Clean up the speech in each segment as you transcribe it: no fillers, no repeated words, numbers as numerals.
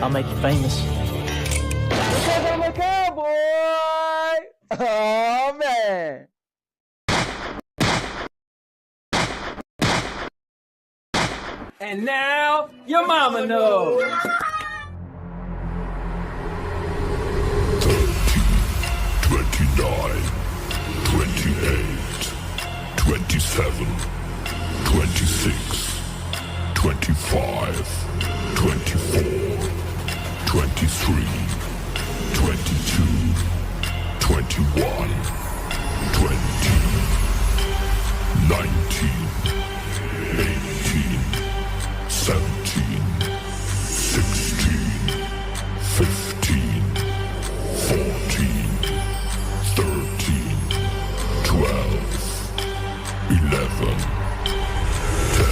I'll make you famous. Because I'm a cowboy! Oh, man! And now, your mama knows. 29, 28, 27, 26, 25, 24, 23, 22, 21, 20, 19, 18, 17, 16, 15, 14, 13, 12, 11, 10,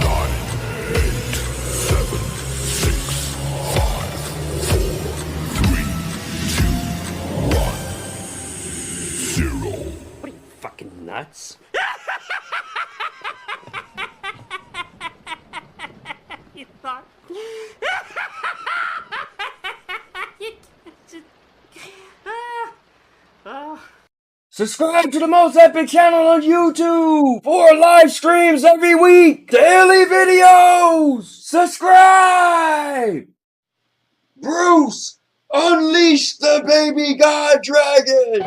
9, 8, 7, 6, 5, 4, 3, 2, 1, 0. What are you, fucking nuts? You thought... Subscribe to the most epic channel on YouTube for live streams every week, daily videos. Subscribe. Bruce, unleash the baby god dragon.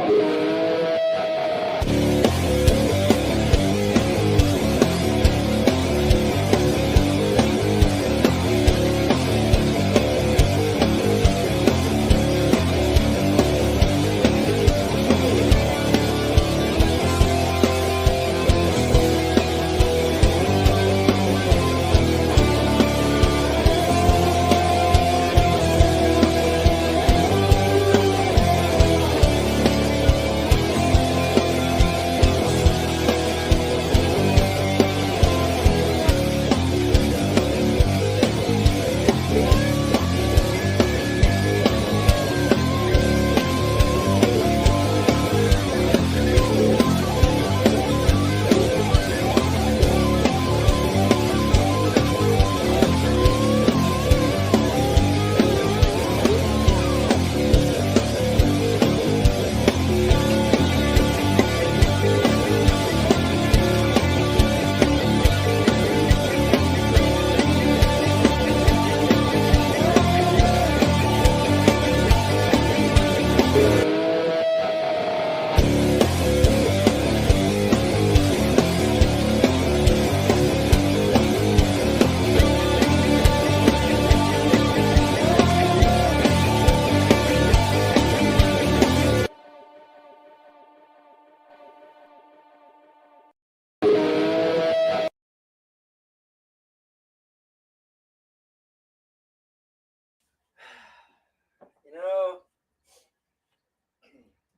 You know,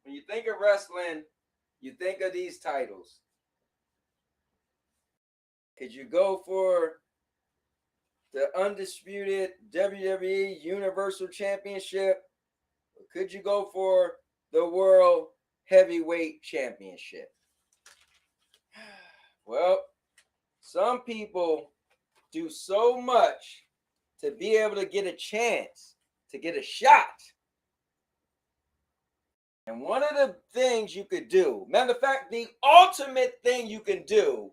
when you think of wrestling, you think of these titles. Could you go for the undisputed WWE Universal Championship? Or could you go for the World Heavyweight Championship? Well, some people do so much to be able to get a chance, to get a shot. And one of the things you could do, matter of fact, the ultimate thing you can do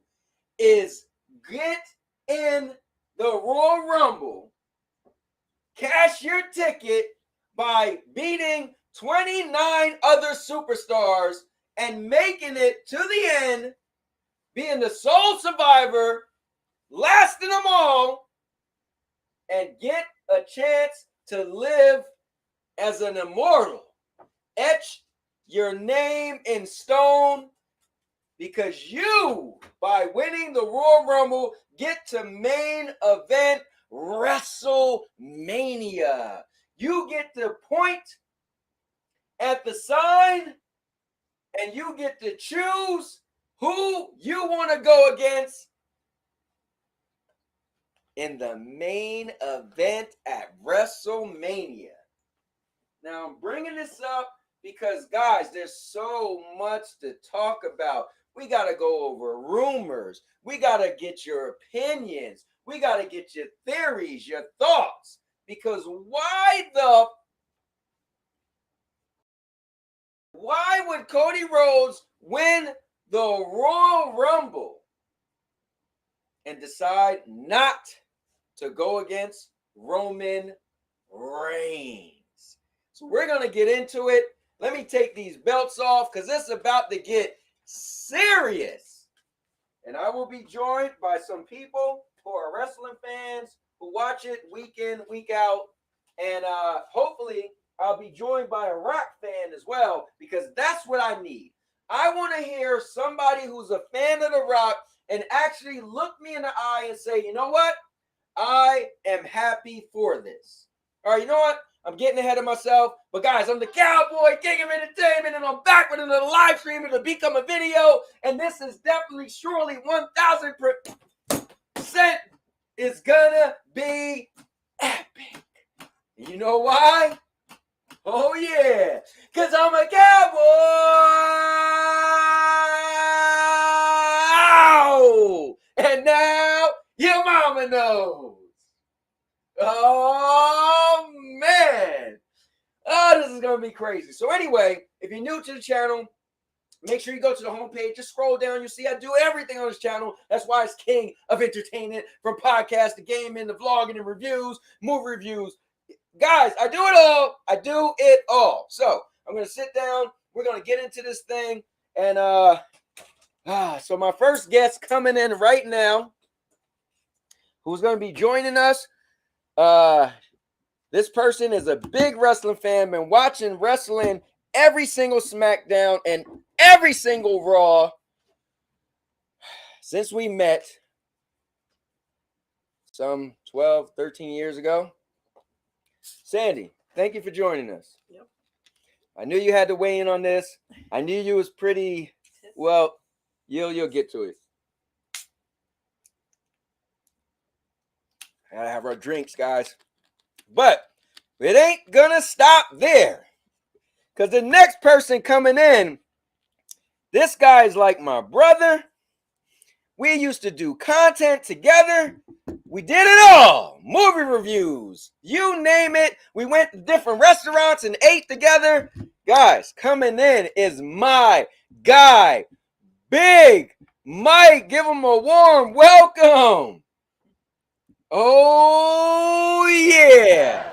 is get in the Royal Rumble, cash your ticket by beating 29 other superstars and making it to the end, being the sole survivor, lasting them all, and get a chance to live as an immortal. Etch your name in stone, because you, by winning the Royal Rumble, get to main event WrestleMania. You get to point at the sign and you get to choose who you want to go against in the main event at WrestleMania. Now, I'm bringing this up because, guys, there's so much to talk about. We got to go over rumors. We got to get your opinions. We got to get your theories, your thoughts, because why would Cody Rhodes win the Royal Rumble and decide not to go against Roman Reigns? So we're going to get into it. Let me take these belts off because it's about to get serious. And I will be joined by some people who are wrestling fans who watch it week in, week out. And hopefully I'll be joined by a rock fan as well, because that's what I need. I want to hear somebody who's a fan of The Rock and actually look me in the eye and say, you know what? I am happy for this. All right, you know what? I'm getting ahead of myself. But guys, I'm the Cowboy King of Entertainment, and I'm back with another live stream. It'll become a video. And this is definitely, surely, 1,000% is gonna be epic. You know why? Oh, yeah. Because I'm a cowboy. And now your mama knows. Oh, man. Oh, this is going to be crazy. So anyway, if you're new to the channel, make sure you go to the homepage. Just scroll down. You'll see I do everything on this channel. That's why it's King of Entertainment, from podcast to gaming, to vlogging and reviews, movie reviews. Guys, I do it all. I do it all. So I'm going to sit down. We're going to get into this thing. And so my first guest coming in right now, who's going to be joining us. This person is a big wrestling fan, been watching wrestling every single SmackDown and every single Raw since we met some 12, 13 years ago. Sandy, thank you for joining us. Yep. I knew you had to weigh in on this. I knew you was pretty, well, you'll get to it. Gotta have our drinks, guys. But it ain't gonna stop there. Because the next person coming in, this guy's like my brother. We used to do content together. We did it all. Movie reviews. You name it. We went to different restaurants and ate together. Guys, coming in is my guy, Big Mike. Give him a warm welcome. Oh, yeah.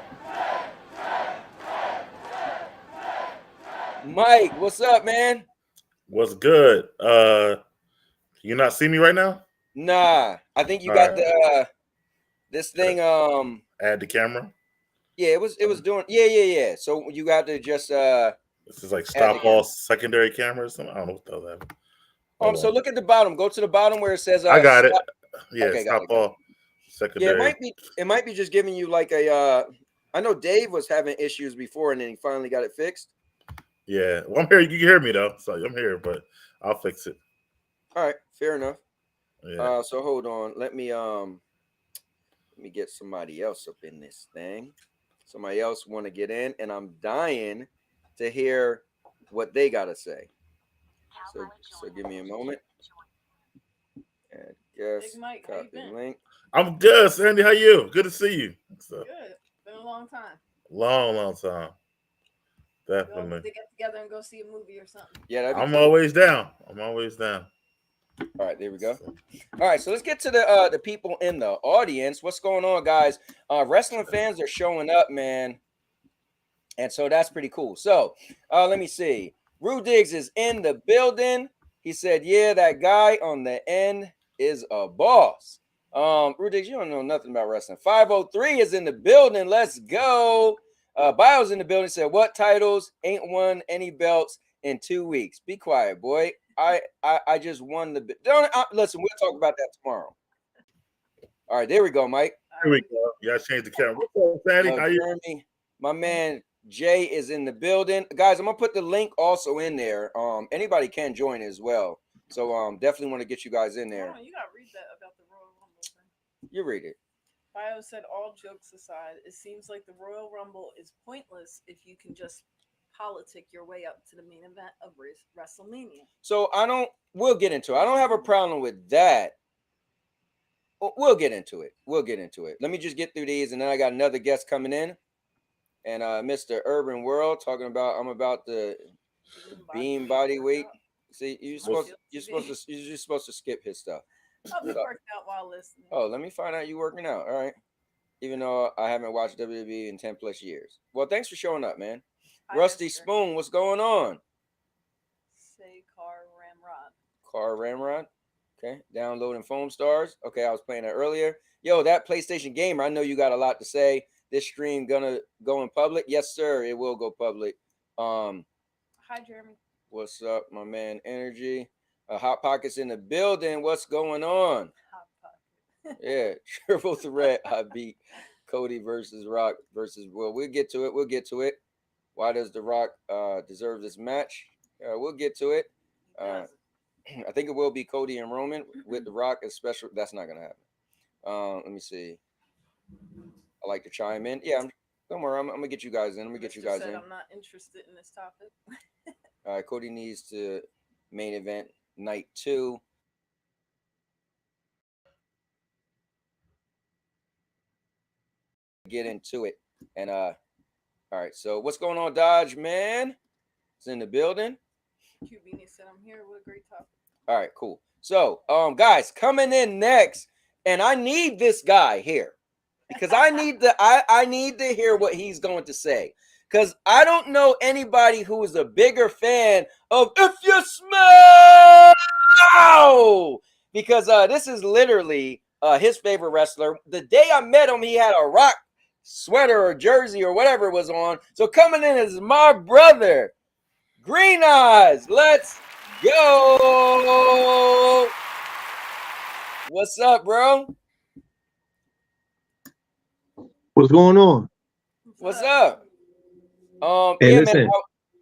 Mike, what's up, man? What's good? You not see me right now? Nah, I think you All got right. the this thing. Add the camera. Yeah, it was doing. Yeah. So you got to just This is like stop all secondary cameras. I don't know what the hell that. So look at the bottom. Go to the bottom where it says. I got stop. it. Yeah, Okay, stop got it. all secondary. Yeah, it might be just giving you like a. I know Dave was having issues before, and then he finally got it fixed. Yeah, well, I'm here. You can hear me though, so I'm here, but I'll fix it. All right, fair enough. Yeah. So hold on. Let me get somebody else up in this thing. Somebody else want to get in, and I'm dying to hear what they gotta say. So give me a moment. And guess Big Mike, how you copy been? link. I'm good, Sandy. How you? Good to see you. So, Good. Been a long time. long time. We'll Definitely. get together and go see a movie or something. Yeah, that'd be I'm cool. always down. All right, there we go. All right, so let's get to the people in the audience. What's going on, guys? Wrestling fans are showing up, man, and so that's pretty cool. So let me see. Rue Diggs is in the building. He said, "Yeah, that guy on the end is a boss." Rue Diggs, you don't know nothing about wrestling. 503 is in the building. Let's go. Bio's in the building. Said, "What titles? Ain't won any belts in 2 weeks. Be quiet, boy. I just won the don't listen. We'll talk about that tomorrow." All right, there we go, Mike. Here we go. You gotta change the camera. What's up, Sandy? How you? Jeremy, my man Jay is in the building. Guys, I'm gonna put the link also in there. Anybody can join as well. So definitely want to get you guys in there. Oh, you gotta read that about the Royal Rumble thing. You read it. Bio said, all jokes aside, it seems like the Royal Rumble is pointless if you can just politic your way up to the main event of WrestleMania. So we'll get into it. I don't have a problem with that. We'll get into it. We'll get into it. Let me just get through these, and then I got another guest coming in, and Mr. Urban World talking about I'm about to beam body weight. See, you're supposed to skip his stuff. I'll be working out while listening. Oh, let me find out you working out. All right. Even though I haven't watched WWE in 10 plus years. Well, thanks for showing up, man. Hi, Rusty Esther. Spoon, what's going on? Say Car Ramrod. Car Ramrod. Okay. Downloading Foam Stars. Okay, I was playing that earlier. Yo, that PlayStation Gamer, I know you got a lot to say. This stream gonna go in public? Yes, sir. It will go public. Hi, Jeremy. What's up, my man? Energy. Hot Pockets in the building. What's going on? Hot Pocket. Yeah, triple threat. I beat Cody versus Rock versus Will. We'll get to it. We'll get to it. Why does The Rock deserve this match? We'll get to it. I think it will be Cody and Roman with The Rock as special. That's not gonna happen. Let me see. I like to chime in. Yeah, don't worry. I'm gonna get you guys in. I'm not interested in this topic. All right, Cody needs to main event night 2. Get into it. And all right, so what's going on, Dodge man? It's in the building. QB said I'm here. What a great topic. All right, cool. So guys, coming in next, and I need this guy here because I need to hear what he's going to say. Because I don't know anybody who is a bigger fan of If You Smell, because this is literally his favorite wrestler. The day I met him, he had a Rock sweater or jersey or whatever it was on. So coming in is my brother, Green Eyes. Let's go. What's up, bro? What's going on? What's up? Hey, yeah, listen. man,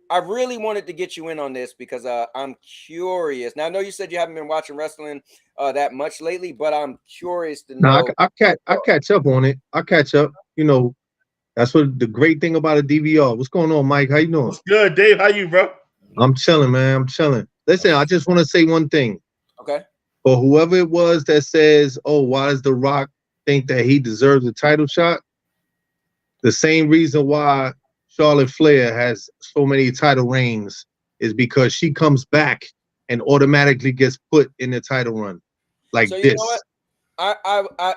I really wanted to get you in on this because I'm curious. Now, I know you said you haven't been watching wrestling that much lately, but I'm curious to know. No, I catch up on it. I catch up. You know, that's what the great thing about a DVR. What's going on, Mike? How you doing? What's good, Dave? How you, bro? I'm chilling, man. I'm chilling. Listen, I just want to say one thing. Okay. For whoever it was that says, "Oh, why does The Rock think that he deserves a title shot?" The same reason why Charlotte Flair has so many title reigns is because she comes back and automatically gets put in the title run like So you this. know what?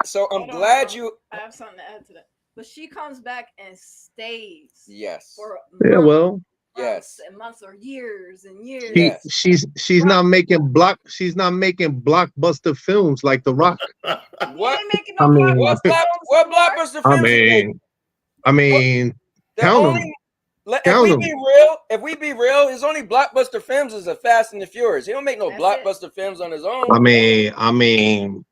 So I'm Hold on, glad hold on. you. I have something to add to that. But she comes back and stays. Yes. For Yeah, months, well, Yes. and months or years and years. Yes. she's not making blockbuster films like The Rock. What? Ain't making I no mean, What blockbuster I films? is mean, the count only. them. If Count we 'em. be real, his only blockbuster films is a Fast and the Furious. He don't make no That's blockbuster films on his own. I mean,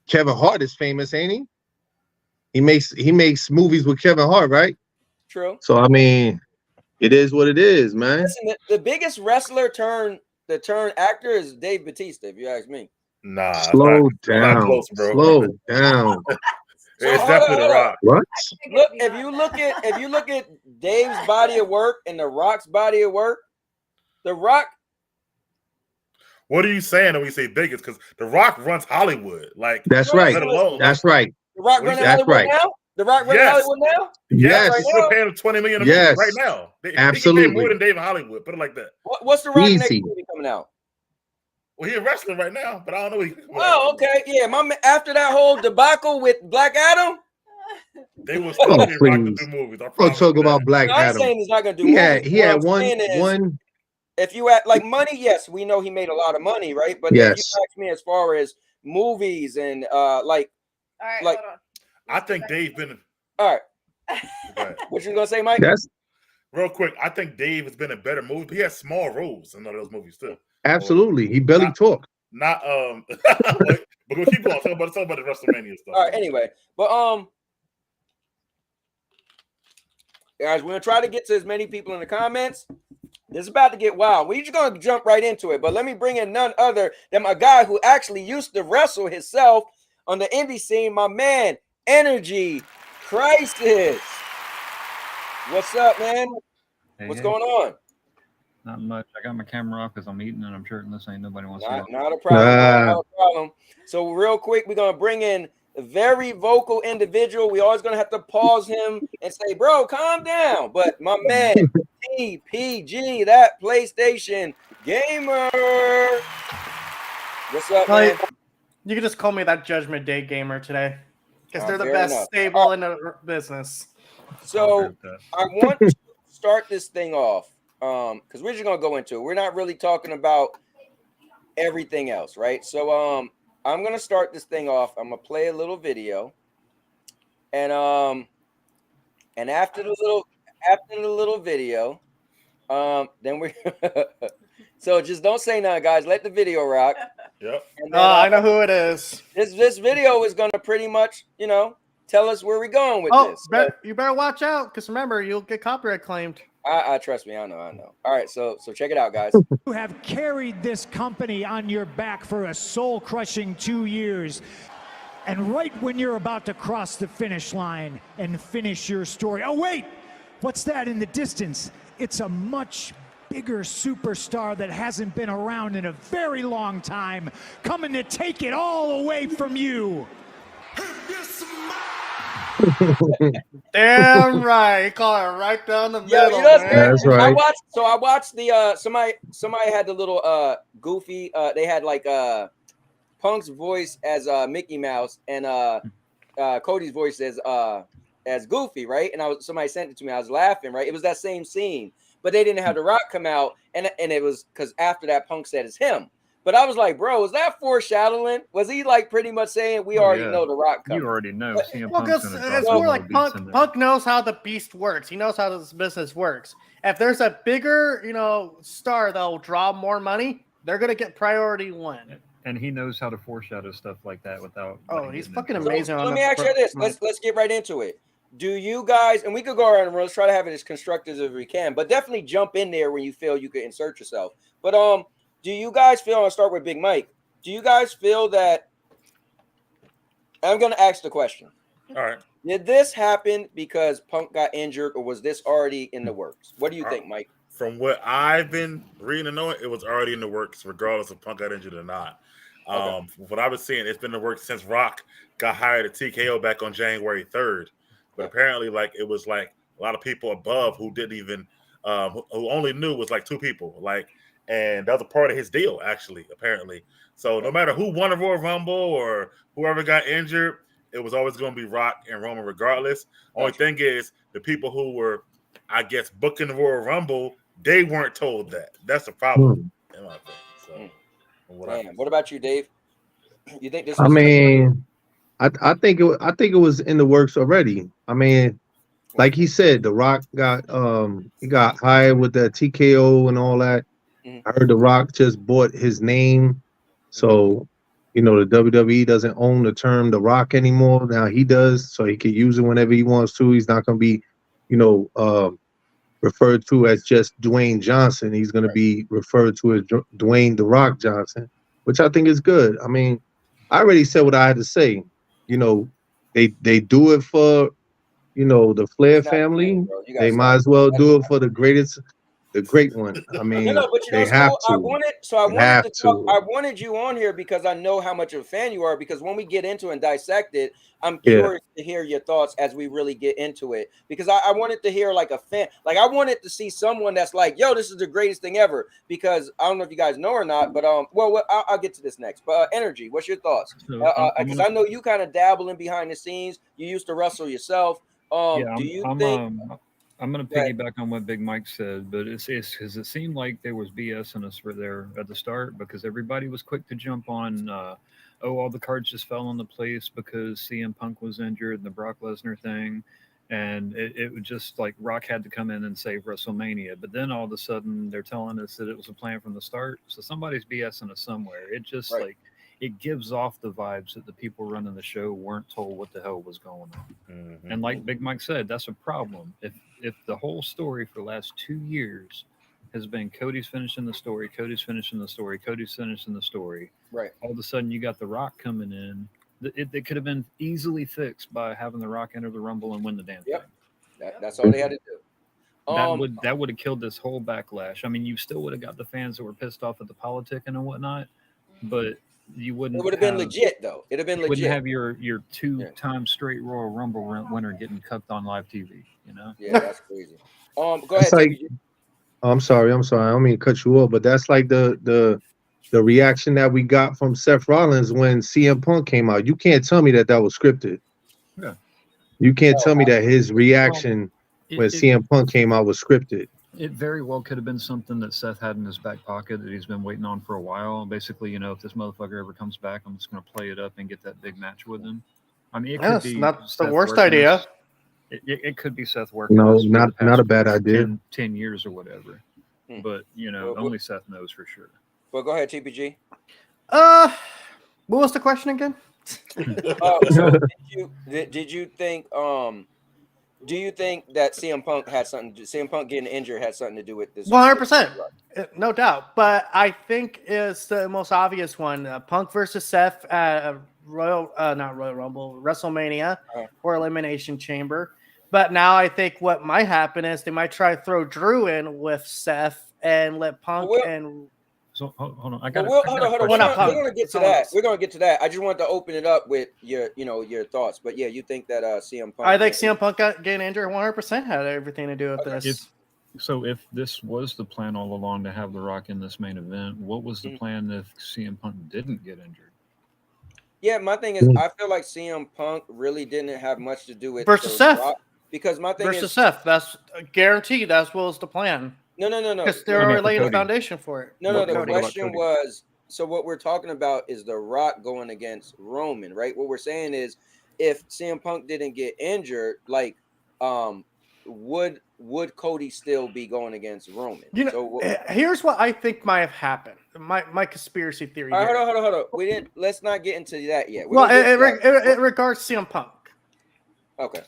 Kevin Hart is famous, ain't he? He makes movies with Kevin Hart, right? True. So I mean, it is what it is, man. Listen, the biggest wrestler turn actor is Dave Bautista, if you ask me. Nah, Slow it's not down. close, bro. Slow down. It's hold definitely on. The Rock. What? Look, if you look at Dave's body of work and The Rock's body of work, The Rock. What are you saying when we say biggest? Because The Rock runs Hollywood. Like That's right. let alone, That's right. The Rock What running is that? Hollywood Right. now. The Rock running Yes. Hollywood now. Yes. They're still paying him $20 million a Yes. movie right now. They can pay Absolutely. more than Dave in Hollywood. Put it like that. What's The Rock next Easy. movie coming out? Well, he's wrestling right now, but I don't know. What he's Oh, okay, yeah. After that whole debacle with Black Adam, They will still Oh, get Rock to please. do movies. I We'll promise talk you about that. Black I ain't Adam. saying he's not gonna do He had movies. What I'm one saying is, one. if you act like money, yes, we know he made a lot of money, right? But if you Yes. ask me as far as movies and like, All right, like- hold on. I think Dave been all right, go ahead. what you gonna say, Mike? That's Real quick. I think Dave has been in better movies, but he has small roles in none of those movies too. absolutely. He barely talk. Not but we'll keep going. Talk about the WrestleMania stuff. All right, anyway, but guys, we're gonna try to get to as many people in the comments. This is about to get wild. We're just gonna jump right into it. But let me bring in none other than my guy who actually used to wrestle himself on the indie scene, my man, Energy Crisis. What's up, man? What's going on? Not much. I got my camera off because I'm eating and I'm shirting this. Ain't nobody wants to see it. Not a problem. Ah. Not a problem. So real quick, we're gonna bring in a very vocal individual. We always gonna have to pause him and say, "Bro, calm down." But my man, TPG, that PlayStation gamer. What's up, man? You can just call me that Judgment Day gamer today, because they're the Fair best enough. stable in the business. So I want to start this thing off because we're just gonna go into it. We're not really talking about everything else, right? So I'm gonna start this thing off. I'm gonna play a little video, and after the little video, then we so just don't say nothing, guys. Let the video rock. Yep. And then, I know who it is. This video is gonna pretty much, tell us where we're going with this. You better watch out, because remember, you'll get copyright claimed. I trust me, I know. All right, so check it out, guys. You have carried this company on your back for a soul-crushing 2 years. And right when you're about to cross the finish line and finish your story. Oh, wait! What's that in the distance? It's a much bigger superstar that hasn't been around in a very long time, coming to take it all away from you. Damn right. Call it right down the middle. You know what's man. great? That's right. I watched the somebody had the little goofy they had like Punk's voice as Mickey Mouse and Cody's voice as Goofy, right? And somebody sent it to me. I was laughing, right? It was that same scene, but they didn't have The Rock come out, and it was because after that Punk said it's him. But I was like, bro, is that foreshadowing? Was he like pretty much saying we already know The Rock coming? You already know. Well, because it's more like Punk knows how the beast works. He knows how this business works. If there's a bigger, star that'll draw more money, they're gonna get priority one. And he knows how to foreshadow stuff like that without. Oh, he's fucking amazing. So let me ask you this. Let's get right into it. Do you guys, and we could go around and let's try to have it as constructive as we can, but definitely jump in there when you feel you could insert yourself. But do you guys feel, I'll start with Big Mike, do you guys feel that, I'm going to ask the question. All right. Did this happen because Punk got injured, or was this already in the works? What do you think, Mike? From what I've been reading and knowing, it was already in the works, regardless if Punk got injured or not. Okay. What I was seeing, it's been in the works since Rock got hired at TKO back on January 3rd. But apparently, it was a lot of people above who didn't even, who only knew was two people, and that was a part of his deal, actually, apparently. So no matter who won the Royal Rumble or whoever got injured, it was always going to be Rock and Roman regardless. Only thing is, the people who were, I guess, booking the Royal Rumble, they weren't told that. That's the problem, in my opinion. So, what about you, Dave? You think this? I think it was in the works already. I mean, like he said, The Rock got he got hired with the TKO and all that. I heard The Rock just bought his name, so the WWE doesn't own the term The Rock anymore. Now he does, so he can use it whenever he wants to. He's not going to be, referred to as just Dwayne Johnson. He's going to be referred to as Dwayne The Rock Johnson, which I think is good. I mean, I already said what I had to say. They do it for, the Flair family. They might as well do it for the great one. I mean, they have to. I wanted you on here because I know how much of a fan you are. Because when we get into and dissect it, I'm curious to hear your thoughts as we really get into it. Because I wanted to hear a fan, I wanted to see someone that's like, "Yo, this is the greatest thing ever." Because I don't know if you guys know or not, but I'll get to this next. But Energy, what's your thoughts? Because I know you kind of dabbling behind the scenes. You used to wrestle yourself. Do you think? I'm going to piggyback on what Big Mike said, but it's because it seemed like there was BS in us there at the start because everybody was quick to jump on, all the cards just fell into place because CM Punk was injured and the Brock Lesnar thing. And it was just like Rock had to come in and save WrestleMania. But then all of a sudden they're telling us that it was a plan from the start. So somebody's BSing us somewhere. It just it gives off the vibes that the people running the show weren't told what the hell was going on. Mm-hmm. And like Big Mike said, that's a problem. If the whole story for the last 2 years has been Cody's finishing the story, right? All of a sudden you got The Rock coming in. It could have been easily fixed by having The Rock enter the Rumble and win the damn thing. That's all they had to do. That would have killed this whole backlash. I mean, you still would have got the fans that were pissed off at the politicking and whatnot, but you wouldn't. It would have been legit though. It'd have been legit. Wouldn't have your 2-time straight Royal Rumble winner getting cucked on live TV. You know? Yeah, that's crazy. Go ahead. It's like, I'm sorry. I don't mean to cut you off, but that's like the reaction that we got from Seth Rollins when CM Punk came out. You can't tell me that was scripted. Yeah. You can't tell me that his reaction when CM Punk came out was scripted. It very well could have been something that Seth had in his back pocket that he's been waiting on for a while. Basically, you know, if this motherfucker ever comes back, I'm just going to play it up and get that big match with him. I mean, it could be not Seth the worst working idea. It could be Seth working. No, this for not the past a bad idea. 10 years or whatever. But, you know, only Seth knows for sure. Well, go ahead, TPG. What was the question again? So did you think do you think that CM Punk getting injured had something to do with this? 100%, no doubt. But I think it's the most obvious one: Punk versus Seth at not Royal Rumble, WrestleMania or Elimination Chamber. But now I think what might happen is they might try to throw Drew in with Seth and let Punk and. So hold on, hold on. We're gonna get to that. We're gonna get to that. I just wanted to open it up with your thoughts. But yeah, you think that CM Punk? I think CM Punk getting injured 100% had everything to do with this. If this was the plan all along to have The Rock in this main event, what was the plan if CM Punk didn't get injured? Yeah, my thing is, I feel like CM Punk really didn't have much to do with versus Seth. Rock, because my thing versus Seth. That's guaranteed. That was the plan. No. Because they're already laying a foundation for it. No. The question was, so what we're talking about is The Rock going against Roman, right? What we're saying is, if CM Punk didn't get injured, like, would Cody still be going against Roman? You know, here's what I think might have happened. My conspiracy theory. All right, hold on. Let's not get into that yet. It regards CM Punk. Okay.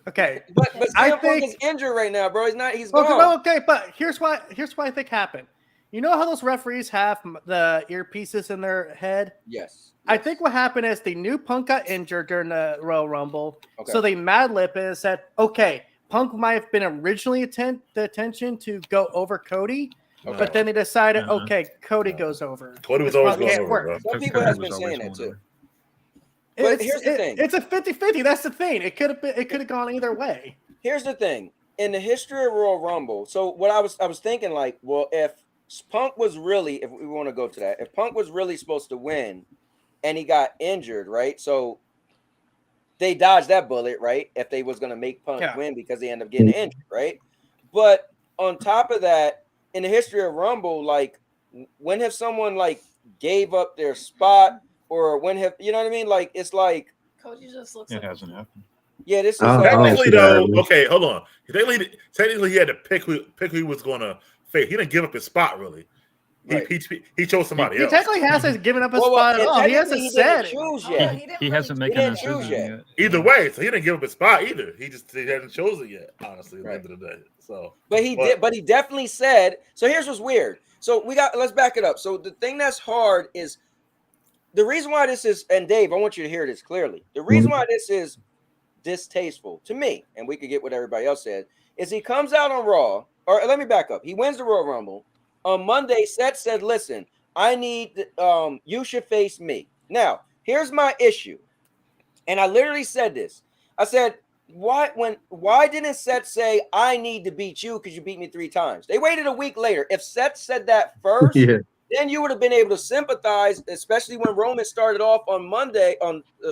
Okay. But CM Punk is injured right now, bro. He's gone. Okay, but here's what I think happened. You know how those referees have the earpieces in their head? Yes. I think what happened is they knew Punk got injured during the Royal Rumble. Okay. So they mad lip and said, okay, Punk might have been originally the attention to go over Cody. Okay. But then they decided, okay, Cody goes over. Cody was always going over. Some people have been saying that too. But here's the thing. It's a 50-50. That's the thing. It could have gone either way. Here's the thing. In the history of Royal Rumble, so what I was thinking, like, well, if Punk was really, if we want to go to that, if Punk was really supposed to win and he got injured, right? So they dodged that bullet, right? If they was going to make Punk win because they end up getting injured, right? But on top of that, in the history of Rumble, like, when have someone, like, gave up their spot, or when have, you know what I mean? Like, it's like Cody just looks. It hasn't happened. Yeah, this is technically though. Okay, hold on. Technically, he had to pick who he was going to face. He didn't give up his spot really. Right. He chose somebody else. He technically hasn't given up his spot at all. He hasn't said it. He hasn't made a decision yet. Either way, so he didn't give up his spot either. He hasn't chosen yet. Honestly, at the end of the day. So, but he definitely said. So here's what's weird. So let's back it up. So the thing that's hard is the reason why this is, and Dave, I want you to hear this clearly. The reason why this is distasteful to me, and we could get what everybody else said, is he comes out on Raw, or let me back up. He wins the Royal Rumble. On Monday, Seth said, listen, I need, you should face me. Now, here's my issue. And I literally said this. I said, why didn't Seth say, I need to beat you because you beat me 3 times? They waited a week later. If Seth said that first, then you would have been able to sympathize, especially when Roman started off on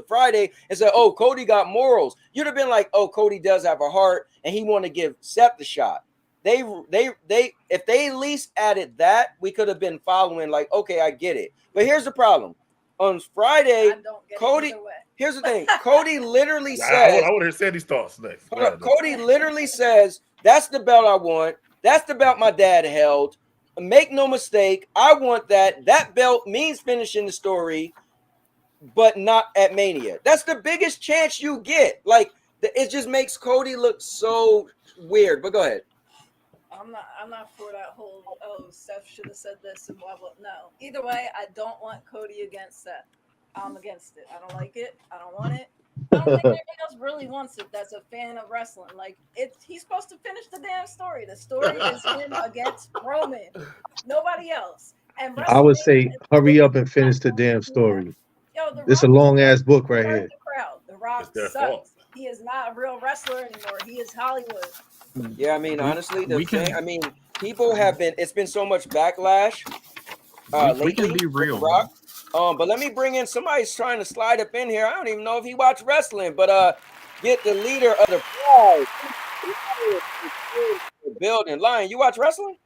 Friday and said, oh, Cody got morals. You'd have been like, oh, Cody does have a heart and he want to give Seth the shot. They if they at least added that, we could have been following like, okay, I get it. But here's the problem. On Friday, Cody, here's the thing. Cody literally says, I want to hear Sandy's thoughts next. Cody literally says, that's the belt I want. That's the belt my dad held. Make no mistake, I want that. That belt means finishing the story, but not at Mania. That's the biggest chance you get. Like, it just makes Cody look so weird. But go ahead. I'm not for that whole, oh, Seth should have said this and blah, blah. No. Either way, I don't want Cody against Seth. I'm against it. I don't like it. I don't want it. I don't think anybody else really wants it. That's a fan of wrestling. Like he's supposed to finish the damn story. The story is him against Roman. Nobody else. And I would say, WrestleMania is hurry up literally and finish the not going damn to do that. story. Yo, The It's a Rock long ass book right hurt here. the crowd. The Rock It's their sucks. fault. He is not a real wrestler anymore. He is Hollywood. Yeah, I mean, honestly, the we thing, can- I mean, people have been, it's been so much backlash we lately can be with The real. Rock. But let me bring in somebody's trying to slide up in here. I don't even know if he watched wrestling, but get the leader of the Pride. Building. Lion, you watch wrestling?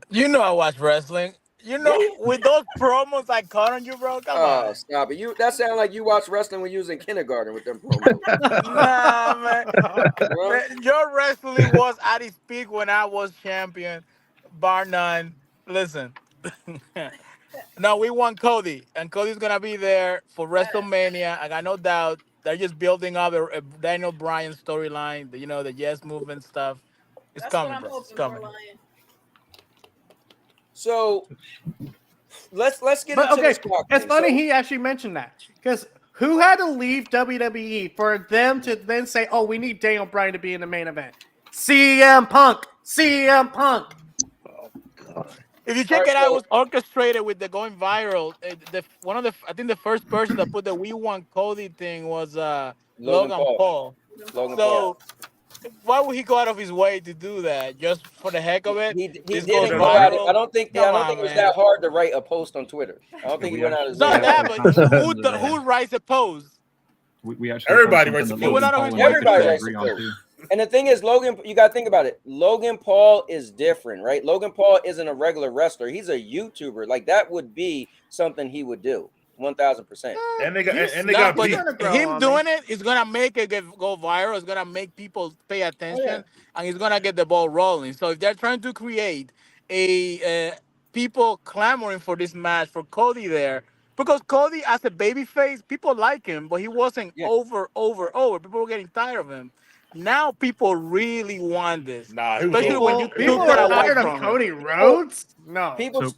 You know I watch wrestling. You know, with those promos I caught on you, bro. Come Oh, on. stop it. That sounds like you watch wrestling when you was in kindergarten with them promos. Nah, man. Bro. Man, your wrestling was at its peak when I was champion, bar none. Listen. No, we want Cody, and Cody's gonna be there for WrestleMania. I got no doubt. They're just building up a Daniel Bryan storyline. The Yes Movement stuff. It's That's coming, what I'm bro. It's hoping coming. for, Lion. So let's get But into okay, this talk it's thing. funny So, he actually mentioned that because who had to leave WWE for them to then say, "Oh, we need Daniel Bryan to be in the main event"? CM Punk. CM Punk. If you all check right, it out, it so was orchestrated with the going viral. I think the first person that put the "We Want Cody" thing was Logan Logan Paul. Paul. Logan Paul. So why would he go out of his way to do that just for the heck of it? He This goes didn't go out. I viral. don't think Come it on, was man. that hard to write a post on Twitter. I don't think he We went out of his actually- way. Not that, we but actually who found something who writes a post? We actually Everybody found writes something a that post. Logan Paul and Mike Everybody could writes agree a on post. too. And the thing is, you got to think about it. Logan Paul is different, right? Logan Paul isn't a regular wrestler. He's a YouTuber. Like that would be something he would do. 1000%. And they got and they No, got but beat. him doing it is gonna make it go viral. It's gonna make people pay attention, and he's gonna get the ball rolling. So if they're trying to create a people clamoring for this match for Cody there, because Cody as a babyface, people like him, but he wasn't Yeah. over. People were getting tired of him. Now people really want this, Nah, he was especially when you People took are that away tired of from him. Cody Rhodes. No. People, So-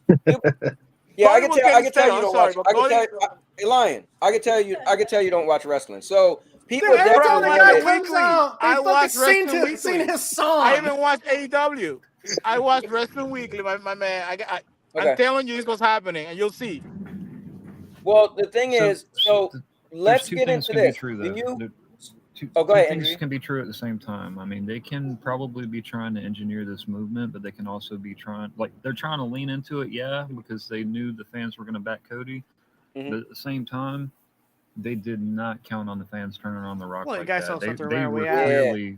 yeah, I Cody can was tell. I getting can tell fed, you I'm don't sorry, watch. but I can Cody- tell. Hey, Lion, I can tell you. I can tell you don't watch wrestling. So people Dude, every Bro, time I the watch guy it comes weekly. out, they I fucking watch sing Wrestling sing Weekly. his song. I even watch AEW. I watch Wrestling Weekly, my man. I'm Okay. telling you, this was happening, and you'll see. Well, the thing So, is, so there's let's two get things into can be this. true, Do though. you? Two Oh, go ahead, things Andrew. can be true at the same time. I mean, they can probably be trying to engineer this movement, but they can also be they're trying to lean into it, yeah, because they knew the fans were going to back Cody. Mhm. But at the same time, they did not count on the fans turning on the Rock Well, you like guys that. saw They something were around. clearly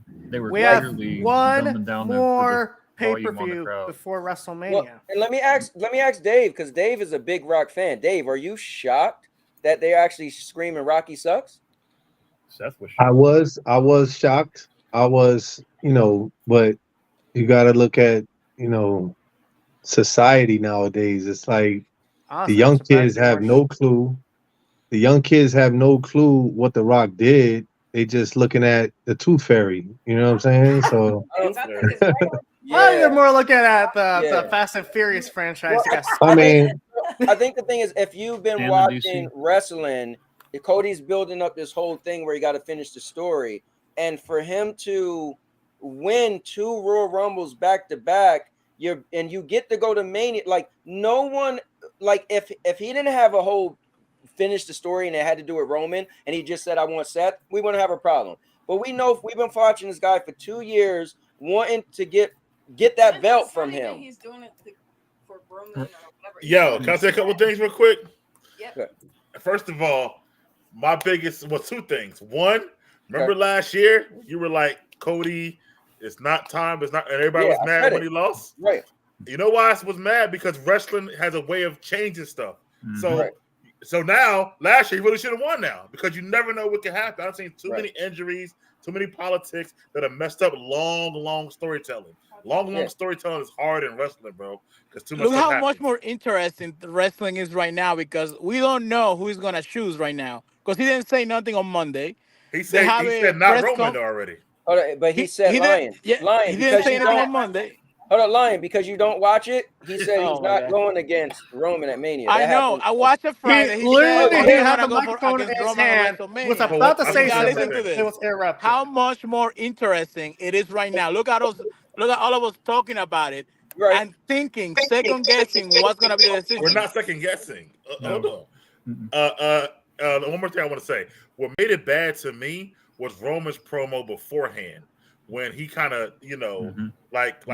We have dumbing one down the more pay per volume on the view crowd. before WrestleMania. Well, and let me ask Dave, because Dave is a big Rock fan. Dave, are you shocked that they're actually screaming Rocky sucks? Seth was I shocked. was shocked. I was, but you got to look at, society nowadays. It's like Honestly, the young I'm surprised kids you have watched- no clue. The young kids have no clue what The Rock did. They just looking at the Tooth Fairy. You know what I'm saying? So Well, you're more looking at the Yeah. Fast and Furious franchise. Well, Yes. I mean, I think the thing is, if you've been And the watching DC. wrestling, Cody's building up this whole thing where he got to finish the story, and for him to win 2 Royal Rumbles back to back, you get to go to Mania. Like no one, like if he didn't have a whole finish the story and it had to do with Roman, and he just said I want Seth, we wouldn't have a problem. But we know we've been watching this guy for 2 years, wanting to get that belt from him. He's doing it for Roman or whatever. Yo, can I say a couple things real quick? Yep. First of all, my biggest 2 things. One, remember last year you were like, Cody, it's not time. It's not, and everybody was mad when he lost. Right. You know why I was mad? Because wrestling has a way of changing stuff. So, Right. so now last year he really should have won now because you never know what can happen. I've seen too many injuries, too many politics that have messed up long storytelling. Long storytelling is hard in wrestling, bro. Because too much. Look stuff how much happens. more interesting the wrestling is right now because we don't know who he's gonna choose right now because he didn't say nothing on Monday. He said not Roman already. But he said Lion. Yeah, Lion, he didn't because say you anything don't- on Monday. Hold on, Lion, because you don't watch it. He said Oh, he's my not God. going against Roman at Mania. I That know. happened. I watched it Friday. He He literally said, he "Oh, he's had gonna the go microphone in against his Roman hand, at was WrestleMania." about to But say Now listen something. to listen to this. It this. was interrupted. How much more interesting it is right now. Look at us. Look at all of us talking about it Right. and thinking, second guessing what's gonna be the We're decision. not second guessing. Hold No. on. One more thing I want to say. What made it bad to me was Roman's promo beforehand, when he kind of, When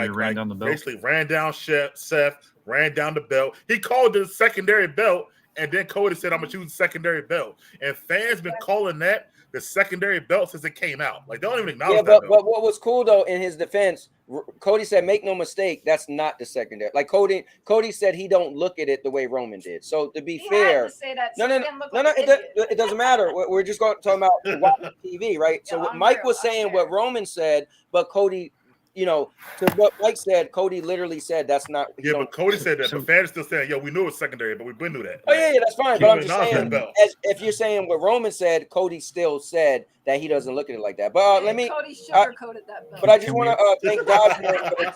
he ran down the belt. basically ran down Seth, ran down the belt. He called it a secondary belt, and then Cody said, "I'm gonna choose the secondary belt." And fans been calling that the secondary belt since it came out. Like, they don't even acknowledge Yeah, that but belt. what was cool though, in his defense, Cody said, "Make no mistake, that's not the secondary." Like Cody said he don't look at it the way Roman did. So to be He fair, had to say that. no, So Dan looked like an it, idiot. it doesn't matter. We're just talking about watching TV, right? So Yo, what I'm Mike real. was I saying, don't what care. Roman said, but Cody, to what Mike said, Cody literally said that's not. Yeah, but Cody said that. so- but fans still saying, "Yo, we knew it was secondary, but we knew that." Oh yeah, that's fine. But I'm just acknowledge saying, that belt. as if you're saying what Roman said, Cody still said that he doesn't look at it like that. But let me. Cody sugarcoated that belt. But I just Can want we- to thank Dodgeman.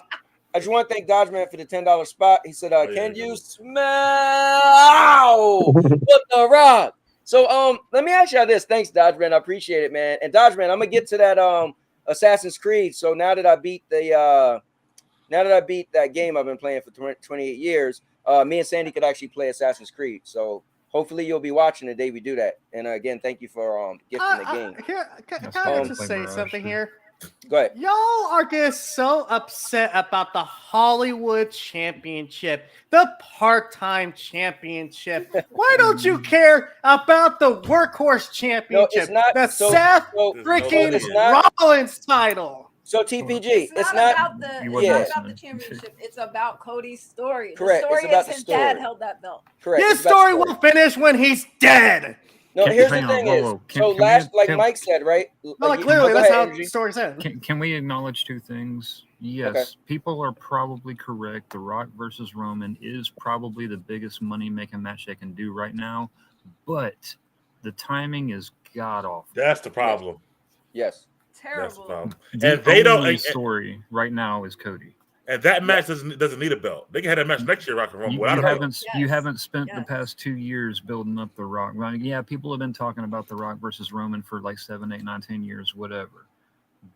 I just want to thank Dodgeman for the $10 spot. He said, yeah, "Can yeah. you smell what the rock?" So let me ask y'all this. Thanks, Dodgeman. I appreciate it, man. And Dodgeman, I'm gonna get to that Assassin's Creed. So now that I beat that game I've been playing for 28 years, me and Sandy could actually play Assassin's Creed. So hopefully you'll be watching the day we do that. And again, thank you for gifting the game. Can That's I fine. just Play say Mirage, something too. here? Go ahead. Y'all are getting so upset about the Hollywood Championship, the part-time championship. Why don't you care about the Workhorse Championship, not. the So- Seth so- freaking it's not- Rollins title? So TPG, It's it's not not. about the. You It's wasn't not about the listening. championship. It's about Cody's story. Correct. The It's story about is the his dad story. held that belt. Correct. His It's about story will finish when he's dead. No, Can- here's the hang on, thing whoa, is, whoa. so Can we- last, like can- Mike said, right? No, Like, like you- clearly, go that's ahead, how Energy. the story said. Can we acknowledge two things? Yes, people are probably correct. The Rock versus Roman is probably the biggest money-making match they can do right now, but the timing is god awful. That's the problem. Yes. That's the Terrible. problem. The And they don't. only And, story right now is Cody. and that match doesn't need a belt. They can have that match next year, Rock and Rumble. You without a belt. haven't spent the Yes. past 2 years building up the Rock. Right? Yeah, people have been talking about the Rock versus Roman for like 7, 8, 9, 10 years, whatever.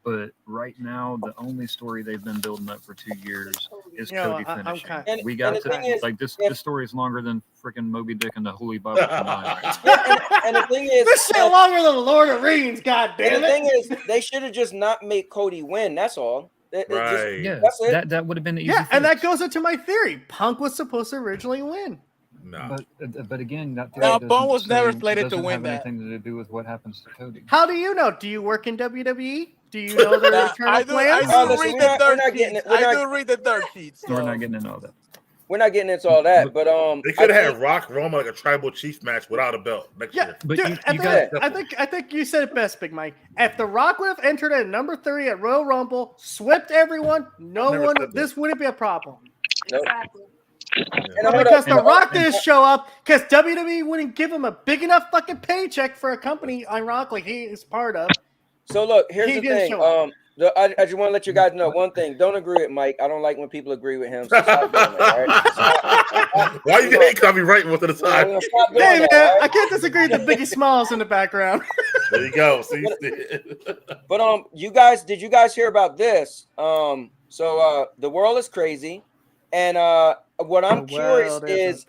But right now, the only story they've been building up for 2 years is You know, Cody I'm finishing. kinda- We And got the to thing is, like this. if- This story is longer than freaking Moby Dick and the Holy Bible combined. Right? And the thing is, This shit longer than Lord of the Rings, god and damn the it. thing is, they should have just not made Cody win. That's all. It just- Right. Yeah, That's it. that would have been the easy. Yeah, and that fix. goes into my theory. Punk was supposed to originally win. No. But again, that No, theory Bone was doesn't never say- slated to doesn't win have that. anything to do with what happens to Cody. How do you know? Do you work in WWE? Do you know their Nah, internal I do plans? Oh, read listen, the we're not dirt getting sheets. it. We're I not- do read the dirt sheets. So we're so- not getting into all that. We're not getting into all that, but They could I have had think- Rock Roman like a tribal chief match without a belt next Yeah, year. But dude, you and got- then I think you said it best, Big Mike. If The Rock would have entered at number 3 at Royal Rumble, swept everyone, no Never one, said that. this wouldn't be a problem. Nope. Exactly. And But hold because up, The Rock didn't show up, because WWE wouldn't give him a big enough fucking paycheck for a company, ironically, he is part of. So look, here's He the didn't thing. show up. I just want to let you guys know one thing. Don't agree with Mike. I don't like when people agree with him. So stop doing that, all right? Why you getting? Because I be right most of the I'm time. gonna stop doing Hey, that, man, all right? I can't disagree with the Biggie Smalls in the background. There you go. See, But did you guys hear about this? So the world is crazy, and what I'm curious is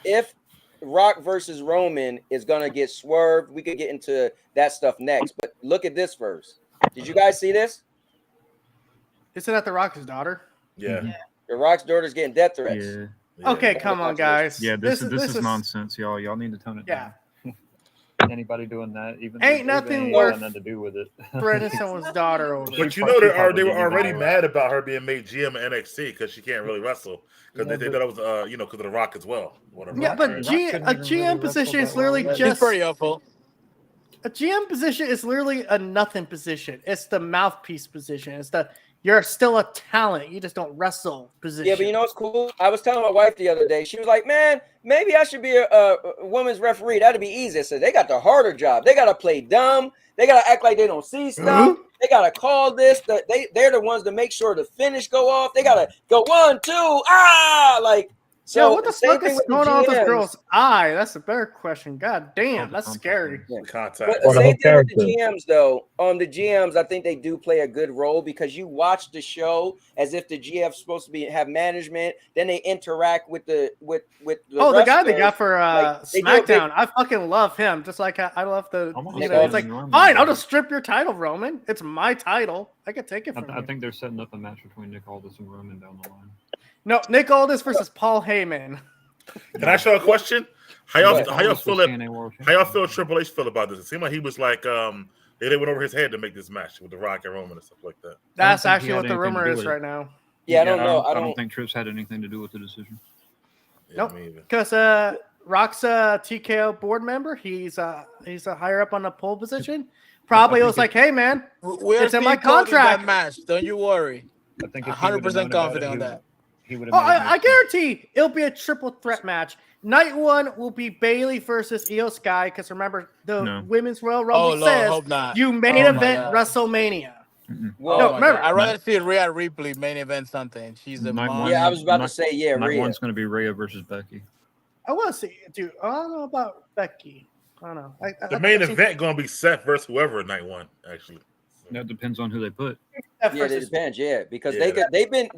if Rock versus Roman is gonna get swerved. We could get into that stuff next, but look at this first. Did you guys see this? Isn't that The Rock's daughter? yeah. The Rock's daughter's getting death threats. Yeah, Yeah. Okay, come on, guys. yeah. This is nonsense, y'all. Y'all need to tone it Yeah. down. Anybody doing that, even Ain't though nothing ain't worth got nothing to do with it. Threatening someone's daughter over. But you She know they probably were didn't already even know mad about her being made GM at NXT because she can't really wrestle because Yeah, they thought it was because of the Rock as well. Whatever. Yeah, but Rock a couldn't even GM really position wrestle is that literally well. It's just pretty awful. a GM position is literally a nothing position. It's the mouthpiece position. It's the you're still a talent. You just don't wrestle position. Yeah, but you know what's cool? I was telling my wife the other day. She was like, "Man, maybe I should be a women's referee. That'd be easy." I said, "They got the harder job. They gotta play dumb. They gotta act like they don't see stuff. They gotta call this. They're the ones to make sure the finish go off. They gotta go 1, 2, like. So Yo, what the same fuck thing is with the going on with this GMs. girl's eye? That's a better question. God damn, that's scary. Yeah. The contact. But Or the same whole thing with the character. GMs though. On the GMs, I think they do play a good role because you watch the show as if the GF's supposed to have management. Then they interact with the The guy they wrestlers. got for they do a big- SmackDown. I fucking love him. Just like I love the. Almost You know, it's like like Roman. fine. I'll just strip your title, Roman. It's my title. I can take it from I you. think they're setting up a match between Nick Aldis and Roman down the line. No, Nick Aldis versus Paul Heyman. Can I ask you a question? How y'all feel? How y'all feel Triple H feel about this? It seemed like he was like they went over his head to make this match with The Rock and Roman and stuff like that. That's actually what the rumor is right now. Yeah, I don't know. I don't think Trips had anything to do with the decision. Nope. Because Rock's a TKO board member. He's a higher up on the pole position. Probably was like, hey man, it's in my contract. That match. Don't you worry. I think 100% confident on that. I guarantee it'll be a triple threat match. Night 1 will be Bailey versus Io Sky. Because remember, the Women's Royal Rumble says you main event WrestleMania. No, remember, I'd rather see Rhea Ripley main event something. She's a mom. Yeah, I was about to say Rhea. Night 1's going to be Rhea versus Becky. I want to see, dude. I don't know about Becky. I don't know. The main event going to be Seth versus whoever Night 1. Actually, that depends on who they put. Yeah, it depends. Yeah, because they've been.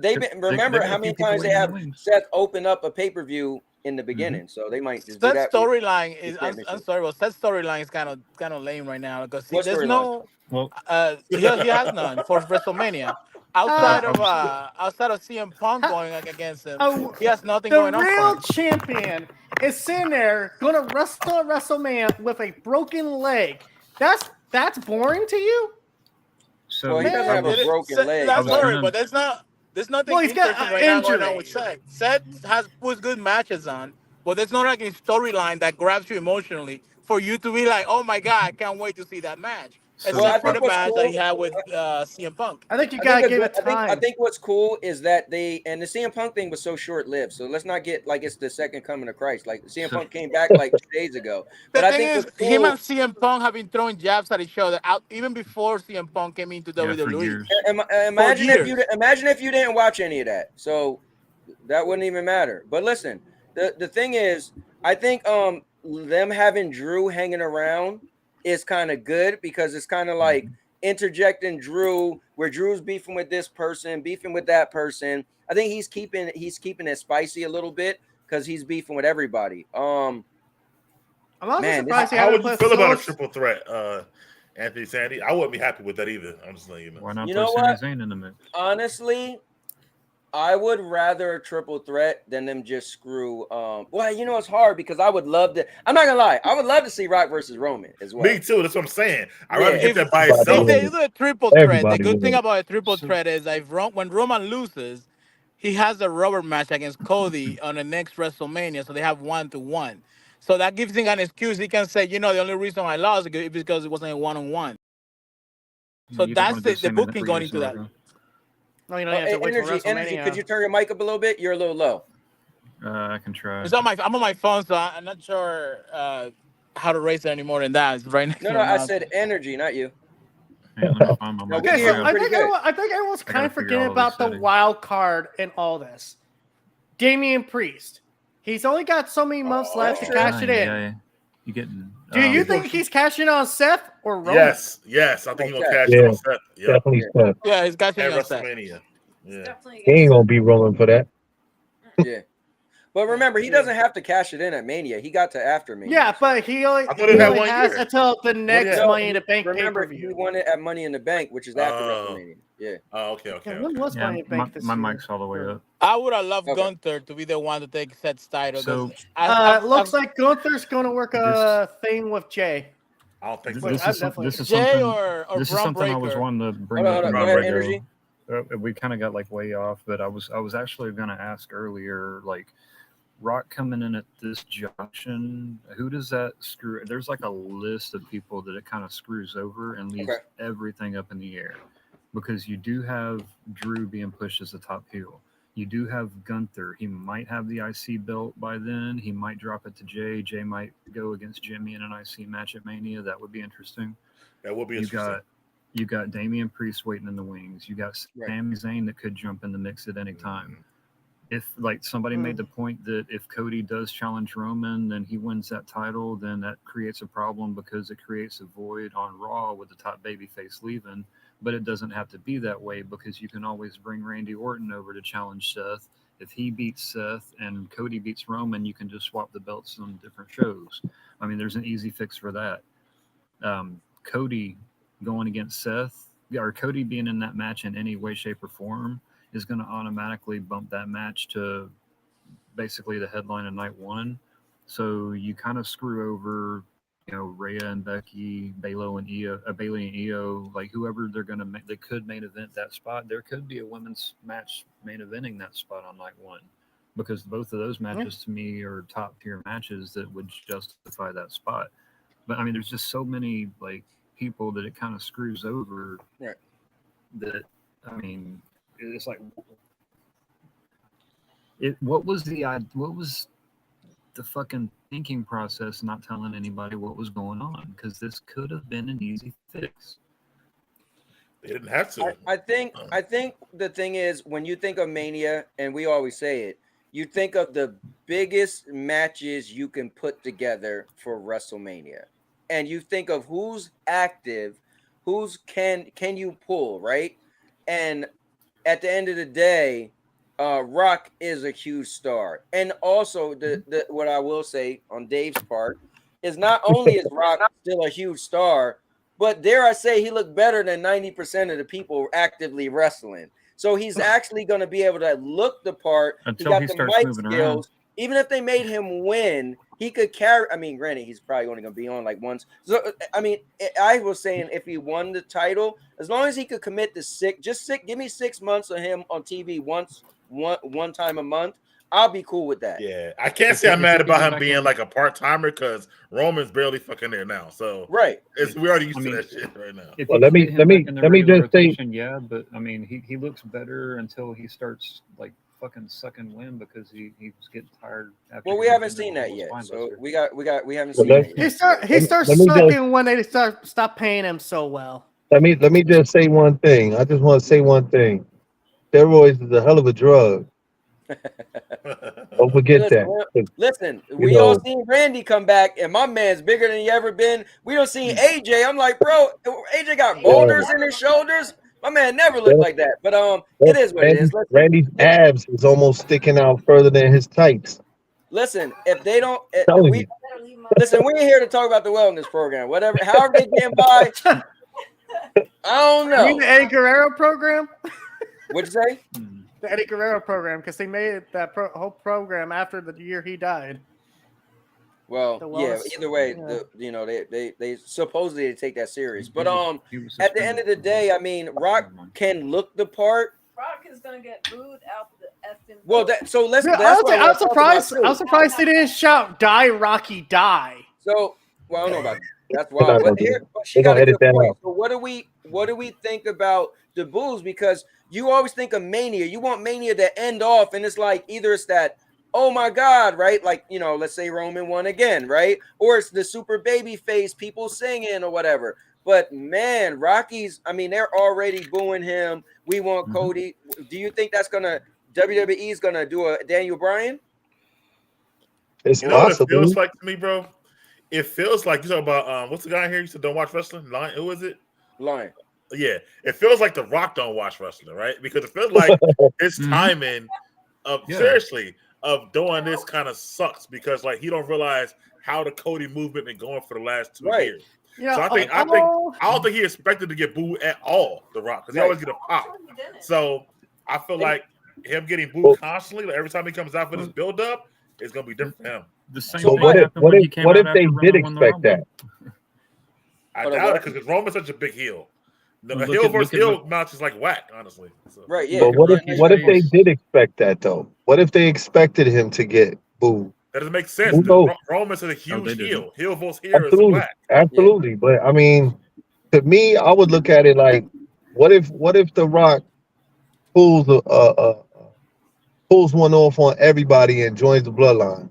Remember how many times they have Seth open up a pay-per-view in the beginning, so they might just do that. That storyline is. I'm sorry, but that storyline is kind of lame right now because there's no. Well, he has none for WrestleMania. Outside of CM Punk going against him, he has nothing going on. The for real him. champion is sitting there going to wrestle at WrestleMania with a broken leg. That's boring to you? So he doesn't have a broken leg. That's boring, but there's nothing Well, he's got interesting right now going injury. on with Seth. Seth has puts good matches on, but there's not like a storyline that grabs you emotionally for you to be like, oh my god, I can't wait to see that match. Except for the match that he had with CM Punk. I think you gotta give it time. I think what's cool is that the CM Punk thing was so short-lived. So let's not get like it's the second coming of Christ. Like CM Punk came back like 2 days ago. The But I thing think is, him and CM Punk have been throwing jabs at each other out even before CM Punk came into WWE. Imagine if you didn't watch any of that. So that wouldn't even matter. But listen, the thing is, I think them having Drew hanging around is kind of good because it's kind of like interjecting Drew where Drew's beefing with this person, beefing with that person. I think he's keeping it spicy a little bit because he's beefing with everybody. I'm also surprised how would you feel about a triple threat, Anthony Sandy? I wouldn't be happy with that either. I'm just letting you know. Why not You put know Sami what? Zayn in the mix? Honestly, I would rather a triple threat than them just screw. Well, you know it's hard because I would love to. I'm not gonna lie. I would love to see Rock versus Roman as well. Me too. That's what I'm saying. I'd rather get that by itself. If they do a triple threat, the Everybody good would. thing about a triple threat is that when Roman loses, he has a rubber match against Cody on the next WrestleMania, so they have 1-1. So that gives him an excuse. He can say, the only reason I lost is because it wasn't a 1-on-1. So You don't that's wanna do the same booking event for going into that. yourself, No, you don't have to wait for Energy, WrestleMania. could you turn your mic up a little bit? You're a little low. I can try. I'm on my phone, so I'm not sure how to raise it any more than that. It's right next to No, my I mouth. said energy, not you. Yeah, let me find my mic. Okay, so I pretty think good. I think everyone's I kind gotta of figure forgetting all about these the settings. wild card in all this. Damian Priest. He's only got so many months left to true. cash it in. Yeah. You getting? Do you think he's cashing on Seth or Roman? Yes. I think he's gonna cash Yeah. on Seth. Yeah. Definitely Seth. Yeah, he's got you At on that. WrestleMania. Yeah. Definitely He ain't gonna be rolling for that. Yeah. But remember, he doesn't have to cash it in at Mania. He got to after Mania. Yeah, but he only, I thought he had 1 has year. until the next No, Money in the Bank Remember, he pay-per-view. won it at Money in the Bank, which is after Oh. WrestleMania. Yeah. Oh, okay. Yeah, when was Money in the Bank this my year? mic's all the way up. I would have loved Okay. Gunther to be the one to take Seth's title. So- Looks like Gunther's going to work a thing with Jay. I don't think This so. is definitely- this is Jay something. or This is Braun something I was Breaker. wanting to bring Hold on, up. go a ahead, minute Energy. ago. We kind of got like way off, but I was actually going to ask earlier, like Rock coming in at this junction, who does that screw? There's like a list of people that it kind of screws over and leaves Okay. everything up in the air, because you do have Drew being pushed as the top heel. You do have Gunther. He might have the IC belt by then. He might drop it to Jay. Jay might go against Jimmy in an IC match at Mania. That would be interesting. That would be interesting. You got Damian Priest waiting in the wings. You got Right. Sami Zayn that could jump in the mix at any time. If like somebody made the point that if Cody does challenge Roman, then he wins that title, then that creates a problem because it creates a void on Raw with the top babyface leaving. But it doesn't have to be that way because you can always bring Randy Orton over to challenge Seth. If he beats Seth and Cody beats Roman, you can just swap the belts on different shows. I mean, there's an easy fix for that. Cody going against Seth, or Cody being in that match in any way, shape, or form is going to automatically bump that match to basically the headline of night one. So you kind of screw over, Rhea and Becky, Bayley and Io, like whoever they're going to make. They could main event that spot. There could be a women's match main eventing that spot on night one, because both of those matches to me are top tier matches that would justify that spot. But I mean, there's just so many like people that it kind of screws over. Right. That I mean, it's like, what was the fucking thinking process not telling anybody what was going on? Because this could have been an easy fix. They didn't have to. I think the thing is, when you think of Mania, and we always say it, you think of the biggest matches you can put together for WrestleMania, and you think of who's active, who's can you pull, right? And at the end of the day, Rock is a huge star. And also the what I will say on Dave's part is not only is Rock still a huge star, but dare I say he looked better than 90% of the people actively wrestling. So he's actually going to be able to look the part. Until he starts moving around. Even if they made him win, he could carry. I mean, granted, he's probably only going to be on like once. So, I mean, I was saying if he won the title, as long as he could commit to give me 6 months of him on TV one time a month, I'll be cool with that. Yeah, I can't say I'm mad about him being like a part timer because Roman's barely fucking there now. So right, we already used to that shit right now. Well, let me just say, yeah, but I mean, he looks better until he starts like fucking sucking wind because he's getting tired. Well, we haven't seen that yet, so we haven't seen that yet. He starts sucking when they stop paying him so well. Let me just say one thing. I just want to say one thing. Steroids is a hell of a drug. Don't forget that. Listen, we all seen Randy come back, and my man's bigger than he ever been. We don't seen AJ. I'm like, bro, AJ got boulders in his shoulders. My man never looked like that. But it is what it is. Randy's abs is almost sticking out further than his tights. Listen, if they don't, we ain't here to talk about the wellness program. Whatever, however they get by, I don't know. You mean the Eddie Guerrero program? What'd you say? The Eddie Guerrero program, because they made that whole program after the year he died. Well, yeah. Either way, they supposedly take that serious, but at the end of the day, I mean, Rock can look the part. Rock is gonna get booed out the effing. Well, I'm surprised they didn't shout "Die Rocky Die." So, well, I don't know about that. That's why. But she got a good point. So what do we think about the boos? Because you always think of Mania. You want Mania to end off, and it's like either it's that, oh my God, right? Like, let's say Roman won again, right? Or it's the super baby face, people singing or whatever. But man, Rocky's, I mean, they're already booing him. We want Cody. Do you think WWE is gonna do a Daniel Bryan? It's possible. What it feels possible. like to me, bro? It feels like you talk about what's the guy here? You said don't watch wrestling. Lion, who is it? Lion. Yeah, it feels like The Rock don't watch wrestling, right? Because it feels like his timing of seriously of doing this kind of sucks because like he don't realize how the Cody movement been going for the last 2 years. Yeah, so I don't think he expected to get booed at all, The Rock, because he always get a pop. So I feel like him getting booed constantly, like every time he comes out for this build up, it's gonna be different for him. The same So thing what happened when he came if out they after did Roman won the expect that? I doubt it because Roman's such a big heel. The Look heel at- versus look at heel match is like whack, honestly. So. Right, yeah. But what if they did expect that though? What if they expected him to get booed? That doesn't make sense. Who knows? Roman's a they huge didn't. heel. Heel versus here is Absolutely, whack. absolutely. But I mean, to me, I would look at it like, what if The Rock pulls one off on everybody and joins the bloodline?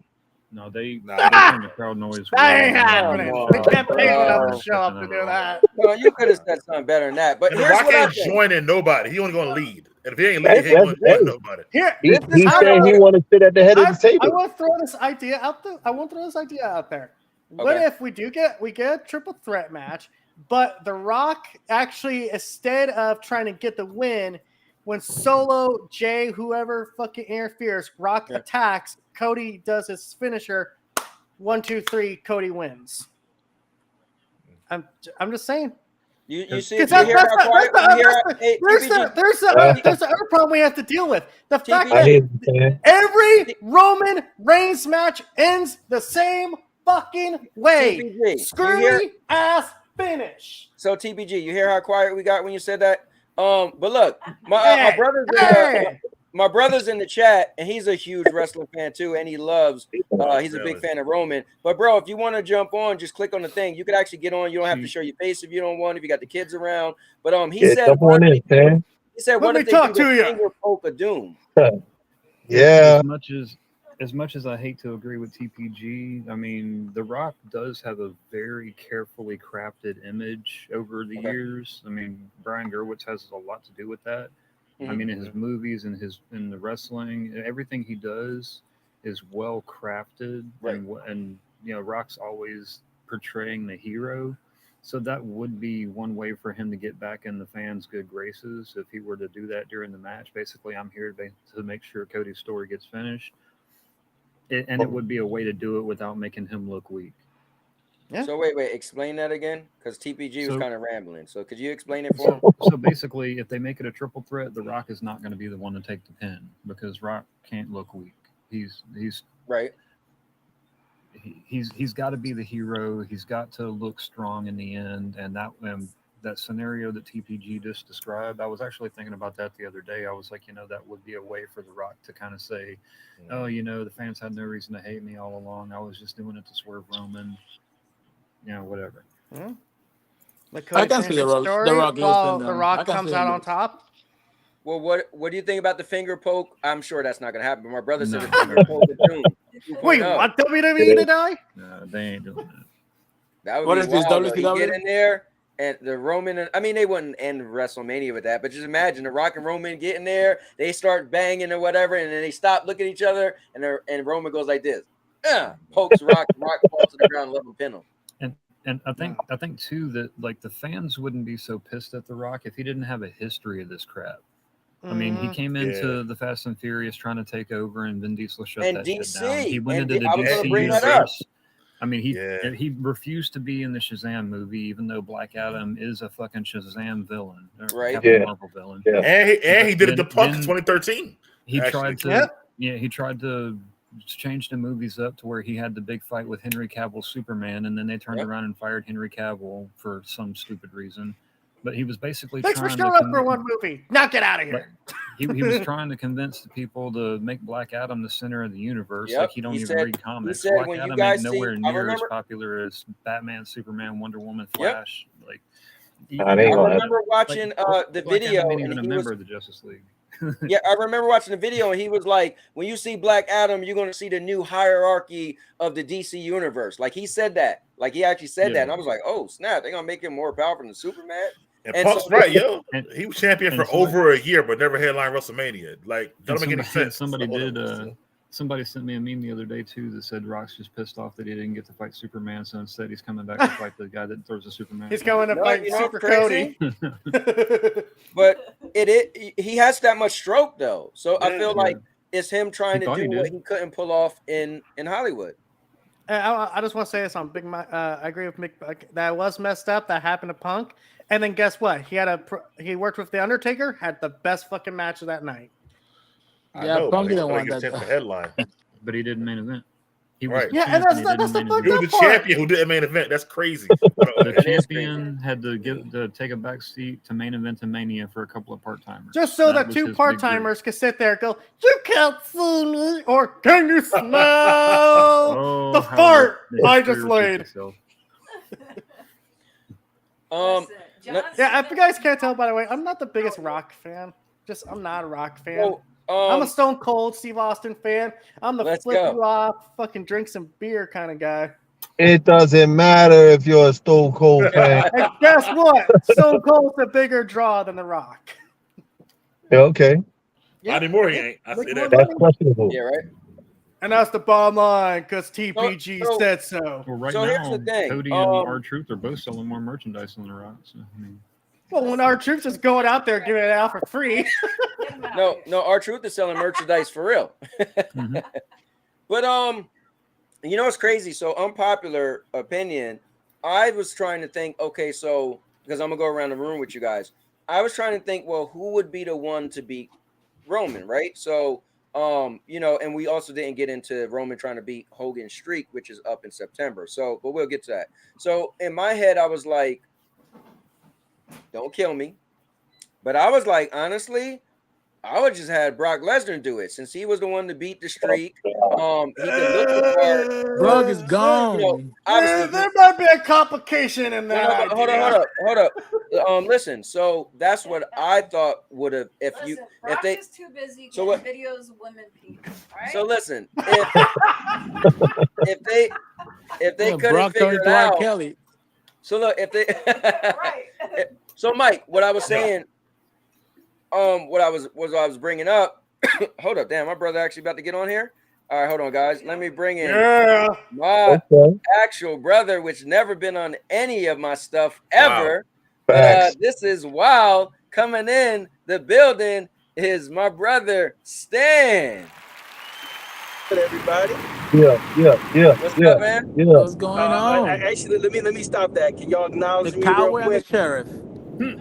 No, they Nah. turned the crowd noise. That ain't way happening. down. We can't pay enough to show up to do that. No, you could have said something better than that. But And the here's Rock what I ain't think. joining nobody. He only going to lead. And if he ain't That's- lead, he ain't going to that's- join hey. nobody. Here, He This is said he want to sit at the head of the I table. want to throw this idea out there. I want to throw this idea out there. What Okay. if we get a triple threat match, but The Rock actually, instead of trying to get the win, when Solo, Jay, whoever fucking interferes, Rock attacks, Cody does his finisher, 1, 2, 3, Cody wins. I'm just saying. You see, Because you hear how quiet? there's the other problem we have to deal with. The fact I that hear you, man. every Roman Reigns match ends the same fucking way. TBG, Screwy ass finish. So TBG, you hear how quiet we got when you said that? But look, my brother's my brother's in the chat, and he's a huge wrestling fan too, and he loves. He's a big fan of Roman. But bro, if you want to jump on, just click on the thing. You could actually get on. You don't have to show your face if you don't want. If you got the kids around, but he said, jump on in, man. he said, what if they do the finger poke of doom? Yeah. As much as I hate to agree with TPG, I mean, The Rock does have a very carefully crafted image over the years. I mean, Brian Gerwitz has a lot to do with that. I mean, in his movies and in the wrestling, everything he does is well crafted, and you know, Rock's always portraying the hero. So that would be one way for him to get back in the fans' good graces if he were to do that during the match. Basically, I'm here to make sure Cody's story gets finished. And it would be a way to do it without making him look weak. Yeah. So wait, explain that again, because TPG was kind of rambling. So could you explain it for him? So basically, if they make it a triple threat, The Rock is not going to be the one to take the pin because Rock can't look weak. He's right. He's got to be the hero. He's got to look strong in the end, and that scenario that TPG just described, I was actually thinking about that the other day. I was like, you know, that would be a way for The Rock to kind of say, oh, you know, the fans had no reason to hate me all along. I was just doing it to swerve Roman, you know, whatever. Yeah. I can see the Rock while losing. The Rock comes out on top. Well, what do you think about the finger poke? I'm sure that's not going to happen. But my brother said No. the finger poke of doom. Wait, what? WWE to die? No, they ain't doing that. That would What be is this, wild, though. WCW? He'd get in there, and the Roman. I mean, they wouldn't end WrestleMania with that, but just imagine the Rock and Roman get in there. They start banging or whatever, and then they stop, look at each other, and Roman goes like this, pokes Rock, Rock falls to the ground, let him pin him. And I think too that like the fans wouldn't be so pissed at The Rock if he didn't have a history of this crap. I mean, he came into the Fast and Furious trying to take over, and Vin Diesel shut And that DC, shit down. He went and into the I was gonna DC bring that up. universe. I mean, he refused to be in the Shazam movie, even though Black Adam is a fucking Shazam villain, or Right? Captain Marvel villain. Yeah. And he did it to Punk in 2013. He actually. tried to change the movies up to where he had the big fight with Henry Cavill's Superman, and then they turned around and fired Henry Cavill for some stupid reason. But he was basically Thanks for trying showing to up for one movie. Now get out of here. He was trying to convince the people to make Black Adam the center of the universe. Yep. Like he don't He even said- read comics. he said Black when you Adam guys ain't see- nowhere I near as remember- popular as Batman, Superman, Wonder Woman, Yep. Flash. Like Nah, they I ain't gonna remember watching the Black video, Adam ain't even and a he was member of the Justice League. yeah, I remember watching the video, and he was like, "When you see Black Adam, you're going to see the new hierarchy of the DC universe." Like he said that, like he actually said that, and I was like, "Oh snap! They're gonna make him more powerful than Superman." And And Punk's so- right, yo. He was champion and for over a year, but never headlined WrestleMania. Like, doesn't make any sense. Somebody sent me a meme the other day too that said Rock's just pissed off that he didn't get to fight Superman, so instead he's coming back to fight the guy that throws a Superman. He's going to No, fight you know Super what's crazy? Cody. But he has that much stroke though, so I feel Yeah. like it's him trying He to thought he do what did. he couldn't pull off in Hollywood. I just want to say this on Big Mike. I agree with Mick. That was messed up. That happened to Punk. And then guess what? He worked with the Undertaker. Had the best fucking match of that night. Yeah, Punk didn't want that. that. Headline. But he didn't main event. He Right. Yeah, and that's the He fucked was up the part. champion who didn't main event. That's crazy. The champion had to take a back seat to main event and Mania for a couple of part timers. Just so that was two his part big deal. timers could sit there and go, "You can't see me," or "Can you smell Oh, the how fart the I just history laid?" repeats itself. Yeah, if you guys can't tell, by the way, I'm not the biggest rock fan. I'm not a rock fan. Well, I'm a Stone Cold Steve Austin fan. I'm the Let's flip go. you off, fucking drink some beer kind of guy. It doesn't matter if you're a Stone Cold fan. And guess what? Stone Cold's a bigger draw than The Rock. Yeah, okay, Not anymore, he ain't. I Make see more that. that's money. questionable. Yeah, right. And that's the bottom line because TPG So- said so. Well, right So here's now, the thing, Cody and R-Truth are both selling more merchandise than The Rock. So, I mean, Well, when our troops is going out there giving it out for free. Get 'em out No, here. no, R-Truth is selling merchandise for real. mhm. But you know what's crazy? So unpopular opinion. I was trying to think, okay, so because I'm gonna go around the room with you guys. I was trying to think, well, who would be the one to beat Roman, right? So you know, and we also didn't get into Roman trying to beat Hogan's streak, which is up in September. So, but we'll get to that. So in my head, I was like, don't kill me. But I was like, honestly, I would just had Brock Lesnar do it since he was the one to beat the streak. He could look the part. Brock is gone. You know, obviously, There might be a complication in that. hold up. Listen, so that's what I thought would have if Listen, Brock they is too busy so getting what- videos of women peeing. All right. so listen if they couldn't Brock figure turned it Dwight out. Kelly. So look, if they right. so Mike, what I was saying, what I was bringing up. Hold up, damn, my brother actually about to get on here. All right, hold on, guys. Let me bring in Yeah. my Okay. actual brother, which never been on any of my stuff ever. Facts. This is wild. Coming in the building is my brother Stan. Good, everybody. Yeah. What's up, man? Yeah. What's going on? Actually, let me stop that. Can y'all acknowledge The me real cowboy and the quick? sheriff.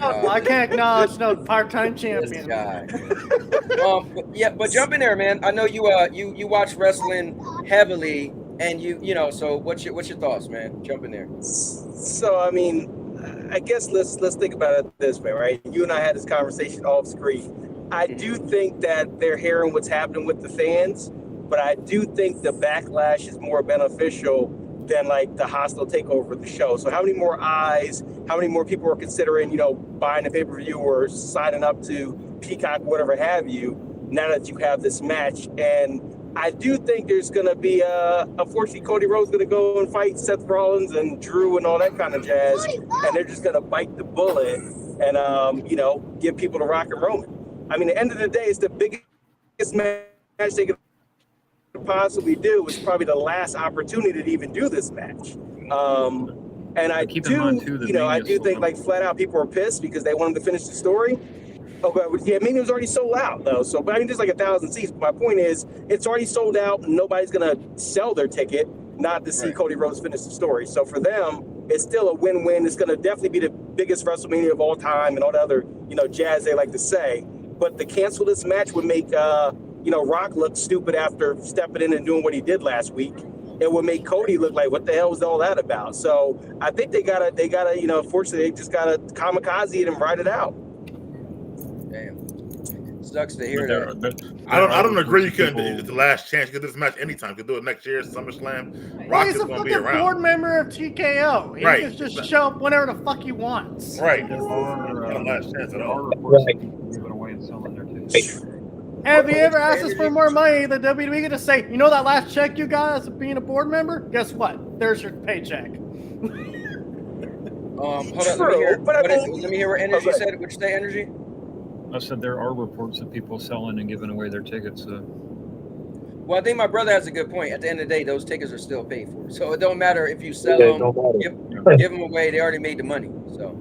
I can't acknowledge no part-time This champion. guy. But jump in there, man. I know you watch wrestling heavily, and you know. So what's your thoughts, man? Jump in there. So, I mean, I guess let's think about it this way, right? You and I had this conversation off screen. I do think that they're hearing what's happening with the fans, but I do think the backlash is more beneficial than like the hostile takeover of the show. So how many more eyes, how many more people are considering, you know, buying a pay-per-view or signing up to Peacock, whatever have you, now that you have this match? And I do think there's going to be, unfortunately, Cody Rhodes going to go and fight Seth Rollins and Drew and all that kind of jazz. And they're just going to bite the bullet and, you know, give people the Rock and Roman. I mean, at the end of the day, it's the biggest match they could possibly do. Is probably the last opportunity to even do this match. And I Keep in mind, do, too, that you know, I Mania's do sold think out. like flat out people are pissed because they want them to finish the story. Oh, but yeah, Mania was already sold out though. So, but I mean, there's like 1,000 seats. But my point is, it's already sold out. And nobody's gonna sell their ticket not to see Right. Cody Rhodes finish the story. So for them, it's still a win-win. It's gonna definitely be the biggest WrestleMania of all time and all the other, you know, jazz they like to say. But to cancel this match would make, you know, Rock look stupid after stepping in and doing what he did last week. It would make Cody look like, what the hell was all that about? So I think they gotta, you know, unfortunately, they just gotta kamikaze it and ride it out. Damn, sucks to hear But that. I don't agree. You People- couldn't. It's the last chance. You could do this match anytime. You could do it next year, SummerSlam. Well, Rock he's is a going to be fucking around. board member of TKO. He Right. can just show up whenever the fuck he wants. Right. There It's are, not a last chance at there all. are reports of people giving away and selling their tickets. Have you ever asked us for more money? The WWE could just say, you know that last check you got as being a board member? Guess what? There's your paycheck. Hold on, let me True, hear. but I mean- Let me hear what Energy Okay. said. Which say Energy? I said there are reports of people selling and giving away their tickets. So. Well, I think my brother has a good point. At the end of the day, those tickets are still paid for, so it don't matter if you sell Yeah, them, no matter. give them away. They already made the money. So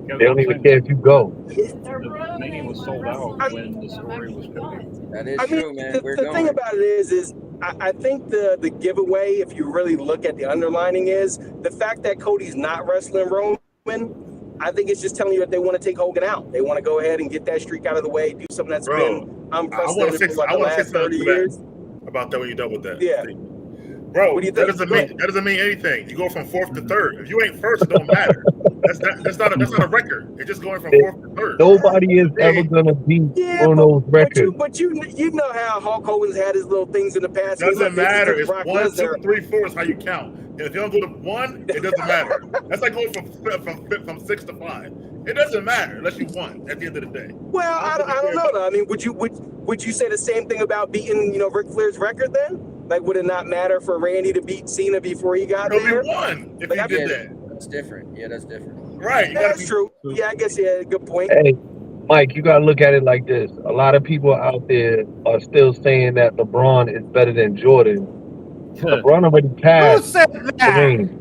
They don't even care if you go. They're The Mania was sold out when the story was Cody. that is I true, mean, man. the We're thing going. about it is I think the giveaway, if you really look at the underlining, is the fact that Cody's not wrestling Roman. I think it's just telling you that they want to take Hogan out. They want to go ahead and get that streak out of the way, do something that's Bro, been I want to unprecedented say for like I the want to last say 30 something years. about that when you're done with that. Yeah. Bro, What do you that think? doesn't Go mean ahead. that doesn't mean anything. You go from fourth to third. If you ain't first, it don't matter. That's not a record. It's just going from fourth to third. Nobody is ever gonna beat Yeah, one of those records. but you know how Hulk Hogan's had his little things in the past. Doesn't Look, they just matter. took It's Brock 1, 2, Lesnar. 3, 4 is how you count. And if you don't go to 1, it doesn't matter. That's like going from 6 to 5. It doesn't matter unless you won at the end of the day. Well, I don't know though. I mean, would would you say the same thing about beating, Ric Flair's record then? Like, would it not matter for Randy to beat Cena before he got there? Kobe won if Like, he did that. That's different. Yeah, that's different. Right. You Yeah, gotta that's be true. Yeah, I guess, yeah, good point. Hey, Mike, you gotta look at it like this. A lot of people out there are still saying that LeBron is better than Jordan. LeBron already Who passed said that? Kareem.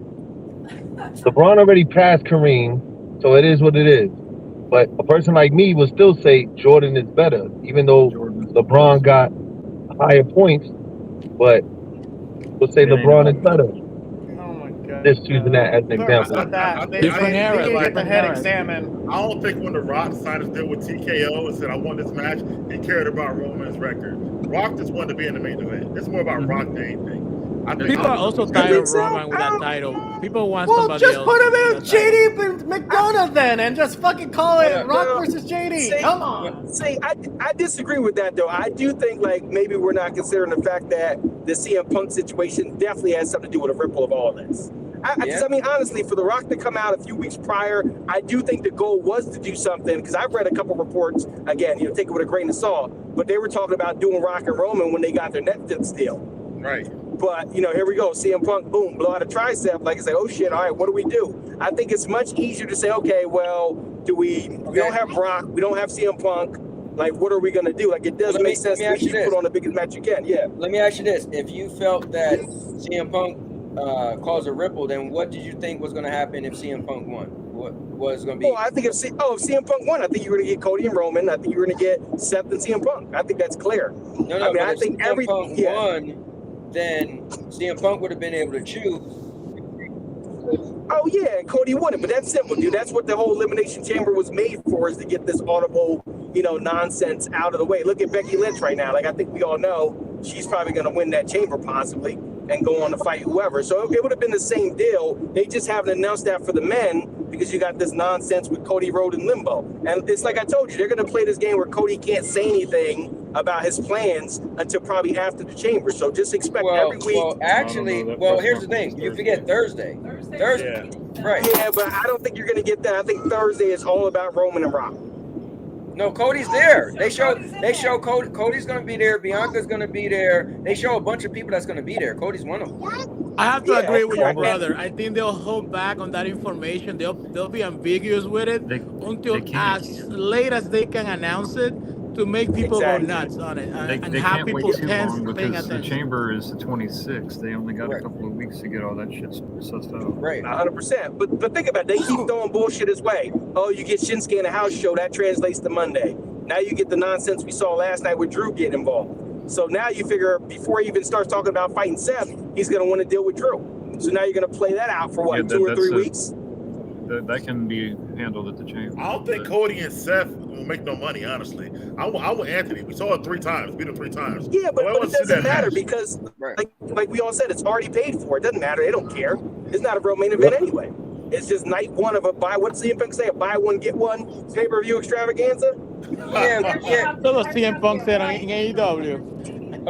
LeBron already passed Kareem, so it is what it is. But a person like me will still say Jordan is better, even though LeBron got higher points. But we'll say LeBron is better. Oh my god. Just using that as an example. Different era, They get the different head era. examined. I don't think when The Rock signed his deal with TKO and said, I won this match, he cared about Roman's record. Rock just wanted to be in the main event. It's more about Rock than anything. I think People are also tired of Roman with that title. People want Well, somebody just else. put him in with that title. JD McDonough then, and just fucking call it Rock versus JD. Come on. See, I disagree with that though. I do think like maybe we're not considering the fact that the CM Punk situation definitely has something to do with a ripple of all this. I mean, honestly, for The Rock to come out a few weeks prior, I do think the goal was to do something, because I've read a couple reports, again, take it with a grain of salt, but they were talking about doing Rock and Roman when they got their Netflix deal. Right. But, here we go, CM Punk, boom, blow out a tricep, like it's like, oh shit, all right, what do we do? I think it's much easier to say, okay, well, we don't have Rock, we don't have CM Punk, like, what are we going to do? Like, it does make sense to you put on the biggest match you can, yeah. Let me ask you this. If you felt that CM Punk caused a ripple, then what did you think was going to happen if CM Punk won? What was going to be? Oh, I think if CM Punk won, I think you're going to get Cody and Roman. I think you're going to get Seth and CM Punk. I think that's clear. No, I mean, but I if think CM Punk won, then CM Punk would have been able to choose. Oh yeah, and Cody won it, but that's simple, dude. That's what the whole Elimination Chamber was made for, is to get this audible, nonsense out of the way. Look at Becky Lynch right now. Like, I think we all know she's probably going to win that chamber possibly and go on to fight whoever. So it would have been the same deal. They just haven't announced that for the men because you got this nonsense with Cody Rhodes in limbo. And it's like I told you, they're going to play this game where Cody can't say anything about his plans until probably after the chamber. So just expect every week. Well, actually, here's the thing. You forget Thursday. Thursday. Right. Yeah, but I don't think you're going to get that. I think Thursday is all about Roman and Rock. No, Cody's there. They show Cody. Cody's going to be there. Bianca's going to be there. They show a bunch of people that's going to be there. Cody's one of them. I have to agree with your brother. I think they'll hold back on that information. They'll be ambiguous with it until as late as they can announce it to make people go nuts on it and They have can't wait people too tense long paying because the attention. chamber is the 26th. They only got a couple of weeks to get all that shit sussed out. Right. 100%. But think about it. They keep throwing bullshit his way. Oh, you get Shinsuke in a house show. That translates to Monday. Now you get the nonsense we saw last night with Drew getting involved. So now you figure before he even starts talking about fighting Seth, he's going to want to deal with Drew. So now you're going to play that out for what, 2 or 3 weeks? That can be handled at the chamber. I don't think Cody and Seth will make no money, honestly. I want Anthony. We saw it 3 times. Beat him 3 times. Yeah, but it doesn't matter match. because, like we all said, it's already paid for. It doesn't matter. They don't care. It's not a real main event anyway. It's just night one of a what's CM Punk say? A buy one, get one pay-per-view extravaganza? Yeah. That's what CM Punk said in AEW.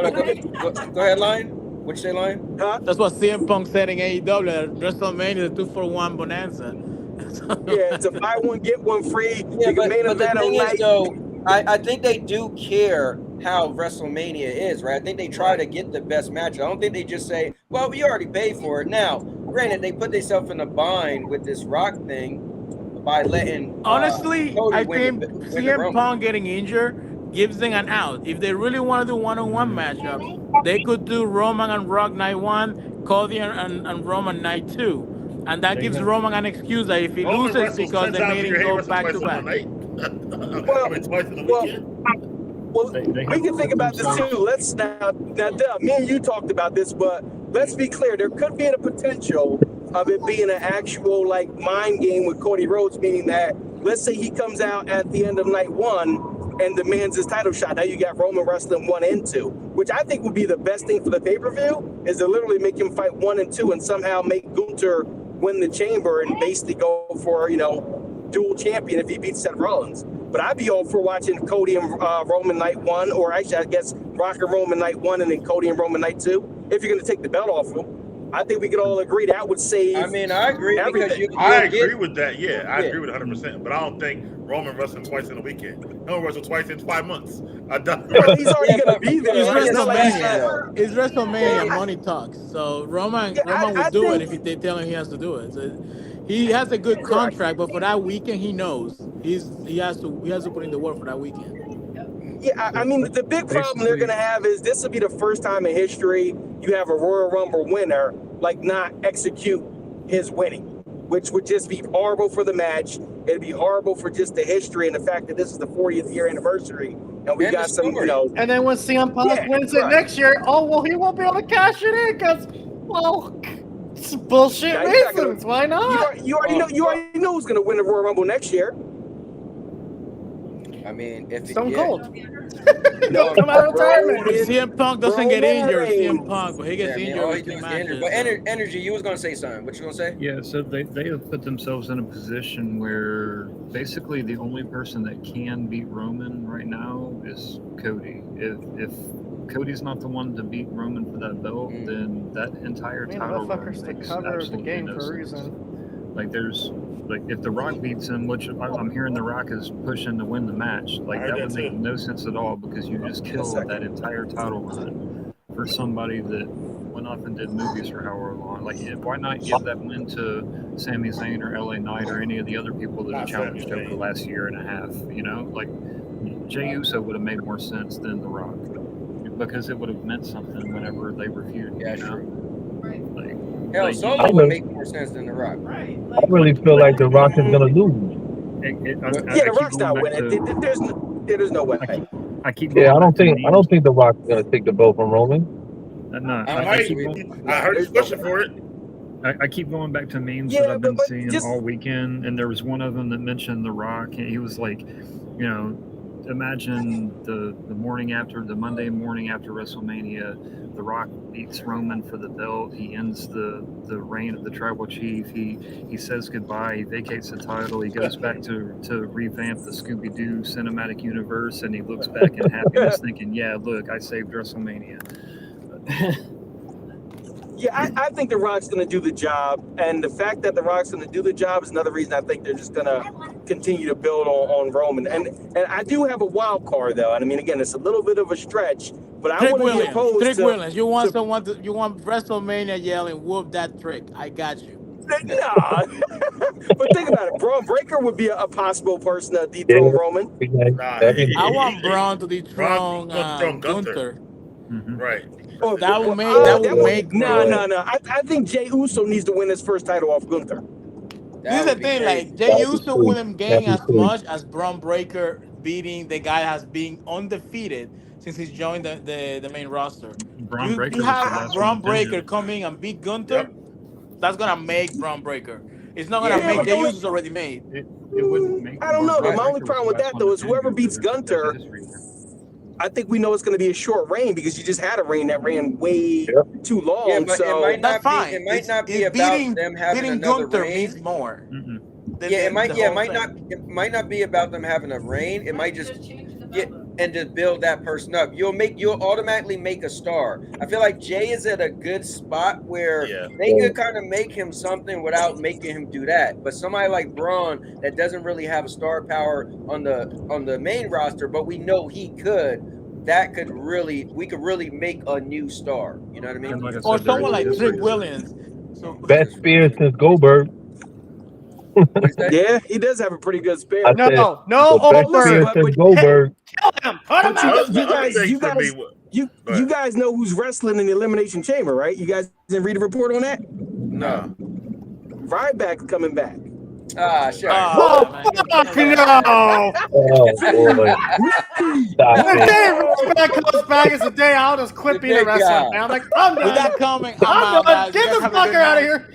Hold on, go ahead, Lion. What'd you say, Lion? Huh? That's what CM Punk said in AEW at WrestleMania, the 2-for-1 bonanza. Yeah, it's a buy one, get one free. Yeah, you can main but the event thing all is, night. though, I think they do care how WrestleMania is, right? I think they try to get the best match. I don't think they just say, well, we already paid for it. Now, granted, they put themselves in a bind with this Rock thing by letting Honestly, Cody I win think the CM Rumble. Punk getting injured gives them an out. If they really want to do one-on-one matchups, they could do Roman and Rock night 1, Cody and Roman night 2. And that gives Roman an excuse that if he loses because they made him go back-to-back. Twice in the weekend. Well, we can think about this too. Let's now, Dub, me and you talked about this, but let's be clear. There could be a potential of it being an actual mind game with Cody Rhodes, meaning that let's say he comes out at the end of night 1 and demands his title shot. Now you got Roman wrestling 1 and 2, which I think would be the best thing for the pay-per-view, is to literally make him fight 1 and 2 and somehow make Gunther win the chamber and basically go for, dual champion if he beats Seth Rollins. But I'd be all for watching Cody and Roman night 1, or actually I guess Rock and Roman night 1 and then Cody and Roman night 2, if you're going to take the belt off of him. I think we could all agree that would save. I mean, I agree because everything. I you'll agree get, with that. Yeah, I Yeah. agree with 100%. But I don't think Roman wrestling twice in a weekend. No one wrestled twice in 5 months. I don't. Well, he's already Yeah, gonna but be there. It's Right? It's not like he's WrestleMania. not. It's WrestleMania. Yeah. Money talks. So Roman Yeah, Roman I will do it think- if they tell him he has to do it. So he has a good contract, but for that weekend, he knows he has to put in the work for that weekend. Yeah, I mean, the big problem they're going to have is this will be the first time in history you have a Royal Rumble winner not execute his winning, which would just be horrible for the match. It'd be horrible for just the history and the fact that this is the 40th year anniversary, and we And got the some, story. And then when CM Punk Yeah, wins it right. next year, he won't be able to cash it in because, it's bullshit Now, you're not gonna- reasons. Why not? You already know who's going to win the Royal Rumble next year. I mean, if Stone yeah. Cold. Don't come out of retirement. If CM Punk doesn't get Roman injured, CM Reigns. Punk, but he Yeah, gets I mean, injured all he with do two is injured. matches. But energy, you was gonna say something. What you gonna say? Yeah, so they have put themselves in a position where basically the only person that can beat Roman right now is Cody. If Cody's not the one to beat Roman for that belt, then that entire I mean, title run motherfucker's the makes cover of the absolutely game no for a sense. reason. If The Rock beats him, which I'm hearing The Rock is pushing to win the match, I heard that that would make too. no sense at all because you just killed that entire title run for somebody that went off and did movies for however long. Why not give that win to Sami Zayn or LA Knight or any of the other people that have challenged over the last year and a half? Jey Uso would have made more sense than The Rock because it would have meant something whenever they reviewed. Yeah, you know? true. Hell, Solo I would know. make more sense than The Rock. Right. I really feel like The Rock is gonna lose. Yeah, the Rock's not winning. There's no way. I keep Yeah, I going don't back to think The Rock's gonna take the belt from Roman. No, I heard you pushing for it. I keep going back to memes Yeah, that I've been but seeing just- all weekend, and there was one of them that mentioned The Rock, and he was like, imagine the Monday morning after WrestleMania, The Rock beats Roman for the belt. He ends the reign of the tribal chief. He says goodbye. He vacates the title. He goes back to revamp the Scooby-Doo cinematic universe, and he looks back in happiness, thinking, "Yeah, look, I saved WrestleMania." Yeah, I think The Rock's going to do the job, and the fact that The Rock's going to do the job is another reason I think they're just going to continue to build on Roman. And I do have a wild card though, and I mean, again, it's a little bit of a stretch, but I Trick want to be opposed Williams. Trick to. Williams. You want you want WrestleMania yelling, "Whoop that trick"? I got you. Nah, but think about it. Braun Breaker would be a possible person to dethrone Roman. I want Braun to dethrone Gunther. Right. Oh, That would make No. I think Jey Uso needs to win his first title off Gunther. This is the thing, Jey Uso wouldn't gain as much as Braun Breaker beating the guy that has been undefeated since he's joined the main roster. Braun Breaker You was the have last Braun one Breaker defended. come in and beat Gunther. That's gonna make Braun Breaker. It's not gonna make Jey Uso's already made. It wouldn't make. I don't know. Braun My only Breaker problem was with the that last though one is whoever defended beats Gunther. That's Gunther, the history there. I think we know it's going to be a short reign because you just had a reign that ran way too long. Yeah, but so it might That's not fine. be. It might not be It's about beating, them having beating another Gunther reign. means more. Mm-mm. It might not be about them having a reign. It might just and just build that person up. You'll automatically make a star. I feel like Jay is at a good spot where they could kind of make him something without making him do that. But somebody like Braun that doesn't really have a star power on the main roster, but we know he could. We could really make a new star. You know what I mean? Like I Or said, someone like there is Trick history. Williams. So Best spear since Goldberg. yeah, he does have a pretty good spear. I said, No, the best over. spear since Goldberg. Kill him. Put him out. You guys know who's wrestling in the Elimination Chamber, right? You guys didn't read a report on that? No. Ryback's coming back. Ah, sure. Oh, fuck no. Oh boy. Stop The it. day Roseback comes back is the day I'll just quit being a big wrestler. guy. Man. I'm like, I'm with done. that coming, I'm out, done. guys. Get You guys the have a fucker good out of night. here.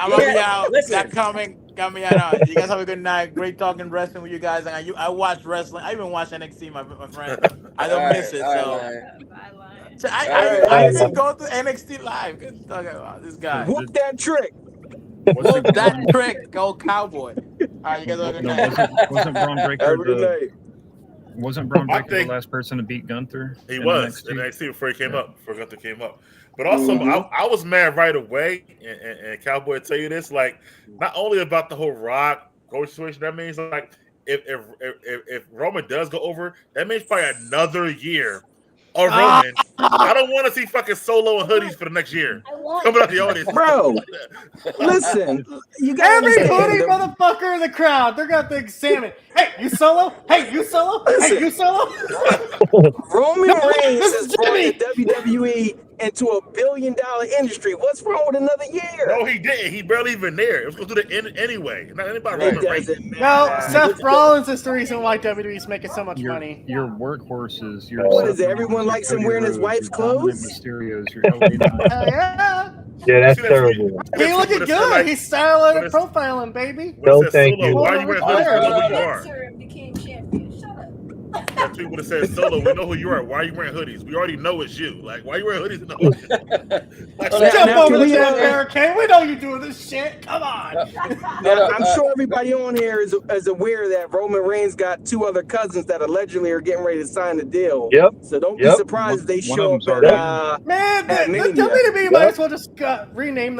I'm gonna be Yeah, out. listen. That coming, got me out. You guys have a good night. Great talking wrestling with you guys. And I watch wrestling. I even watch NXT, my friend. I don't miss it. So I even go to NXT live. Good talking about this guy. Whoop that trick. Whoop that trick, go Cowboy. All right, you guys have a good No, night. wasn't Braun Have Breaker a good night. Wasn't Braun I Breaker the think- last person to beat Gunther? He in was NXT? in NXT before he came up, before Gunther came up. But also, I was mad right away, and Cowboy will tell you this, like, not only about the whole Rock Cody situation, that means, like, if Roman does go over, that means probably another year of Roman. I don't want to see fucking Solo and hoodies for the next year. Coming out the audience. Bro, listen, you got Every hoodie understand. motherfucker in the crowd, they're gonna examine. Hey, you Solo? Hey, you Solo? Hey, you Solo? Roman No, Reigns this has is brought Jimmy. the WWE into $1 billion industry. What's wrong with another year? No, he didn't. He barely even there. It was going to do the end anyway. Not anybody It Roman Reigns. doesn't No, matter. Seth Rollins is the reason why WWE's making so much Your money. workhorses. Your What Seth is it? Everyone Rollins, your likes him Cody wearing his Rhodes, wife's your Dominic clothes? Mysterios, your LA Knight. Hell yeah. Yeah, that's See that tweet? terrible. See that He tweet looking when it said, good. like, He's styling when and it's- profiling, baby. when it No, says thank Solo, you. why are you wearing hoodies? We know who you are. Spencer became champion. Shut up. That tweet would have said Solo, we know who you are. Why are you wearing hoodies? We already know it's you. Like, why are you wearing hoodies in the audience? Like, Now- Jump now, over can the we, damn barricade. We know you doing this shit. Come on. Now, I'm sure everybody on here is aware that Roman Reigns got 2 other cousins that allegedly are getting ready to sign the deal. Yep. So don't be Yep. surprised if they One show of up them's at Man, the Mania. WWE might as well just rename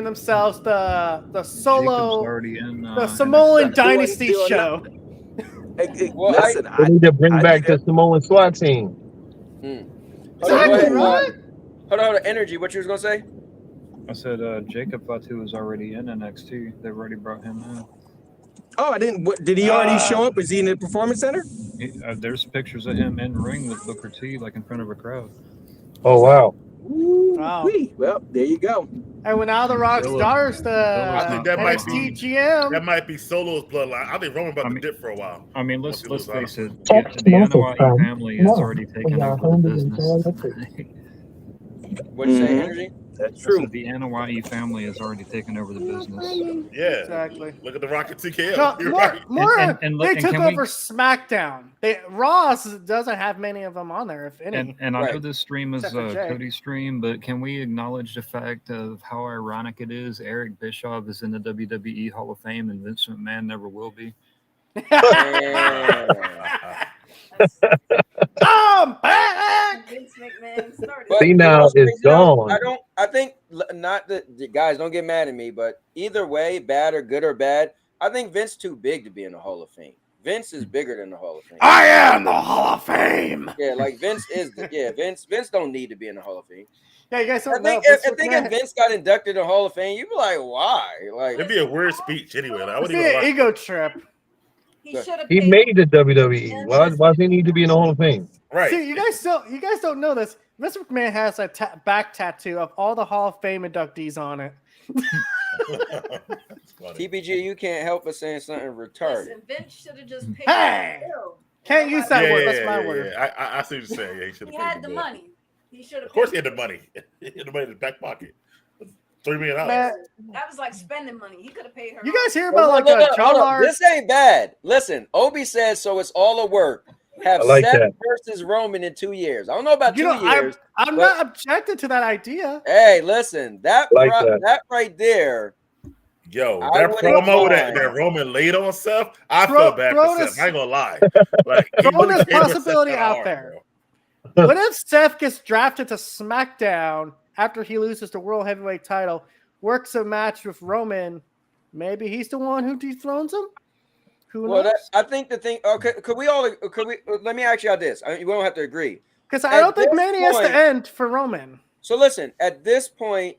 themselves the Jacob's Solo, already in. the Samoan NXT. Dynasty Doing- show. Well, listen, They need to bring I- back the Samoan SWAT team. Hold on, go ahead. right? Hold on, Energy. What you was gonna say? I said Jacob Fatu is already in NXT. They've already brought him in. Oh, I didn't. What, did he already show up? Is he in the performance center? There's pictures of him in ring with Booker T, like in front of a crowd. Oh wow. Wow. Wee. Well, there you go. And when now the Rock's Philip- daughter's the I think that might NXT be GM. that might be Solo's bloodline. I think Roman about to I mean- dip for a while. I mean, let's Once he face loses it. The Anoa'i family has already taken over the business. What'd you say, Mhm. Energy? That's So true. the Anoa'i family has already taken over the business. Yeah. Exactly. Look at the Rocket TKO. No, You're more, right. more And look- they and took can we- over SmackDown. Raw doesn't have many of them on there, if any. And I know Right. this stream is Except for Jay. Cody's stream, but can we acknowledge the fact of how ironic it is Eric Bischoff is in the WWE Hall of Fame and Vince McMahon never will be? I'm back. Vince McMahon started. But See, now you know what's it's crazy, though? gone. I think not that the guys don't get mad at me, but either way, bad or good or bad, I think Vince too big to be in the Hall of Fame. Vince is bigger than the Hall of Fame. I am the Hall of Fame. Yeah, like Vince is Vince don't need to be in the Hall of Fame. Yeah, you guys I don't know. think Vince if McMahon- Vince got inducted in the Hall of Fame, you'd be like, why? Like It'd be a weird speech anyway. Like, I It's wouldn't even the lie. ego trip. He should have. He made the WWE. Why does he need to be in the Hall of Fame? Right. See, you guys don't know this. Vince McMahon has a back tattoo of all the Hall of Fame inductees on it. It's funny. TBG, you can't help but saying something retarded. Listen, Vince should have just paid Hey! the bill. Can't use that Yeah, word. yeah, That's my yeah, word. yeah. I see what you're saying. Yeah, he should He have had paid the bill. money. He should have. Of course, he had the money. He had the money in his back pocket. $3 million. Man, That was like spending money. He could have paid her. you guys hear Well, about look, like hold up. Jar? This ain't bad. Listen, Obi says so. It's all a work. Have I like Seth that. versus Roman in 2 years. I don't know about You 2 know, years. I'm but- not objected to that idea. Hey, listen, that Like that. that right there. Yo, I that wouldn't promo mind. that Roman laid on Seth, I Throw- felt bad throw for this- Seth. I ain't gonna lie. Like, he Throw really this came with Seth possibility kinda out hard, there. bro. What if Seth gets drafted to SmackDown after he loses the World Heavyweight title, works a match with Roman? Maybe he's the one who dethrones him. Who Well, knows? I think the thing. Okay, could we? Let me ask y'all this. We don't have to agree. Because I at don't think this Mania has point- to end for Roman. So listen, at this point,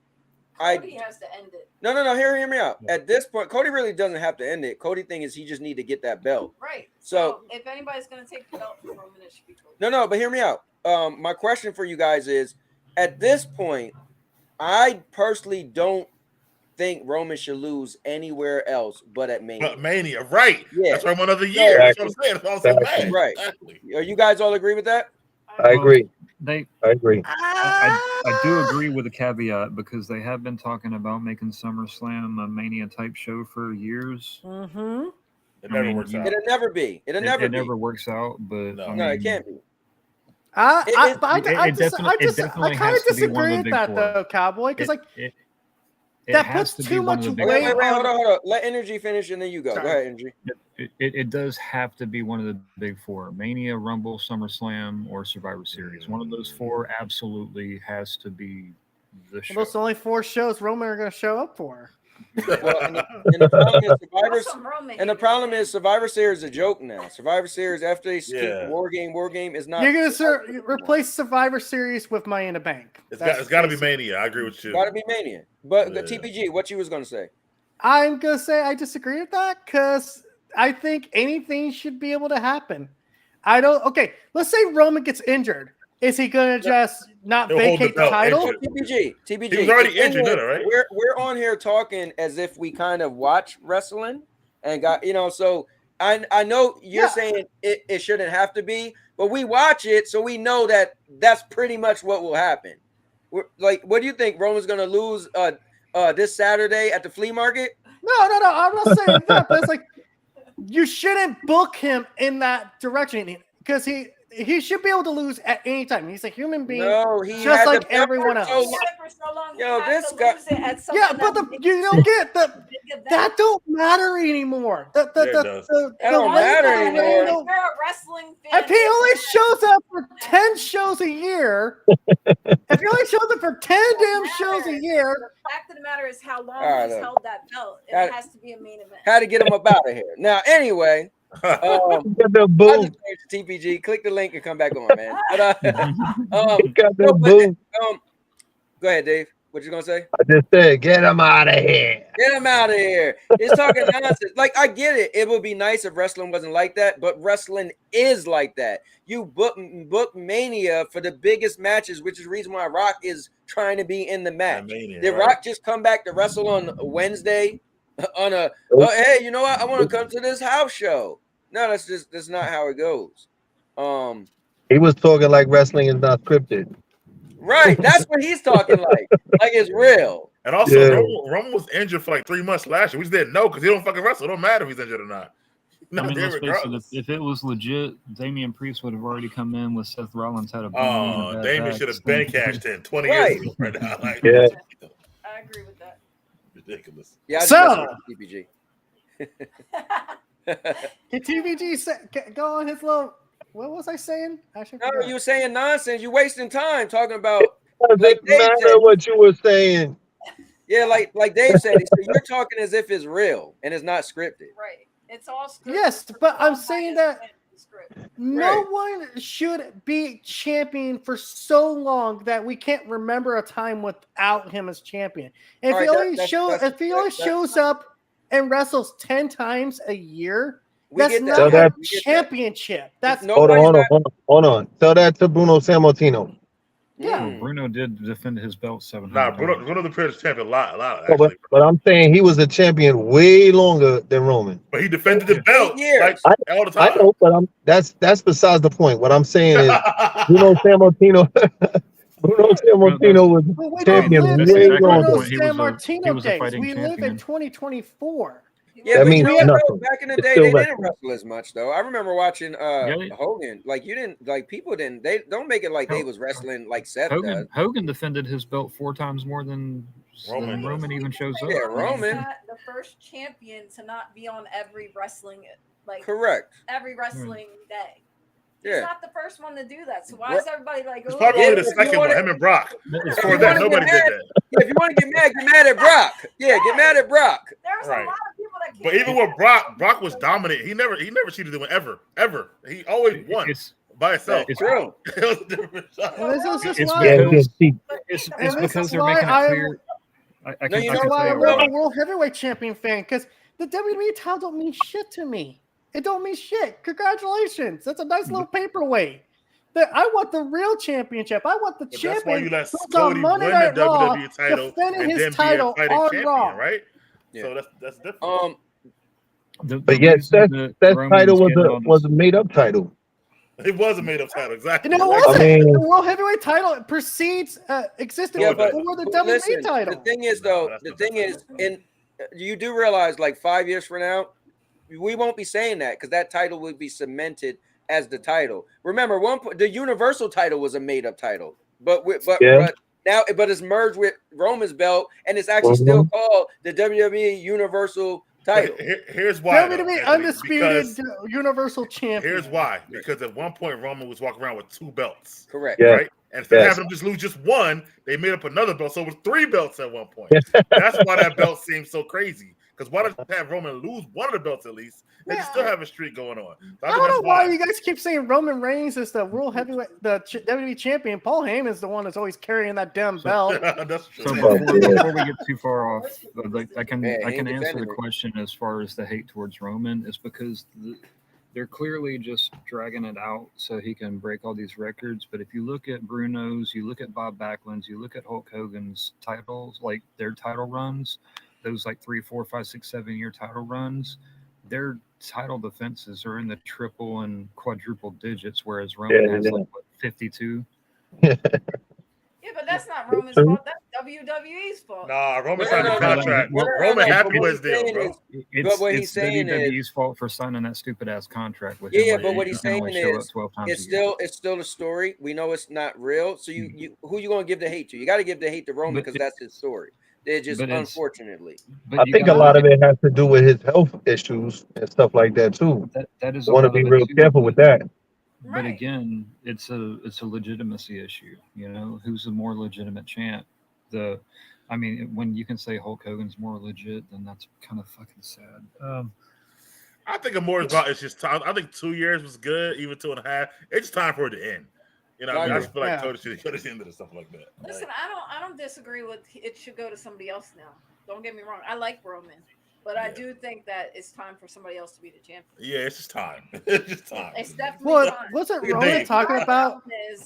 Cody has to end it. no. Hear me out. At this point, Cody really doesn't have to end it. Cody thing is he just need to get that belt. Right. So- if anybody's gonna take the belt from Roman, it should be Cody. No, but hear me out. My question for you guys is, at this point, I personally don't think Roman should lose anywhere else but at Mania. But Mania, right? Yeah. That's why one other year. That's what I'm saying. That's why I'm so Exactly. mad. Right. Exactly. Are you guys all agree with that? I agree. I do agree with a caveat because they have been talking about making SummerSlam a Mania type show for years. Mm-hmm. It never I mean, works out. It'll never be. It'll never It be. never works out, but No. I No, it mean, can't be. I it definitely kind has of to be one of disagree the with big that four. though, Cowboy. Because like That has puts to be too one much of the big weight. Wait, hold on. Let Energy finish and then you go. Sorry. Go ahead, Energy. It does have to be one of the big four: Mania, Rumble, SummerSlam, or Survivor Series. One of those four absolutely has to be the show. Those are the only 4 shows Roman are going to show up for. Well, and the problem is That's some Roman and the haters, problem man. is Survivor Series is a joke now. Survivor Series after they keep Yeah. War Game is not. You're going to replace Survivor Series with Money in the Bank. It's got to be Mania. I agree with you. Got to be Mania. But Yeah. TPG, what you was gonna say? I'm going to say I disagree with that because I think anything should be able to happen. Okay, let's say Roman gets injured. Is he going to just not He'll hold vacate the the belt title? injured. TPG. He was already the thing injured, is, right? We're on here talking as if we kind of watch wrestling and got so I know you're saying it shouldn't have to be, but we watch it so we know that that's pretty much what will happen. Like, what do you think? Roman's gonna lose this Saturday at the flea market? No. I'm not saying that, but it's like you shouldn't book him in that direction because he should be able to lose at any time. He's a human being, he just had like the belt everyone for so else. long. For so long, Yo, he this has to guy- lose it at something Yeah, but you don't get that don't matter anymore. It does. That don't matter anymore. If you're a wrestling fan, If he only shows up for 10 shows a year, if he only shows up for 10 damn shows a year, the fact of the matter is how long All right, he's look. held that belt. It Had- has to be a main event. Had to get him up out of here. Now, anyway, The I boom. just changed to TPG. Click the link and come back on, man. But, Got the no, but, boom. go ahead, Dave. What you gonna say? I just said, get him out of here. Get him out of here. He's talking nonsense. Like, I get it. It would be nice if wrestling wasn't like that, but wrestling is like that. You book Mania for the biggest matches, which is the reason why Rock is trying to be in the match. Mania, Did right. Rock just come back to wrestle on Wednesday on hey, you know what? I want to come to this house show. No, that's not how it goes. He was talking like wrestling is not scripted. Right. That's what he's talking like it's real. And also, Yeah. Roman was injured for like 3 months last year. We just didn't know because he don't fucking wrestle. It don't matter if he's injured or not. I mean, let's face it, if it was legit, Damian Priest would have already come in with Seth Rollins had a Oh, Damien should have been cashed in 20 Right. years ago right now. Like, Yeah. I agree with that. ridiculous. Yeah, I just So- messed with can TVG go on his little? What was I saying? I should. No, you were saying nonsense. You're wasting time talking about. Doesn't Like Dave matter said, what you were saying. yeah, like Dave said, he said, you're talking as if it's real and it's not scripted. Right. It's all scripted. Yes, but I'm saying that Script. no one should be champion for so long that we can't remember a time without him as champion. If All he right, only shows up and wrestles 10 times a year, We that's get that. So not that- a championship. That's No- Hold on. Tell that to Bruno Sammartino. yeah. Well, Bruno did defend his belt 700 Nah, times. Bruno the British champion a lot No, actually. but I'm saying he was a champion way longer than Roman. But he defended the belt years. like all the I time. know, but that's besides the point. What I'm saying is Bruno Sammartino. Bruno Sammartino was But we champion don't live That's way in exactly Bruno the longer. point. He was San a Martino days. fighting We live in champion. 2024. Yeah, That but you means know what, nothing. though? Back in the It's day, still they didn't wrestling. wrestle as much though. I remember watching Hogan. Like you didn't like people didn't. They don't make it like they was wrestling like Seth does. Hogan defended his belt 4 times more than Roman Roman even shows up. Yeah, He's Roman. not the first champion to not be on every wrestling Correct. every wrestling day. He's Yeah. not the first one to do that. So why Ro- is everybody like, It's oh, probably Yeah, only the if you second wanna- one, him and Brock. It's Before you that, wanna nobody get did mad- that. If you want to get mad at Brock. Yeah, get mad at Brock. there's Right. a lot of people that can't. But even with Brock was dominant. He never cheated anyone ever. He always won It's, by himself. it's, True. It was a different shot. And this is just It's why, Yeah, he because- did cheat. it's And this because is they're why making it I am- clear. I No, can, you I know can why tell I'm you right a now. world heavyweight champion fan, because the WWE title don't mean shit to me. It don't mean shit. Congratulations. That's a nice little paperweight. I want the real championship. I want the But that's why champion you let who's on Cody Monday win the Night Raw WWE title defending and his then title be a fighting on champion, Raw. right? Yeah. So that's different. The But yet reason that that title Roman's was getting a all was this- a made up title. It was a made up title, exactly. You know, it I wasn't. mean- The world heavyweight title precedes existed Yeah, but before the WWE listen, title. the thing is No, though, that's the not thing the is, and you do realize like 5 years from now, we won't be saying that because that title would be cemented as the title. Remember, the Universal title was a made up title, but Yeah. now, but it's merged with Roman's belt, and it's actually still called the WWE Universal title. Here's why. though, WWE Anthony, undisputed because Universal Champion. here's why. Because at one point Roman was walking around with 2 belts. Correct. Yeah. Right? And instead of having him just lose just one, they made up another belt. So it was 3 belts at one point. That's why that belt seems so crazy. Because why don't you have Roman lose one of the belts at least? They can still have a streak going on. So I don't know why you guys keep saying Roman Reigns is the world heavyweight, the WWE champion. Paul Heyman's the one that's always carrying that damn belt. That's true. So before we get too far off, I can answer defending the it. question as far as the hate towards Roman is because they're clearly just dragging it out so he can break all these records. But if you look at Bruno's, you look at Bob Backlund's, you look at Hulk Hogan's titles, like their title runs, those like 3, 4, 5, 6, 7 year title runs, their title defenses are in the triple and quadruple digits, whereas Roman has like what, 52. Yeah, but that's not Roman's fault. That's WWE's fault. Nah, Roman signed a contract. Roman happy with his deal, bro. But what he's It's saying WWE's fault for signing that stupid ass contract with Yeah, him. but what he's He can only saying show is up 12 times it's a year. still a story. We know it's not real. So you who you gonna give the hate to? You got to give the hate to Roman because that's his story. They're just but it's- unfortunately. I think a lot of it has to do with his health issues and stuff like that too. That is I want to be real careful with that. But again, it's a legitimacy issue. You know, who's a more legitimate champ? I mean, when you can say Hulk Hogan's more legit, then that's kind of fucking sad. I think more about it's just time. I think 2 years was good, even 2.5. It's just time for it to end. You know, I just feel like Cody should have ended it, stuff like that. Listen, I don't disagree with it should go to somebody else now. Don't get me wrong. I like Roman, but I do think that it's time for somebody else to be the champion. Yeah, it's just time. It's just time. It's definitely Well, time. wasn't Roman talking about?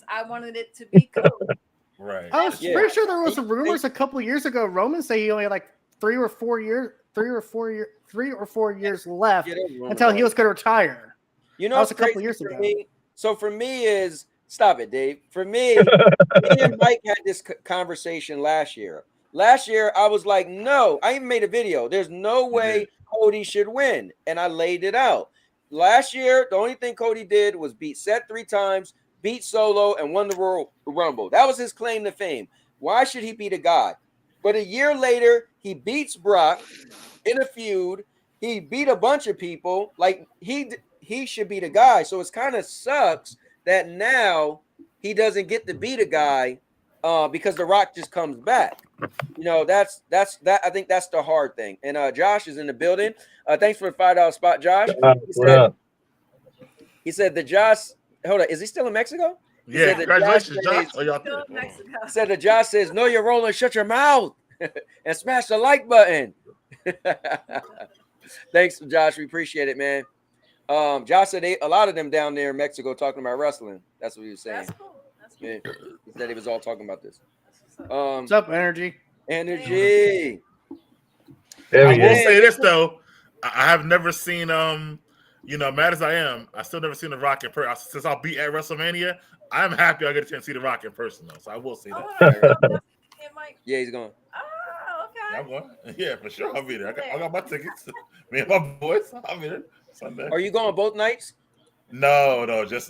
I wanted it to be Cody. Right. I was pretty sure there was some rumors a couple years ago. Roman said he only had like 3 or 4 years left until he was going to retire. You know, that was a couple crazy years for ago. me. So for me is stop it, Dave. For me, me and Mike had this conversation last year. Last year, I was like, no, I even made a video. There's no way Cody should win. And I laid it out. Last year, the only thing Cody did was beat Seth 3 times, beat Solo, and won the Royal Rumble. That was his claim to fame. Why should he be the god? But a year later, he beats Brock in a feud. He beat a bunch of people. Like, he should be the guy. So it kind of sucks that now he doesn't get to be the guy because The Rock just comes back. You know, that's that. I think that's the hard thing. And Josh is in the building. Thanks for the $5 spot, Josh. He said the Josh. Hold on, is he still in Mexico? He Yeah, said that congratulations, Josh. He said the Josh says, "No, you're rolling. Shut your mouth and smash the like button." Thanks, Josh. We appreciate it, man. Josh said a lot of them down there in Mexico talking about wrestling. That's what he was saying. That's cool. That's cool. Yeah. He said he was all talking about this. What's up, Energy? Energy. There I he will is. say this though, I have never seen you know, mad as I am, I still never seen The Rock in person. Since I'll be at WrestleMania, I'm happy I get a chance to see The Rock in person though. So I will say that. Yeah, he's going. Oh, okay. Yeah, I'm going. Yeah, for sure. I'll be there. I got my tickets. Me and my boys. I'll be there Sunday. Are you going both nights? No, just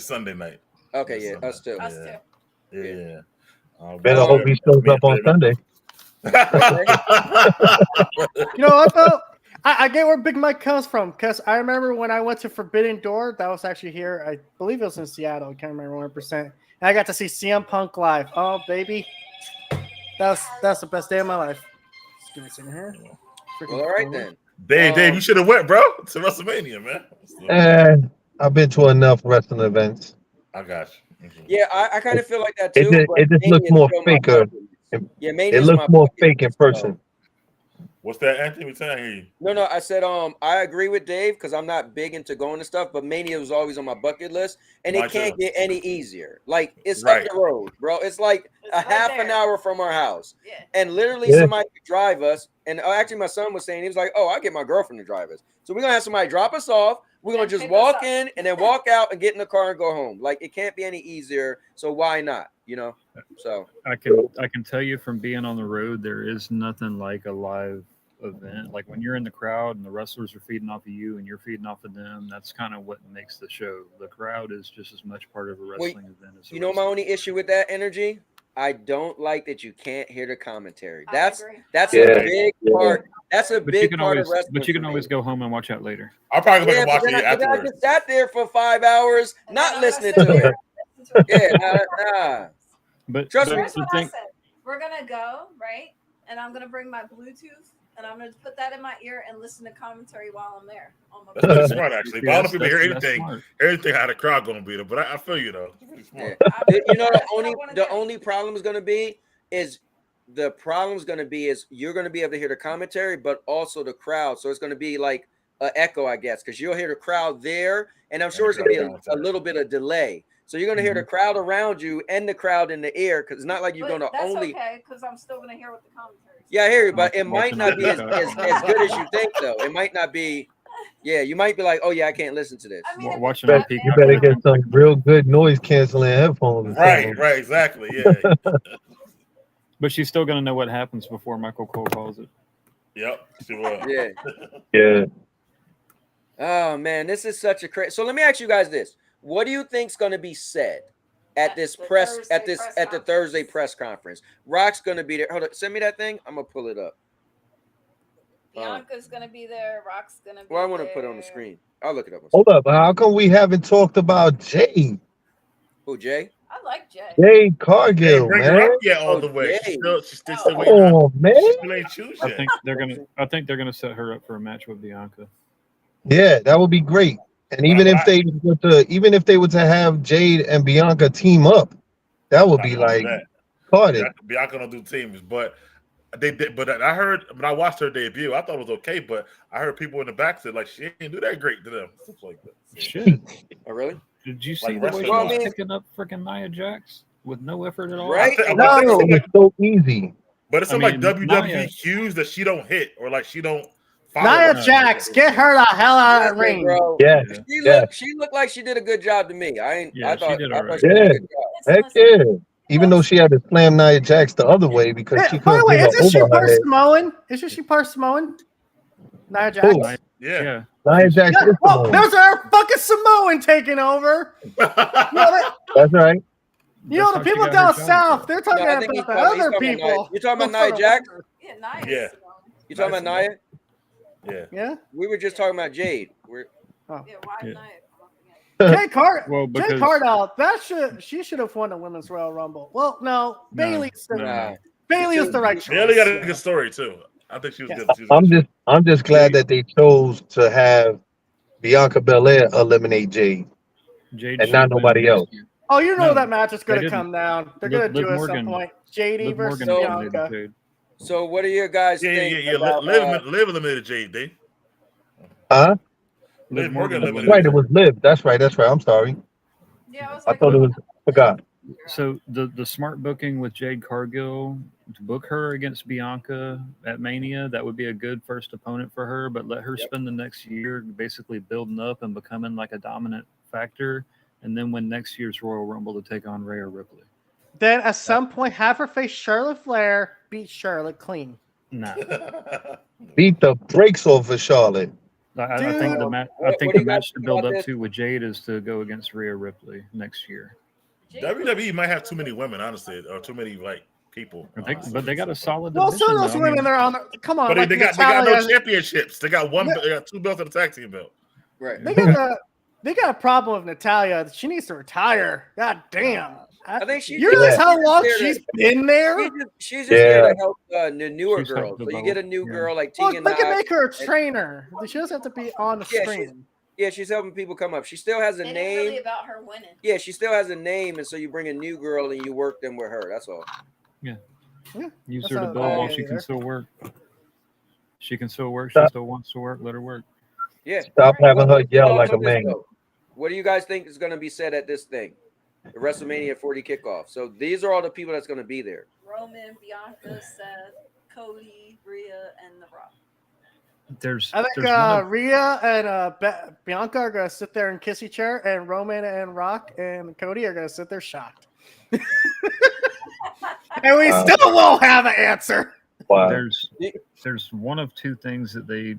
Sunday night. Okay, Just yeah, Sunday. us too. Us too. Yeah. Better hope he shows up on Sunday. You know what though? I get where Big Mike comes from because I remember when I went to Forbidden Door. That was actually here. I believe it was in Seattle. I can't remember 100%. And I got to see CM Punk live. Oh baby, that's the best day of my life. Just give me a second here. Well, all right then. Dave, you should have went, bro, to WrestleMania, man. And I've been to enough wrestling events. I got you. Yeah, I kind of feel like that too. It just looks more faker. Yeah, It looks more fake in person. What's that, Anthony? Tell you. No, I said I agree with Dave because I'm not big into going to stuff, but Mania was always on my bucket list, and it can't get any easier. Like it's up the road, bro. It's like a half an hour from our house, and literally somebody could drive us. And actually, my son was saying he was like, "Oh, I'll get my girlfriend to drive us." So we're gonna have somebody drop us off. We're gonna just walk in and then walk out and get in the car and go home. Like it can't be any easier. So why not? You know. So I can tell you from being on the road, there is nothing like a live event. Like when you're in the crowd and the wrestlers are feeding off of you and you're feeding off of them, that's kind of what makes the show. The crowd is just as much part of a wrestling event as you know my only issue with that energy I don't like that you can't hear the commentary. I That's agree. that's I a agree. big part. That's a But you big can part always, of wrestling. but you can for always me. go home and watch that later. I'll probably go back Yeah, and watch but then it I afterwards. just sat there for 5 hours, And then not I'm gonna listening sit to there it. and listen to it. Yeah, nah. But Trust but me. Here's the what I thing, said. We're gonna go, right? And I'm gonna bring my Bluetooth and I'm gonna put that in my ear and listen to commentary while I'm there. On my That's pretty smart, actually. But I don't know if people hear that's anything. smart. Everything how the crowd gonna beat them. But I feel you though. It's pretty smart. Yeah. You know, That's what I wanna do. only problem is gonna be is you're gonna be able to hear the commentary, but also the crowd. So it's gonna be like an echo, I guess, because you'll hear the crowd there, and I'm sure it's gonna be a little bit of delay. So you're gonna hear the crowd around you and the crowd in the ear, because it's not like you're But gonna that's okay, because I'm still gonna hear what the commentary is. Yeah, I hear you, but it Watching might not the be as discussion. good as you think, though. It might not be. Yeah, you might be like, oh yeah, I can't listen to this. I mean, Watching You on Peacock. better get some real good noise canceling headphones. Right, exactly. Yeah. But she's still gonna know what happens before Michael Cole calls it. Yep. She will. Yeah. Yeah. Oh man, this is such a crazy. So let me ask you guys this: what do you think's going to be said at this the Thursday press conference? Rock's going to be there. Hold on, send me that thing. I'm gonna pull it up. Bianca's gonna be there. Rock's gonna be Well, I want to there. put it on the screen. I'll look it up. Hold up. How come we haven't talked about Jade? Who, Jay? I like Jay. Jade Cargill, Bring her man. up yet all the way. Jay. She's still waiting. Oh man. She still ain't choose I yet. think they're gonna set her up for a match with Bianca. Yeah, that would be great. And even if they were to have Jade and Bianca team up, that would be like Cardi. Bianca don't do teams, but they did. But I heard when I watched her debut, I thought it was okay. But I heard people in the back said like she didn't do that great to them, stuff like that. Shit. Oh really? Did you see Like the way wrestling she wise. was picking up freaking Nia Jax with no effort at all? Right? No, it was so easy. But it's I some like mean, WWE Nia- cues that she don't hit or like she don't follow. Nia them. Jax, get her the hell out of the ring. Bro. Yeah. She looked like she did a good job to me. I Yeah, thought she did I all thought right. she did Yeah. a good job. Heck yeah. Even though she had to slam Nia Jax the other way because she By the couldn't way, bring her isn't she over her part head. Samoan? Isn't she part Samoan? Nia Jax? Who? Yeah. Nia Jax Yeah, is well, Samoan. there's our fucking Samoan taking over. That's right. You know, the people down south, they're talking I think about the he's other talking about Nia. people. You talking about Nia Jax? Yeah, Nia. Yeah. You talking about Nia? Yeah. Yeah. We were just talking about Jade. Yeah, why Yeah. Nia? Jay Cardell. Well, Jay because- Cardell. She should have won the Women's Royal Rumble. Well, no, Bailey's the Nah. Bailey was the right choice. Bailey got a good story too. I think she was good. She was I'm just glad that they chose to have Bianca Belair eliminate Jade Jade and not should win nobody next else. year. Oh, you know No, that match is going they to didn't. come down. They're Liv- going to do Liv it at some Morgan- point. JD Liv versus Morgan Bianca. eliminated Jade. So what do you guys think Yeah. about? Liv eliminated JD. Huh? Liv Morgan Right, eliminated. it was Liv. That's right. I'm sorry. Yeah, I was I like, thought it was forgot. So the smart booking with Jade Cargill to book her against Bianca at Mania, that would be a good first opponent for her, but let her spend the next year basically building up and becoming like a dominant factor, and then win next year's Royal Rumble to take on Rhea Ripley. Then at some point, have her face Charlotte Flair, beat Charlotte clean. Nah. Beat the brakes off of Charlotte. I think the match. What- I think what do the you guys match to think build about up this? to with Jade is to go against Rhea Ripley next year. WWE might have too many women, honestly, or too many like people. But they got a solid. Well, division, some of those though. I women, mean, they're on. Come on, But like they got no Natalia- championships. They got one. They got 2 belts and a tag team belt. Right. They got a problem with Natalia. She needs to retire. God damn. I think she's. You realize how long there to- she's been there? She's just there Yeah. to help the newer She's girls. helped So you develop, get a new yeah. girl like Well, Tegan they can Knox. make her a trainer. She doesn't have to be on the Yeah, screen. Yeah, she's helping people come up. She still has a It ain't name. really about her winning. Yeah, she still has a name, and so you bring a new girl and you work them with her. That's all. Yeah, use that's her to not build bad while she either. can still work. She can still work. She Stop. still wants to work. Let her work. Yeah. Stop having her yell Thoughts like a on this, man. though? What do you guys think is going to be said at this thing, the WrestleMania 40 kickoff? So these are all the people that's going to be there. Roman, Bianca, Seth, Cody, Rhea, and The Rock. There's. I think there's one of- Rhea and Bianca are going to sit there and kiss each other, and Roman and Rock and Cody are going to sit there shocked. And we still won't have an answer. Wow. There's one of two things that they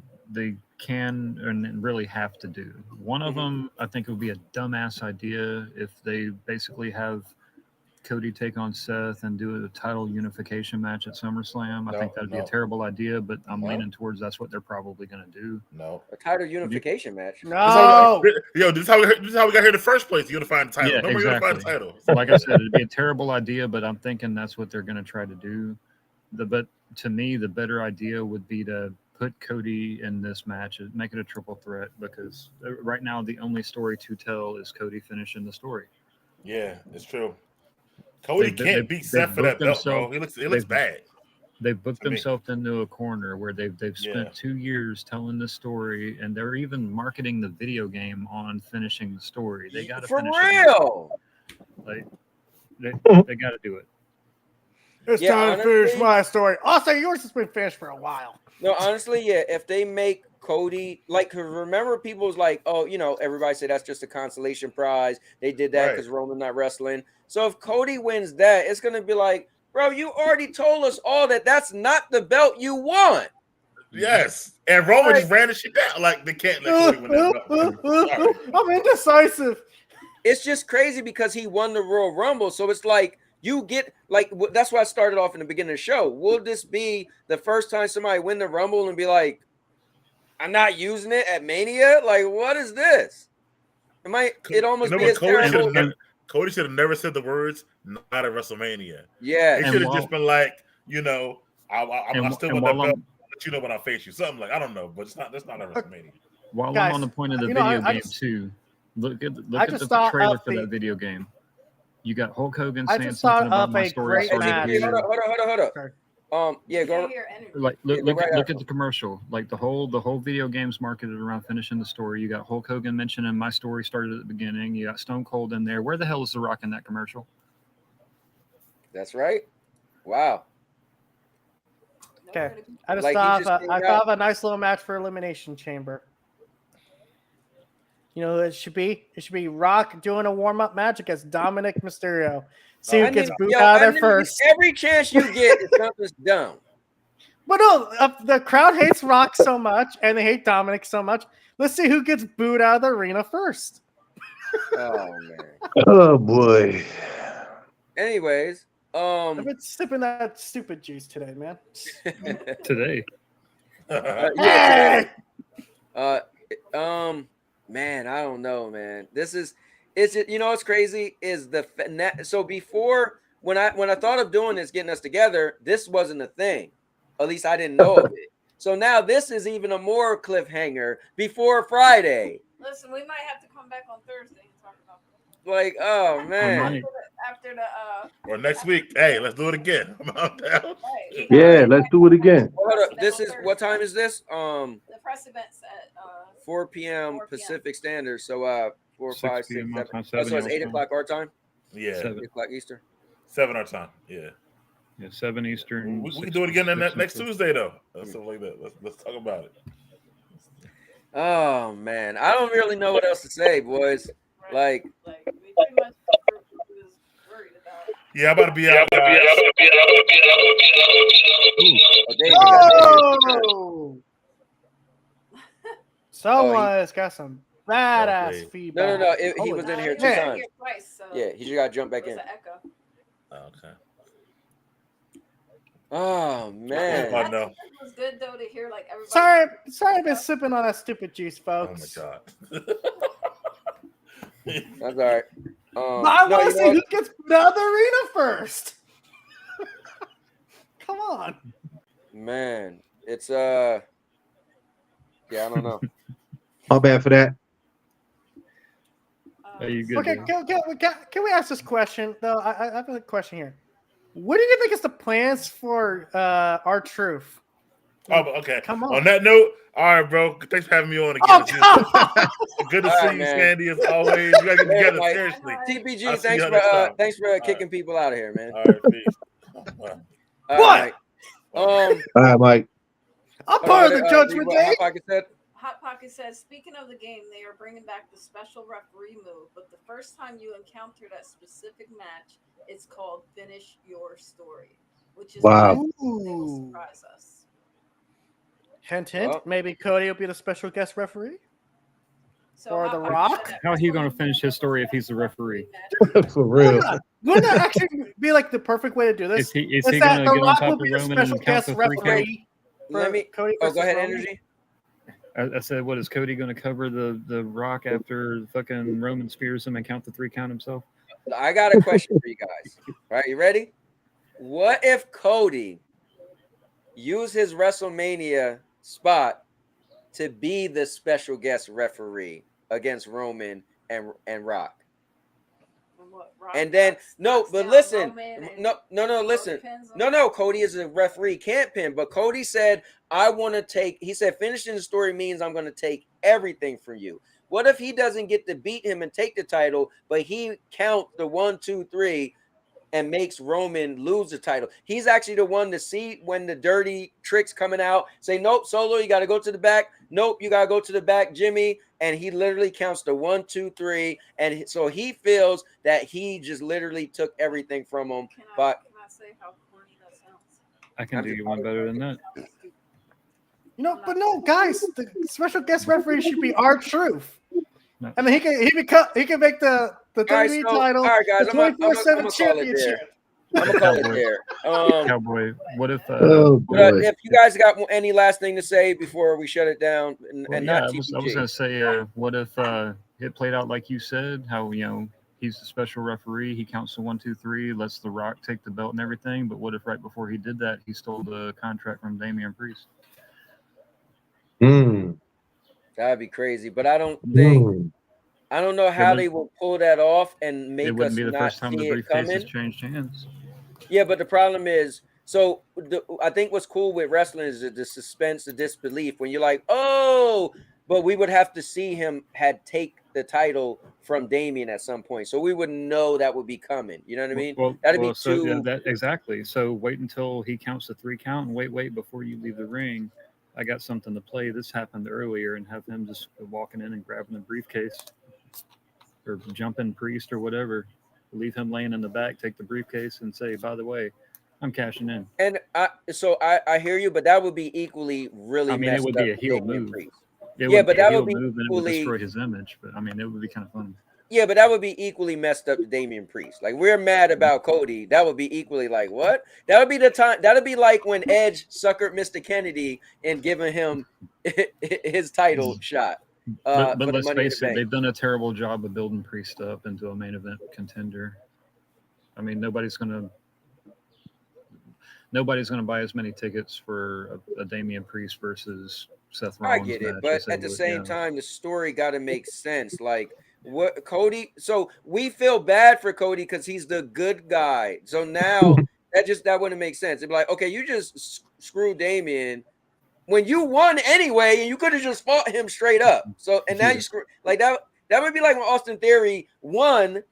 can and really have to do. One of them, I think, it would be a dumbass idea if they basically have Cody take on Seth and do a title unification match at SummerSlam. I think that'd be a terrible idea, but I'm leaning towards that's what they're probably going to do. No, a title unification match. No, this is how we got here in the first place. Unifying the title. Yeah, No more exactly. unifying the title. Like I said, it'd be a terrible idea, but I'm thinking that's what they're going to try to do. But to me, the better idea would be to put Cody in this match, make it a triple threat, because right now the only story to tell is Cody finishing the story. Yeah, it's true. Cody can't beat Seth for that belt, bro. It looks bad. They've booked themselves into a corner where they've spent 2 years telling the story, and they're even marketing the video game on finishing the story. They got to For finish real. Like they got to do it. It's time to finish my story. Also, yours has been finished for a while. No, honestly, yeah. If they make Cody, like, cause remember, people was like, oh, you know, everybody said that's just a consolation prize. They did that because Roman not wrestling. So if Cody wins that, it's gonna be like, bro, you already told us all that that's not the belt you want. Yes, and Roman just ran the shit down. Like they can't let Cody win that belt. I'm indecisive. It's just crazy because he won the Royal Rumble, so it's like. You get like that's why I started off in the beginning of the show. Will this be the first time somebody win the Rumble and be like, I'm not using it at Mania? Like, what is this? It almost be as terrible. Cody should have never said the words "not at WrestleMania." Yeah, it should have just been like, you know, I'm still with that belt. Let you know when I face you. Something like I don't know, but that's not at WrestleMania. While I'm on the point of the video game too, look at the trailer for that video game. You got Hulk Hogan saying something about my story. Hold up. Yeah, go. Like look at the commercial. Like the whole video game's marketed around finishing the story. You got Hulk Hogan mentioning my story started at the beginning. You got Stone Cold in there. Where the hell is The Rock in that commercial? That's right. Wow. Okay, I thought of a nice little match for Elimination Chamber. You know, it should be Rock doing a warm-up match against Dominic Mysterio. See who gets booed out of there first. Every chance you get, something's dumb. But no, the crowd hates Rock so much, and they hate Dominic so much. Let's see who gets booed out of the arena first. Oh man. Oh boy. Anyways, I've been sipping that stupid juice today, man. Today. Yeah. Man, I don't know, man. You know what's crazy is so before when I thought of doing this, getting us together, this wasn't a thing. At least I didn't know of it. So now this is even a more cliffhanger before Friday. Listen, we might have to come back on Thursday and talk about this. Like, oh man. After the or next week. Hey, let's do it again. I'm out down. Yeah, let's do it again. Hold up. This is what time is this? The press event's at 4 p.m. Pacific Standard. So 4, 5, 6, 7. So it's 8 o'clock our time? Yeah. 8 o'clock Eastern. 7 our time. Yeah. Yeah, 7 Eastern. We can do it again next Tuesday though. Something like that. Let's talk about it. Oh man, I don't really know what else to say, boys. Like we pretty much was worried about. Yeah, I'm about to be out. Oh! Someone has got some badass feedback. No. He was in here 2 times. Twice, so Yeah, he just got to jump back in. Okay. Oh man. Oh, no. It was good though to hear like everybody. Sorry, I've been sipping on that stupid juice, folks. Oh my god. That's all right. I want to see who gets out of the arena first. Come on. Man, it's yeah, I don't know. My bad for that. Are you good? Okay, can we ask this question though? I have a question here. What do you think is the plans for R-Truth? Oh, okay. Come on. On that note, all right, bro. Thanks for having me on again. Good to see you, Sandy, as always. You gotta get together, seriously. TPG, thanks for kicking people out of here, man. All right, peace. What? All right, Mike. I'm part of the Judgment Day. Hot Pocket says, speaking of the game, they are bringing back the special referee move, but the first time you encounter that specific match, it's called Finish Your Story, which is why they will surprise us. Hint, maybe Cody will be the special guest referee? So or The Rock? How are you going to finish his story if he's the referee? For real. Wouldn't that actually be like the perfect way to do this? Is Is he that going The to get on Rock top will of be the Roman special and count guest the 3 count? referee Let for me. Cody Oh, versus go ahead, Roman? Energy. I said, what is Cody going to cover the Rock after fucking Roman spears him and count the 3 count himself? I got a question for you guys. All right, you ready? What if Cody used his WrestleMania spot to be the special guest referee against Roman and Rock? And then listen, listen. No, Cody is a referee, can't pin. But Cody said, I want to take, he said, finishing the story means I'm going to take everything from you. What if he doesn't get to beat him and take the title, but he count the 1, 2, 3 and makes Roman lose the title? He's actually the one to see when the dirty tricks coming out, say, nope, Solo, you got to go to the back. Nope, you got to go to the back, Jimmy. And he literally counts the 1, 2, 3. And so he feels that he just literally took everything from him. Can I say how corny that sounds? I can do you one better than that. You know, but no, guys, the special guest referee should be R-Truth. No. I mean, he can make the WWE title, all right, guys, the I'm 24/7 championship. I'm gonna call it there. Cowboy, what if? If you guys got any last thing to say before we shut it down, Well, yeah, I was going to say, what if it played out like you said? How he's the special referee, he counts the 1, 2, 3, lets The Rock take the belt and everything. But what if right before he did that, he stole the contract from Damian Priest? That'd be crazy, but I don't think. I don't know how they will pull that off and make us not see it coming. It wouldn't be the first time the briefcase has changed hands. Yeah, but the problem is, so I think what's cool with wrestling is the suspense, the disbelief. When you're like, oh, but we would have to see him take the title from Damian at some point, so we would know that would be coming. You know what I mean? That'd be too. Yeah, exactly. So wait until he counts the 3 count, and wait before you leave the ring. I got something to play. This happened earlier, and have him just walking in and grabbing the briefcase, or jumping Priest or whatever. Leave him laying in the back, take the briefcase, and say, by the way, I'm cashing in. And I hear you, but that would be equally really. I mean, it would be a heel move. But that would be move, and it would equally destroy his image. But I mean, it would be kind of fun. Yeah, but that would be equally messed up to Damian Priest. Like, we're mad about Cody. That would be equally like, what? That would be the time. That would be like when Edge suckered Mr. Kennedy and giving him his title shot. But let's face it, they've done a terrible job of building Priest up into a main event contender. I mean, nobody's gonna buy as many tickets for a Damian Priest versus Seth Rollins. I get it, but at the same time, the story got to make sense. Like, what Cody? So we feel bad for Cody because he's the good guy. So now that wouldn't make sense. It'd be like, okay, you just screwed Damian when you won anyway, and you could have just fought him straight up. So and now you screw like that. That would be like when Austin Theory won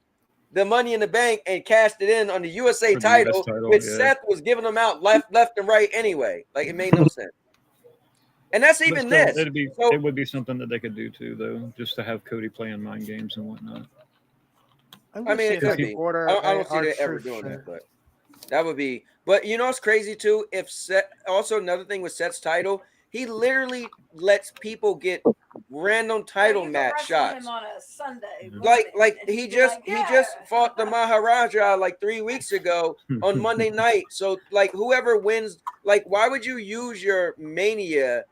the Money in the Bank and cashed it in on the USA title, which Seth was giving them out left and right anyway. Like, it made no sense. And that's even this. It would be something that they could do too, though, just to have Cody playing mind games and whatnot. I mean, it could be. I don't see they ever doing that, but that would be. But you know what's crazy too? If Seth, also another thing with Seth's title, he literally lets people get random title match shots. Him on a Sunday, like he just fought the Maharaja like 3 weeks ago on Monday night. So like whoever wins, like why would you use your Mania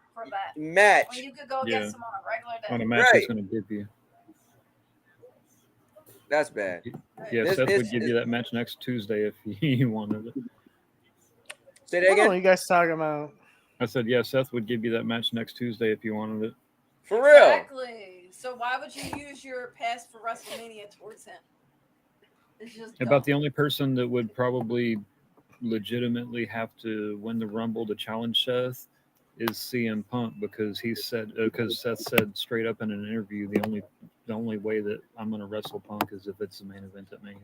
match? When you could go against him on a regular day. On a match that's going to give you. That's bad. Yeah, Seth would give you that match next Tuesday if he wanted it. Say that again. What are you guys talking about? I said, yeah, Seth would give you that match next Tuesday if you wanted it. For real. Exactly. So why would you use your pass for WrestleMania towards him? It's just about the only person that would probably legitimately have to win the Rumble to challenge Seth is CM Punk, because Seth said straight up in an interview, the only way that I'm going to wrestle Punk is if it's the main event at Mania.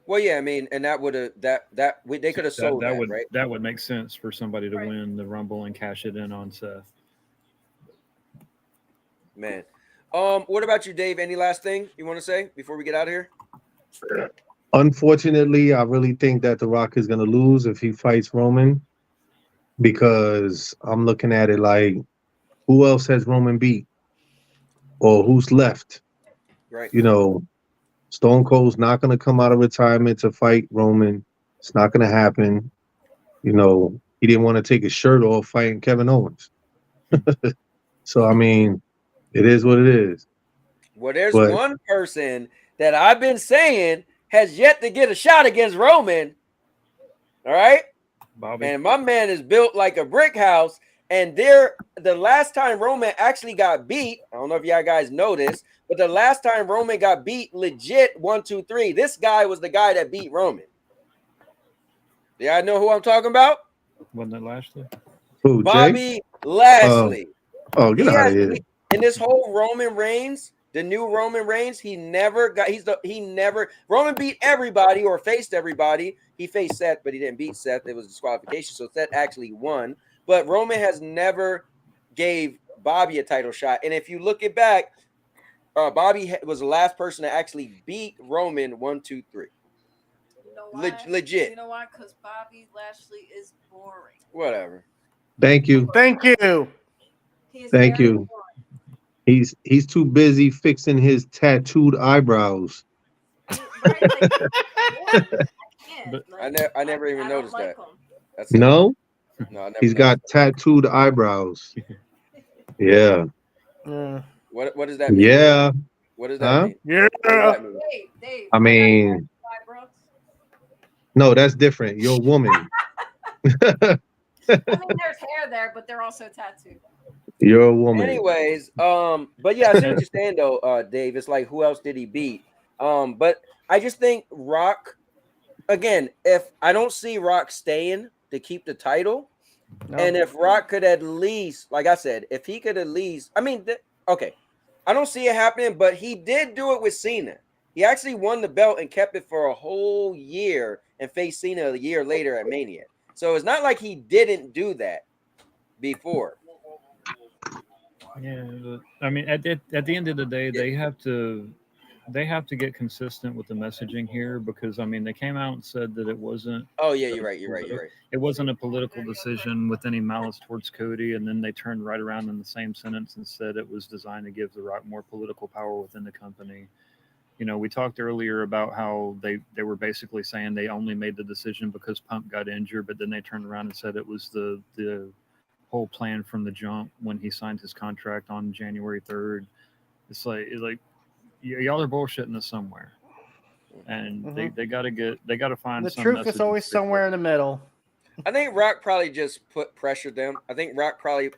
Well, yeah, I mean, and that would have they could have sold that, right? That would make sense for somebody to win the Rumble and cash it in on Seth. Man, what about you, Dave? Any last thing you want to say before we get out of here? Unfortunately, I really think that The Rock is going to lose if he fights Roman, because I'm looking at it like, who else has Roman beat, or who's left? Right. You know, Stone Cold's not going to come out of retirement to fight Roman. It's not going to happen. You know, he didn't want to take his shirt off fighting Kevin Owens. So, I mean, it is what it is. Well, there's But one person that I've been saying has yet to get a shot against Roman. All right. Bobby. And my man is built like a brick house. And the last time Roman actually got beat, I don't know if y'all guys know this, but the last time Roman got beat legit 1, 2, 3, this guy was the guy that beat Roman. Y'all know who I'm talking about? Wasn't that Lashley? who, Jay? Bobby Lashley. Oh, get out of here. In this whole Roman Reigns, the new Roman Reigns, Roman beat everybody or faced everybody. He faced Seth, but he didn't beat Seth. It was disqualification. So Seth actually won. But Roman has never gave Bobby a title shot. And if you look it back, Bobby was the last person to actually beat Roman 1, 2, 3. You know why? Legit. You know why? Because Bobby Lashley is boring. Whatever. Thank you. Thank you. Thank you. He's too busy fixing his tattooed eyebrows. I never even noticed that. No? No, I never He's got tattooed eyebrows. Yeah. What does that mean? Yeah. What does that mean? Yeah. Dave, I mean, no, that's different. You're a woman. I mean, there's hair there, but they're also tattooed. You're a woman. Anyways, but yeah, I see what you're saying though, Dave. It's like, who else did he beat? But I just think Rock, again, if I don't see Rock staying to keep the title, and if Rock could at least, like I said, if he could at least, I mean, okay, I don't see it happening, but he did do it with Cena. He actually won the belt and kept it for a whole year and faced Cena a year later at Mania. So it's not like he didn't do that before. Yeah, but, I mean, at the end of the day, they have to get consistent with the messaging here, because I mean, they came out and said that it wasn't. Oh yeah, you're right. It wasn't a political decision with any malice towards Cody, and then they turned right around in the same sentence and said it was designed to give The Rock more political power within the company. You know, we talked earlier about how they were basically saying they only made the decision because Punk got injured, but then they turned around and said it was the whole plan from the jump when he signed his contract on January 3rd. It's like y'all are bullshitting us somewhere, and they got to find the some truth is always somewhere in the middle. I think Rock probably just pressured them. I think Rock probably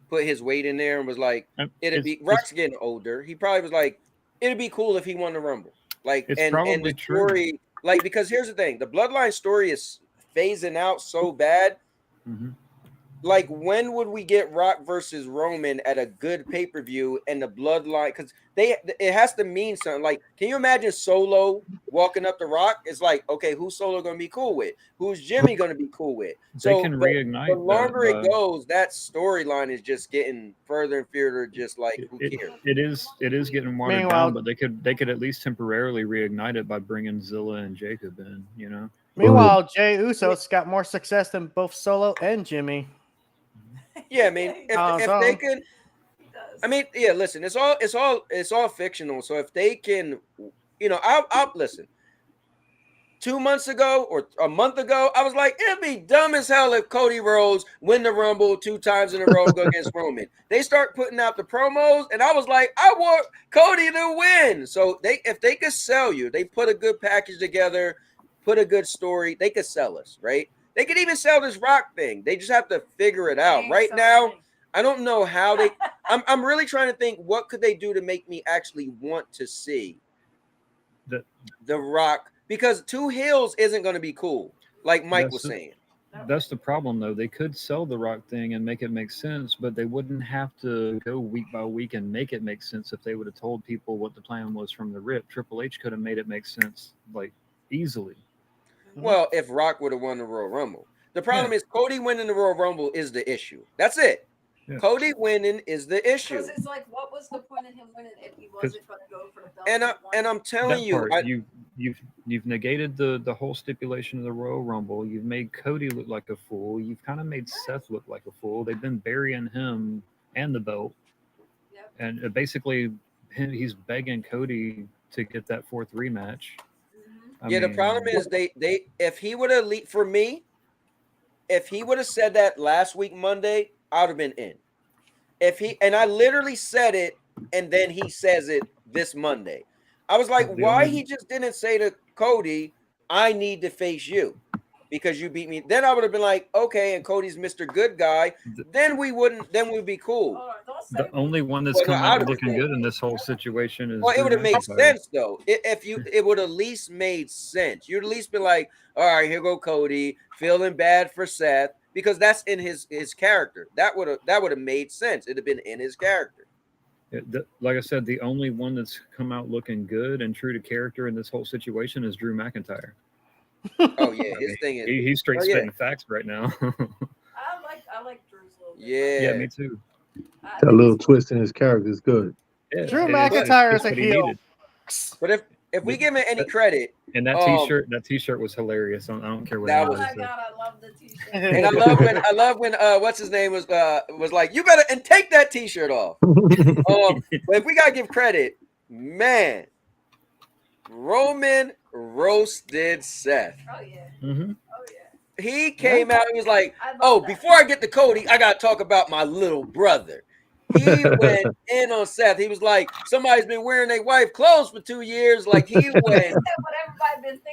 put his weight in there and was like, Rock's getting older. He probably was like, it'd be cool if he won the Rumble. Like, and the story, like, because here's the thing, the Bloodline story is phasing out so bad. Mm-hmm. Like, when would we get Rock versus Roman at a good pay-per-view and the Bloodline? Because it has to mean something. Like, can you imagine Solo walking up to Rock? It's like, okay, who's Solo going to be cool with? Who's Jimmy going to be cool with? They can reignite. The longer it goes, that storyline is just getting further and further. Just like, who cares? It is getting watered down, but they could at least temporarily reignite it by bringing Zilla and Jacob in. You know. Meanwhile, Jey Uso's got more success than both Solo and Jimmy. Yeah, I mean, if they could, I mean, yeah. Listen, it's all fictional. So if they can, you know, I'll listen. 2 months ago or a month ago, I was like, it'd be dumb as hell if Cody Rhodes win the Rumble 2 times in a row against Roman. They start putting out the promos, and I was like, I want Cody to win. So if they could sell you, they put a good package together, put a good story, they could sell us, right? They could even sell this Rock thing. They just have to figure it out. Right now, I don't know how they. I'm really trying to think, what could they do to make me actually want to see the Rock, because 2 heels isn't going to be cool, like Mike was saying. That's the problem, though. They could sell the Rock thing and make it make sense, but they wouldn't have to go week by week and make it make sense if they would have told people what the plan was from the rip. Triple H could have made it make sense, like, easily. Well, if Rock would have won the Royal Rumble. The problem is Cody winning the Royal Rumble is the issue. That's it. Yeah. Cody winning is the issue. Because it's like, what was the point of him winning if he wasn't going to go for the belt? And I'm telling you, you've negated the whole stipulation of the Royal Rumble. You've made Cody look like a fool. You've kind of made Seth look like a fool. They've been burying him and the belt, and basically he's begging Cody to get that 4th rematch. I The mean, problem is they if he would have for me, if he would have said that last week Monday, I would have been in. I literally said it, and then he says it this Monday. I was like, why he just didn't say to Cody, I need to face you because you beat me. Then I would have been like, okay, and Cody's Mr. Good Guy. Then we'd be cool. The only one that's come out looking good in this whole situation is. Well, it would have made sense though. It would at least made sense. You'd at least be like, all right, here go Cody, feeling bad for Seth, because that's in his character. That would have made sense. It'd have been in his character. Like I said, the only one that's come out looking good and true to character in this whole situation is Drew McIntyre. Oh yeah, his thing is he's straight spitting facts right now. I like Drew's little bit. Yeah, me too. That little twist in his character is good. Yeah, Drew McIntyre is a heel. But if we give him any credit, and that t-shirt was hilarious. I don't care what. Oh my god, I love the t-shirt. And I love when what's his name was like, you better and take that t-shirt off. But if we gotta give credit, man, Roman roasted Seth. Oh yeah. Mm-hmm. Oh yeah. He came out and was like, oh, before I get to Cody, I gotta talk about my little brother. He went in on Seth. He was like, somebody's been wearing their wife clothes for 2 years. Like he went.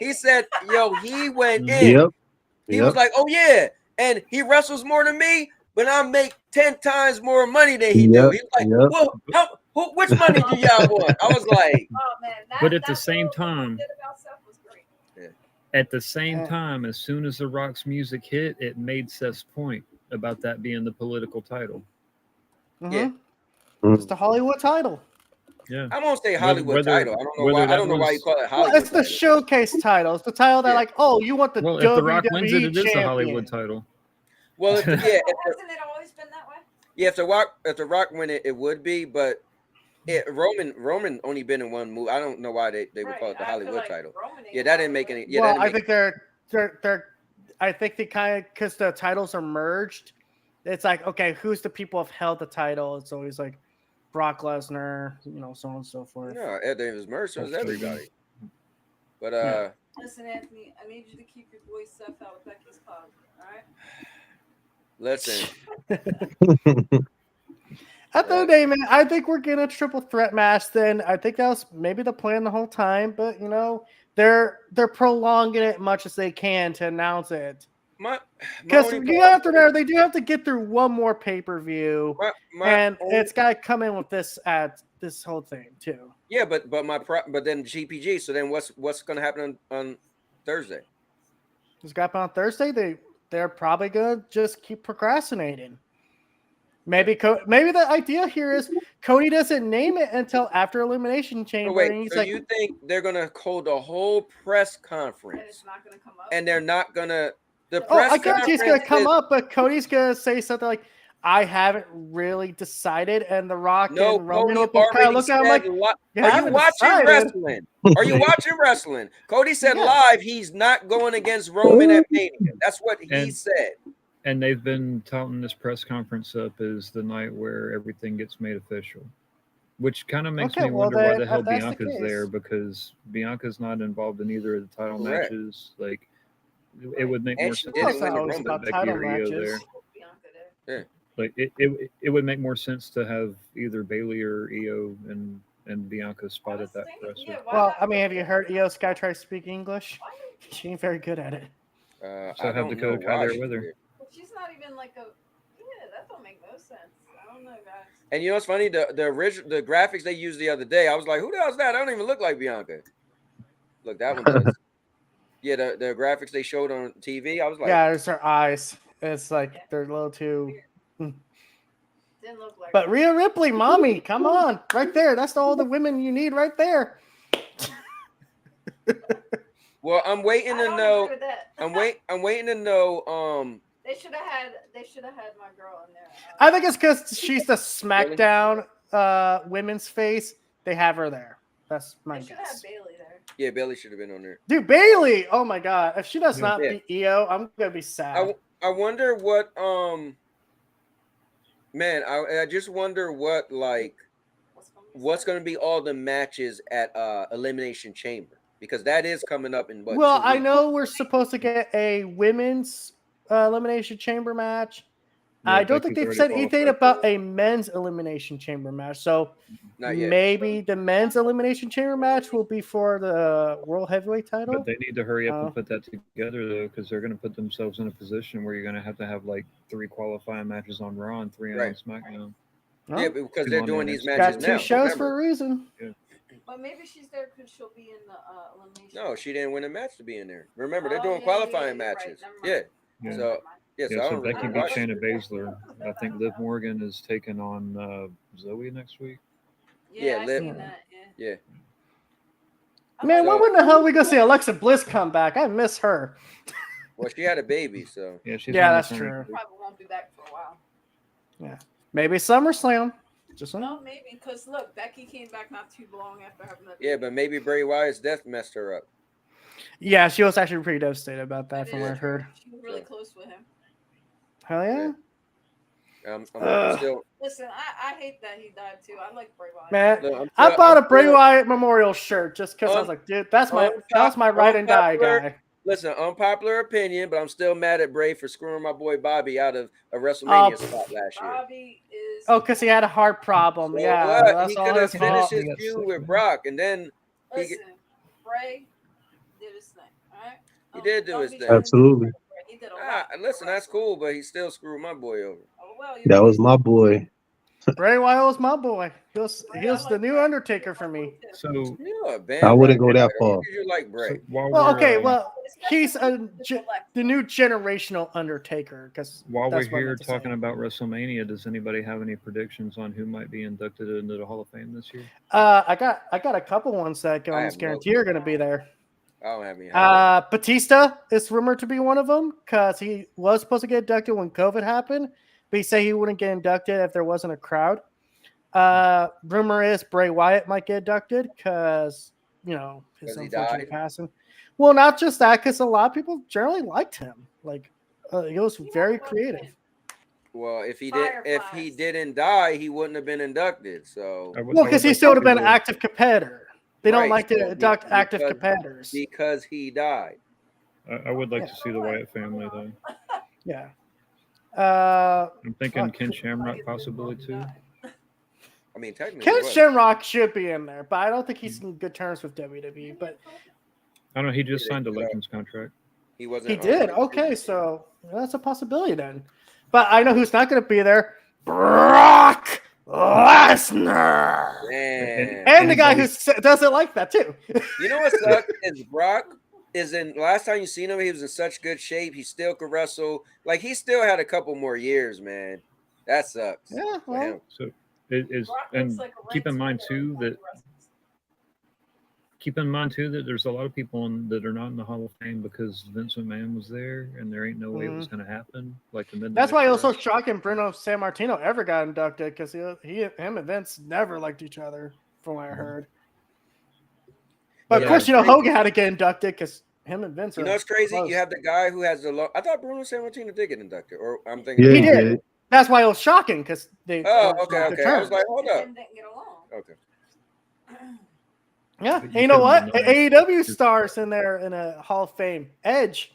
He said, yo, he went in. Yep. He was like, oh yeah, and he wrestles more than me, but I make 10 times more money than he do. He was like, well, which money do y'all want? I was like, oh man. But at the same time, as soon as The Rock's music hit, it made Seth's point about that being the political title. Yeah, it's the Hollywood title. Yeah, I won't say Hollywood title. I don't know why you call it Hollywood. Well, it's the showcase title. It's the title that, like, oh, you want the WWE if The Rock wins it, it is the champion. Hollywood title. Well, Hasn't it always been that way? Yeah, if the Rock win it, it would be. But Roman only been in one move. I don't know why they would call it the Hollywood title. Yeah, that didn't make any. Yeah, well, I think they're. I think they kind of, because the titles are merged. It's like, okay, who's the people have held the title? It's always like Brock Lesnar, so on and so forth. No, it was merged. It was everybody. But listen, Anthony, I need you to keep your boy Seth out of Becky's pod. All right. Listen. At the end of the day, man, I think we're getting a triple threat match. Then I think that was maybe the plan the whole time, but they're prolonging it as much as they can to announce it. Because you have to remember, they do have to get through one more pay-per-view, and it's got to come in with this whole thing too. Yeah, but then GPG. So then what's going to happen on Thursday? What's going to happen on Thursday? They're probably going to just keep procrastinating. Maybe the idea here is Cody doesn't name it until after Elimination Chamber. Oh, wait, and he's so you think they're going to hold a whole press conference? And it's not going to come up? And they're not going to... I guarantee he's going to come up, but Cody's going to say something like, I haven't really decided, and The Rock and Roman will kind of look at him like, are you watching wrestling? Are you watching wrestling? Cody said live he's not going against Roman at Mania. That's what he said. And they've been touting this press conference up as the night where everything gets made official, which kind of makes me wonder why the hell Bianca's there, because Bianca's not involved in either of the title matches. Like, it would make more sense to have Becky or Io there. Yeah. Like it would make more sense to have either Bailey or Io and Bianca spot at that press. Well, I mean, have you heard Io Sky try to speak English? She ain't very good at it. So have Dakota Kai there with her. She's not even like a. Yeah, that don't make no sense. I don't know, guys. And you know what's funny? The original graphics they used the other day, I was like, who the hell's that? I don't even look like Bianca. Look, that one does. Yeah, the graphics they showed on TV, I was like, yeah, it's her eyes. It's like they're a little too. Didn't look like. But Rhea Ripley, mommy, come on, right there. That's all the women you need, right there. Well, I'm waiting to know. I'm waiting to know. They should have had my girl in there. I think it's because she's the SmackDown women's face. They have her there. That's my guess. Should have Bailey there. Yeah, Bailey should have been on there. Dude, Bailey! Oh my god, if she does not beat Io, I'm gonna be sad. I wonder what man, I just wonder what, like, what's going to be all the matches at Elimination Chamber? Because that is coming up in what? Well, 2 I weeks? know we're supposed to get a women's elimination chamber match. Yeah, I don't think Becky's they've already said anything qualified for about a men's elimination chamber match. So Not yet. maybe the men's elimination chamber match will be for the world heavyweight title. But they need to hurry up and put that together, though, because they're going to put themselves in a position where you're going to have like 3 qualifying matches on Raw and 3 Right. on SmackDown. Yeah, because they're doing these Got matches 2 now. shows remember. for a reason. Yeah. But maybe she's there because she'll be in the elimination. No, she didn't win a match to be in there. Remember, they're Oh, doing yeah, qualifying you're right. matches. Never Yeah. mind. Yeah. So yeah, Yeah, so I so don't Becky really beat watch it. Shayna Baszler. I think Liv Morgan is taking on Zoe next week. Yeah, I Liv. seen that. Yeah. Yeah. Man, So- when the hell are we gonna see Alexa Bliss come back? I miss her. Well, she had a baby, so Yeah, she's Yeah, on that's maternity true. leave. Probably won't be back for a while. Yeah, maybe SummerSlam. Just saying. No, maybe because look, Becky came back not too long after having that. yeah, but maybe Bray Wyatt's death messed her up. Yeah, she was actually pretty devastated about that from what I heard. She was really close with him. Hell yeah. I'm still. Listen, I hate that he died too. I like Bray Wyatt. Man, Look, I bought a Bray still- Wyatt memorial shirt just because I was like, dude, that's my ride and die guy. Listen, unpopular opinion, but I'm still mad at Bray for screwing my boy Bobby out of a WrestleMania spot last year. Bobby is. Oh, because he had a heart problem. So yeah, what? that's He all could have his finished fault. his feud with Brock, and then Listen, Bray did his thing. All right. he did do his Bobby thing. didn't Absolutely. do it. He did a lot. Listen, that's cool, but he still screwed my boy over. Oh, well, you That know, was my boy. Bray Wyatt was my boy. He was the new Undertaker for me. So You're a band I wouldn't go right that now. far. Who did you like Bray? while Well, we're, okay, um, well, he's the new generational Undertaker. Because while we're here talking about WrestleMania, does anybody have any predictions on who might be inducted into the Hall of Fame this year? I got a couple ones that I can I almost have no guarantee are going to be there. I don't have any. Batista is rumored to be one of them because he was supposed to get inducted when COVID happened, but he said he wouldn't get inducted if there wasn't a crowd. Rumor is Bray Wyatt might get inducted because his he unfortunate died? passing. Well, not just that, because a lot of people generally liked him. Like he was very creative. Well, if he Fireflies. didn't die, he wouldn't have been inducted. So Well, because he still would have been an active competitor. They don't Right, like to so induct active because- competitors. because he died. I would like to see the Wyatt family, though. Yeah. I'm thinking Ken Shamrock possibly, too. I mean, technically, Ken he was. Shamrock should be in there, but I don't think he's in good terms with WWE. But I don't know. He just signed a Legends contract. He wasn't. he did. Okay, so that's a possibility then. But I know who's not going to be there. Brock Lesnar. Man. And the guy who doesn't like that, too. You know what sucks is Brock is in. Last time you seen him, he was in such good shape. He still could wrestle. Like he still had a couple more years, man. That sucks. Yeah, for well, him. So it is, Brock and looks like a keep in right mind fielder too that there's a lot of people that are not in the Hall of Fame because Vince McMahon was there, and there ain't no way it was going to happen. Like the Midnight That's why it was so Express. shocking Bruno Sammartino ever got inducted because him and Vince never liked each other, from what I heard. But of Yeah, course, it's crazy. Hogan had to get inducted because him and Vince. You are know what's crazy? close. You have the guy who has the. I thought Bruno Sammartino did get inducted, or I'm thinking. Yeah, He he did. did. That's why it was shocking because they. Oh, were okay, on good okay. I was terms. like, hold up. Didn't get along. Okay. Yeah, But and you you know couldn't what? deny- AEW stars in there in a Hall of Fame. Edge.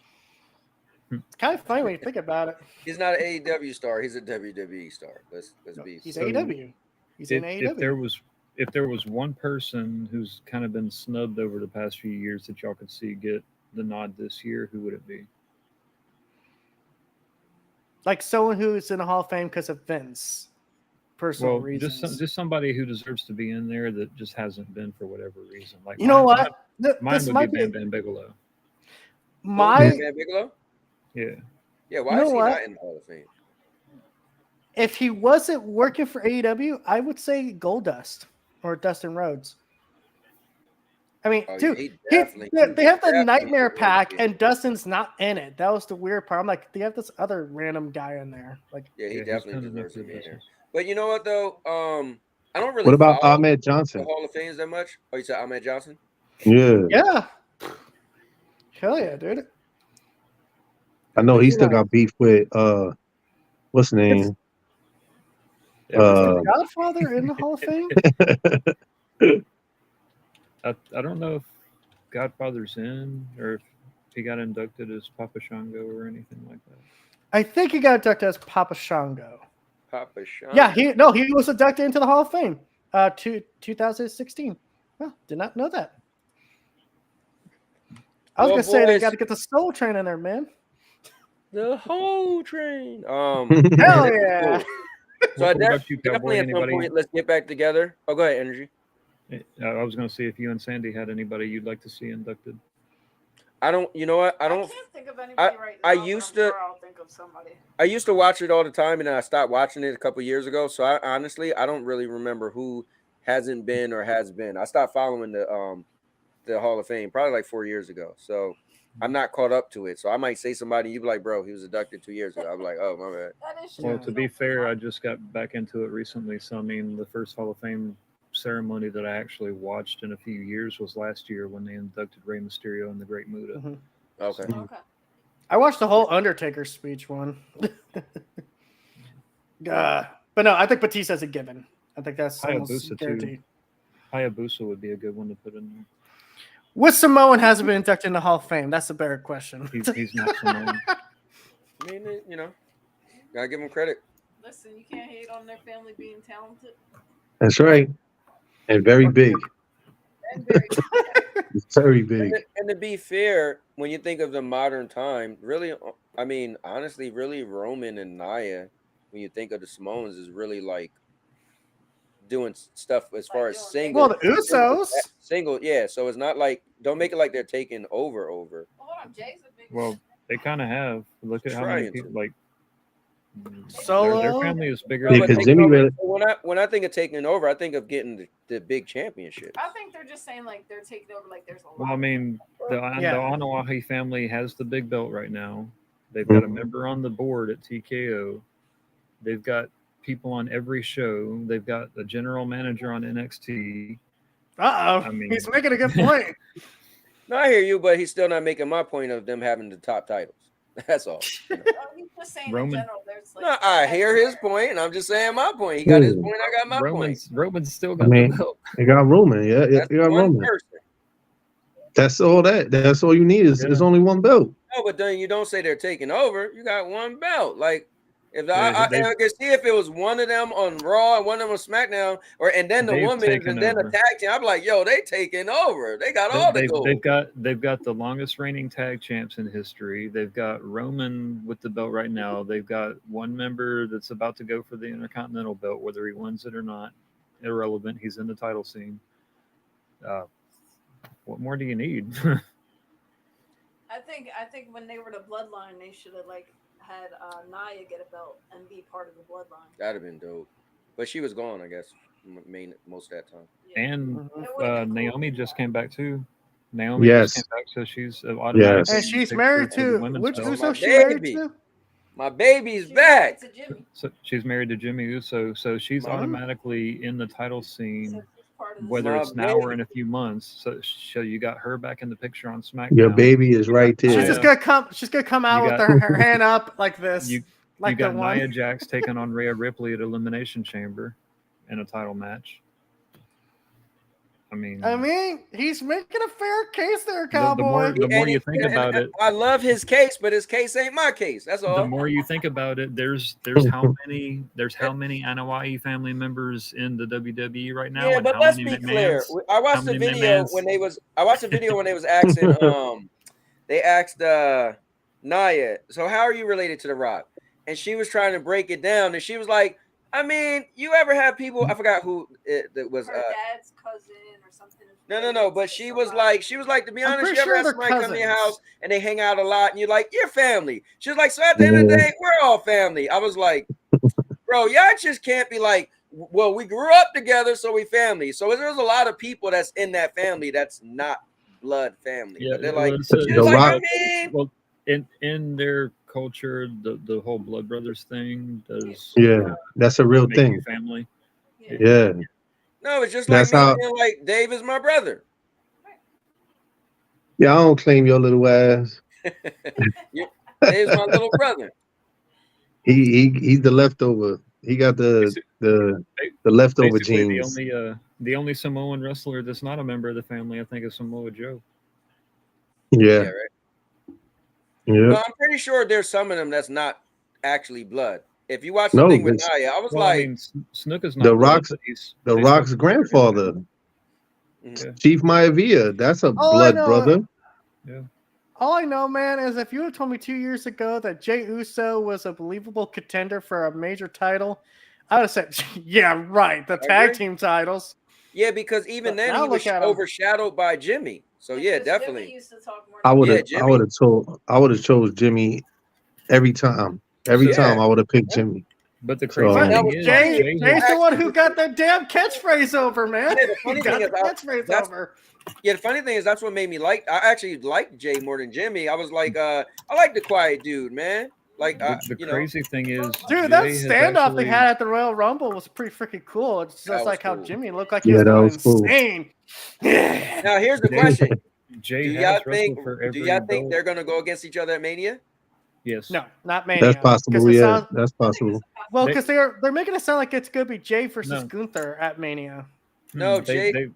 Hmm. It's kind of funny when you think about it. He's not an AEW star. He's a WWE star. Let's be. He's So, AEW. He's in If AEW. there was one person who's kind of been snubbed over the past few years that y'all could see get the nod this year, who would it be? Like someone who's in the Hall of Fame because of Vince. Personal Well, reasons. just somebody who deserves to be in there that just hasn't been for whatever reason. Like You know mine- what? Mine This would might be be Bam Bam Bigelow. my. Man Bigelow? Yeah. Yeah, why You know is he what? not in the Hall of Fame? If he wasn't working for AEW, I would say Goldust or Dustin Rhodes. I mean, Oh, dude, he definitely- they have the definitely Nightmare should Pack, be. and Dustin's not in it. That was the weird part. I'm like, they have this other random guy in there. Like, Yeah, he Yeah, he's definitely kind of deserves to up be to in there. business. But you know what though? I don't really. What about follow Ahmed the Johnson? Hall of Fames that much? Oh, you said Ahmed Johnson? Yeah, yeah, hell yeah, dude. I know he still got beef with what's the name? Godfather in the Hall of Fame? I don't know if Godfather's in or if he got inducted as Papa Shango or anything like that. I think he got inducted as Papa Shango. Papa Shango. Yeah, he was inducted into the Hall of Fame. 2016. Well, did not know that. I was gonna say they got to get the Soul Train in there, man. The whole train. Hell yeah! So What about you, definitely Cowboy? at some Anybody? point, let's get back together. Oh, go ahead, Energy. I was going to see if you and Sandy had anybody you'd like to see inducted. I don't. You know what? I don't. can't think of anybody right now. I but used I'm to. sure I'll think of somebody. I used to watch it all the time, and then I stopped watching it a couple years ago. So I don't really remember who hasn't been or has been. I stopped following the Hall of Fame probably like 4 years ago. So I'm not caught up to it. So I might say somebody, you'd be like, bro, he was inducted 2 years ago. I'm like, oh, my bad. That is Well, true. to be fair, I just got back into it recently. So, I mean, the first Hall of Fame ceremony that I actually watched in a few years was last year when they inducted Rey Mysterio and the Great Muta. Mm-hmm. Okay. I watched the whole Undertaker speech one. But no, I think Batista's a given. I think that's almost Hayabusa guaranteed. too. Hayabusa would be a good one to put in there. What Samoan hasn't been inducted in the Hall of Fame? That's a better question. He's not Samoan. I mean, you know, gotta give him credit. Listen, you can't hate on their family being talented. That's right. And very big. And very It's very big. And to be fair, when you think of the modern time, really, I mean, honestly, really, Roman and Nia, when you think of the Samoans, is really like doing stuff as far as single. Well, the Usos. Single, yeah. So it's not like, don't make it like they're taking over. Well, they kind of have. Look at how many people like. Solo. Their family is bigger. Yeah, than because Jimmy really. When I think of taking over, I think of getting the big championship. I think they're just saying like they're taking over. Like there's a lot. Well, I mean, the Yeah. Anawahi family has the big belt right now. They've got a member on the board at TKO. They've got people on every show. They've got a general manager on NXT. I mean, he's making a good point. No, I hear you, but he's still not making my point of them having the top titles. That's all. You know? He's just saying Roman. in general, there's like. No, I hear his point, and I'm just saying my point. He got his point. I got my point. Roman's still I got mean, the belt. you got Roman. Yeah, That's you got one Roman. person. That's all that. That's all you need is there's only one belt. No, but then you don't say they're taking over. You got one belt. Like if Yeah, I could see if it was one of them on Raw and one of them on SmackDown, and then the They've women's taken and then over. a tag team. I'm like, yo, they taking over. They got all the gold. They've got the longest reigning tag champs in history. They've got Roman with the belt right now. They've got one member that's about to go for the Intercontinental belt, whether he wins it or not. Irrelevant. He's in the title scene. What more do you need? I think when they were the bloodline, they should have like had Nia get a belt and be part of the bloodline. That'd have been dope. But she was gone, I guess, most of that time. And Naomi just came back too. Naomi Yes. just came back, so she's automatically And she's picked married for the to women's which belt. Uso she married to? My baby's back. So she's married to Jimmy Uso, so she's automatically in the title scene, whether My it's now or baby. in a few months. So you got her back in the picture on SmackDown. Your baby is right there. She's just gonna come. She's gonna come out You with got- her hand up like this. You like got the one. Nia Jax taking on Rhea Ripley at Elimination Chamber in a title match. I mean, he's making a fair case there, the Cowboy. more you think about it, I love his case, but his case ain't my case. That's all. the more you think about it, there's how many Anoa'i family members in the WWE right now? Yeah, and but how let's many be clear. McMahons? I watched How the many video McMahons? when they was asking they asked Nia, so how are you related to The Rock? And she was trying to break it down, and she was like, I mean, you ever have people? I forgot who it was. Her dad's cousin or something. No. But she was like, to be I'm honest, pretty you ever sure have they're somebody come to your cousins. house and they hang out a lot, and you're like, you're family. She was like, so at the end of the day, we're all family. I was like, bro, y'all just can't be like, well, we grew up together, so we family. So there's a lot of people that's in that family that's not blood family. Yeah, But they're like, well, she was like, I mean, well, in their culture, the whole blood brothers thing does. Yeah, that's a real make thing. you family. Yeah. no, it's just like That's me how- being like, Dave is my brother. Yeah, I don't claim your little ass. Dave's my little brother. He's the leftover. the leftover Basically, genes. the only Samoan wrestler that's not a member of the family, I think, is Samoa Joe. Yeah. right. Yeah. No, I'm pretty sure there's some of them that's not actually blood. If you watch the No, thing with it's Naya, I was Well, I like, mean, Snook is not the blood, Rock's but he's the they Rock's still- grandfather, mhm. Chief Maivia. That's a All I blood know- brother. Yeah. All I know, man, is if you had told me 2 years ago that Jey Uso was a believable contender for a major title, I would have said, yeah, right, the tag agree. team titles. yeah, because even But then now he was look at him. overshadowed by Jimmy. So yeah, Because definitely. Jimmy used to talk more I than would have Yeah, I would have chose Jimmy every time. Every So- time Yeah. I would have picked Jimmy. But the So, crazy That thing was is, funny. Jay's Jay the one Actually, who got the damn catchphrase over, man. Yeah, the He funny got thing the is, catchphrase that's- over. Yeah, the funny thing is that's what made me like. I actually liked Jay more than Jimmy. I was like, I like the quiet dude, man. Like, the you know, crazy thing is, Dude, that Jay has standoff they actually- had at the Royal Rumble was pretty freaking cool. It's That just was like how cool. Jimmy looked like he Yeah, was that going was cool. insane. Yeah. now here's the Jay- question: Jay Do has y'all wrestled think? for Do every y'all think belt. they're gonna go against each other at Mania? Yes. No, not Mania. That's 'Cause possible. it Yeah, sounds- that's possible. well, They- because they're making it sound like it's gonna be Jay versus No. Gunther at Mania. No, Jay.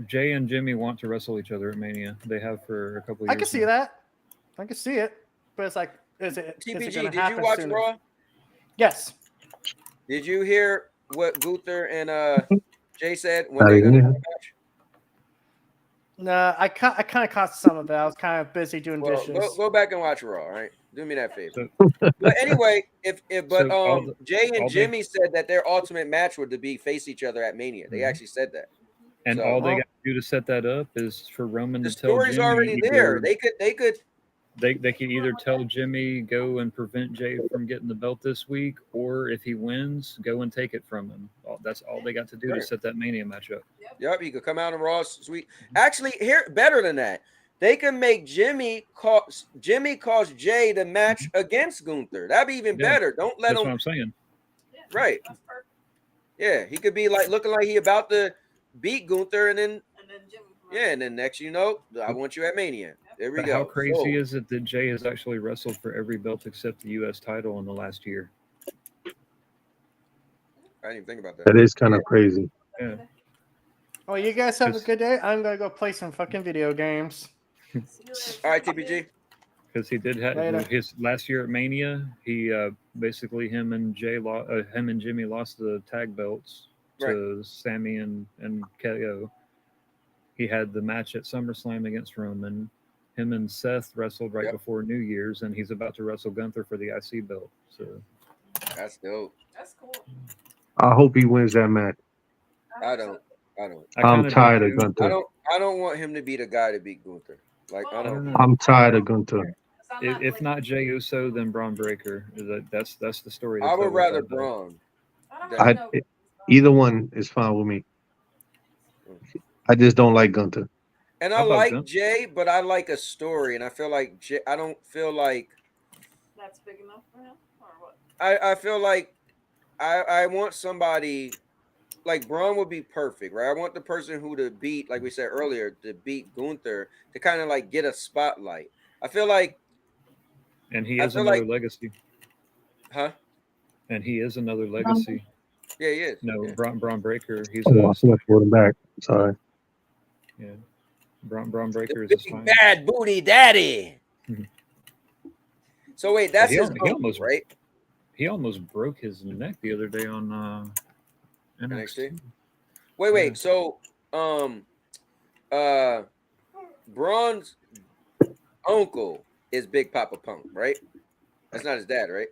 Jay and Jimmy want to wrestle each other at Mania. They have for a couple years. I can see now. that. I can see it. But it's like, is it TPG, gonna did you happen watch sooner? Raw? Yes. Did you hear what Gunther and Jay said when I they're gonna didn't. have a match? No, I kind of caught some of it. I was kind of busy doing Well, dishes. go back and watch Raw. All right, do me that favor. So- But anyway, but So all the- Jay and all they- Jimmy said that their ultimate match would to be face each other at Mania. They Mhm. actually said that. And So- all they Well- got to do to set that up is for Roman The to tell story's Jimmy already there. either- They could. They could either tell Jimmy go and prevent Jay from getting the belt this week, or if he wins, go and take it from him. That's all they got to do Right. to set that Mania match up. Yep, he could come out in Raw sweet. Actually, here better than that. They can make Jimmy cause Jay the match against Gunther. That'd be even Yeah. better. Don't let That's what him. I'm saying. Right. That's perfect. Yeah, he could be like looking like he about to beat Gunther, and then And then Jimmy. yeah, and then next you know, I want you at Mania. There we But go. how crazy Sold. is it that Jay has actually wrestled for every belt except the U.S. title in the last year? I didn't even think about that. That is kind of crazy. Yeah. Well, you guys have a Just- good day. I'm gonna go play some fucking video games. See you later. All right, TPG. Because he did have Later. his last year at Mania. He basically him and Jimmy lost the tag belts to Sammy and KO. He had the match at SummerSlam against Roman. Him and Seth wrestled right before New Year's, and he's about to wrestle Gunther for the IC belt. So That's dope. That's cool. I hope he wins that match. I don't. I'm tired of Gunther. I don't want him to be the guy to beat Gunther. Like I don't. know. I'm tired of Gunther. If not Jey Uso, then Braun Breaker. That's the story. to I tell would with rather that belt. Braun. Either one is fine with me. I just don't like Gunther. And I How about like Gunther? Jay, but I like a story, and I feel like Jay, I don't feel like That's big enough for him, or what? I feel like I want somebody like Braun would be perfect, right? I want the person who to beat, like we said earlier, to beat Gunther to kind of like get a spotlight. I feel like, And he I is feel another like- legacy. huh? And he is another legacy. Yeah, he is. No, Yeah. Braun Breaker. He's Oh, I a forgot to put him back. Sorry. yeah. Braun Breaker is The his big fine. bad booty daddy. Mhm. So wait, that's He his almost- uncle, right? He almost broke his neck the other day on NXT. NXT. Wait. Yeah. So, Braun's uncle is Big Papa Punk, right? That's not his dad, right?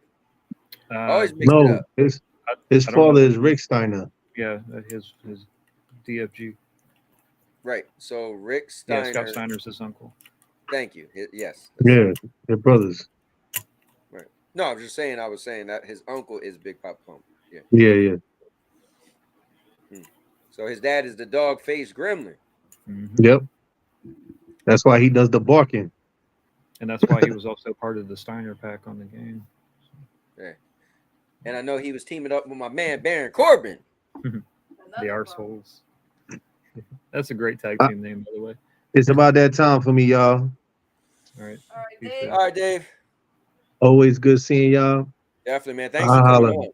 I always mix it No, up. his I don't father know. is Rick Steiner. Yeah, his DFG. Right. So Rick Yeah, Steiner. Scott Steiner's his uncle. Thank you. Yes. Yeah, they're brothers. Right. No, I was saying that his uncle is Big Papa Punk. Yeah. Yeah. So his dad is the dog faced gremlin. Mhm. Yep. That's why he does the barking. And that's why he was also part of the Steiner pack on the game. Yeah. And I know he was teaming up with my man Baron Corbin. The Arseholes. That's a great tag team name, by the way. It's about that time for me, y'all. All right. All right, Peace Dave. out. All right, Dave. Always good seeing y'all. Definitely, man. Thanks I'll for coming holler. on.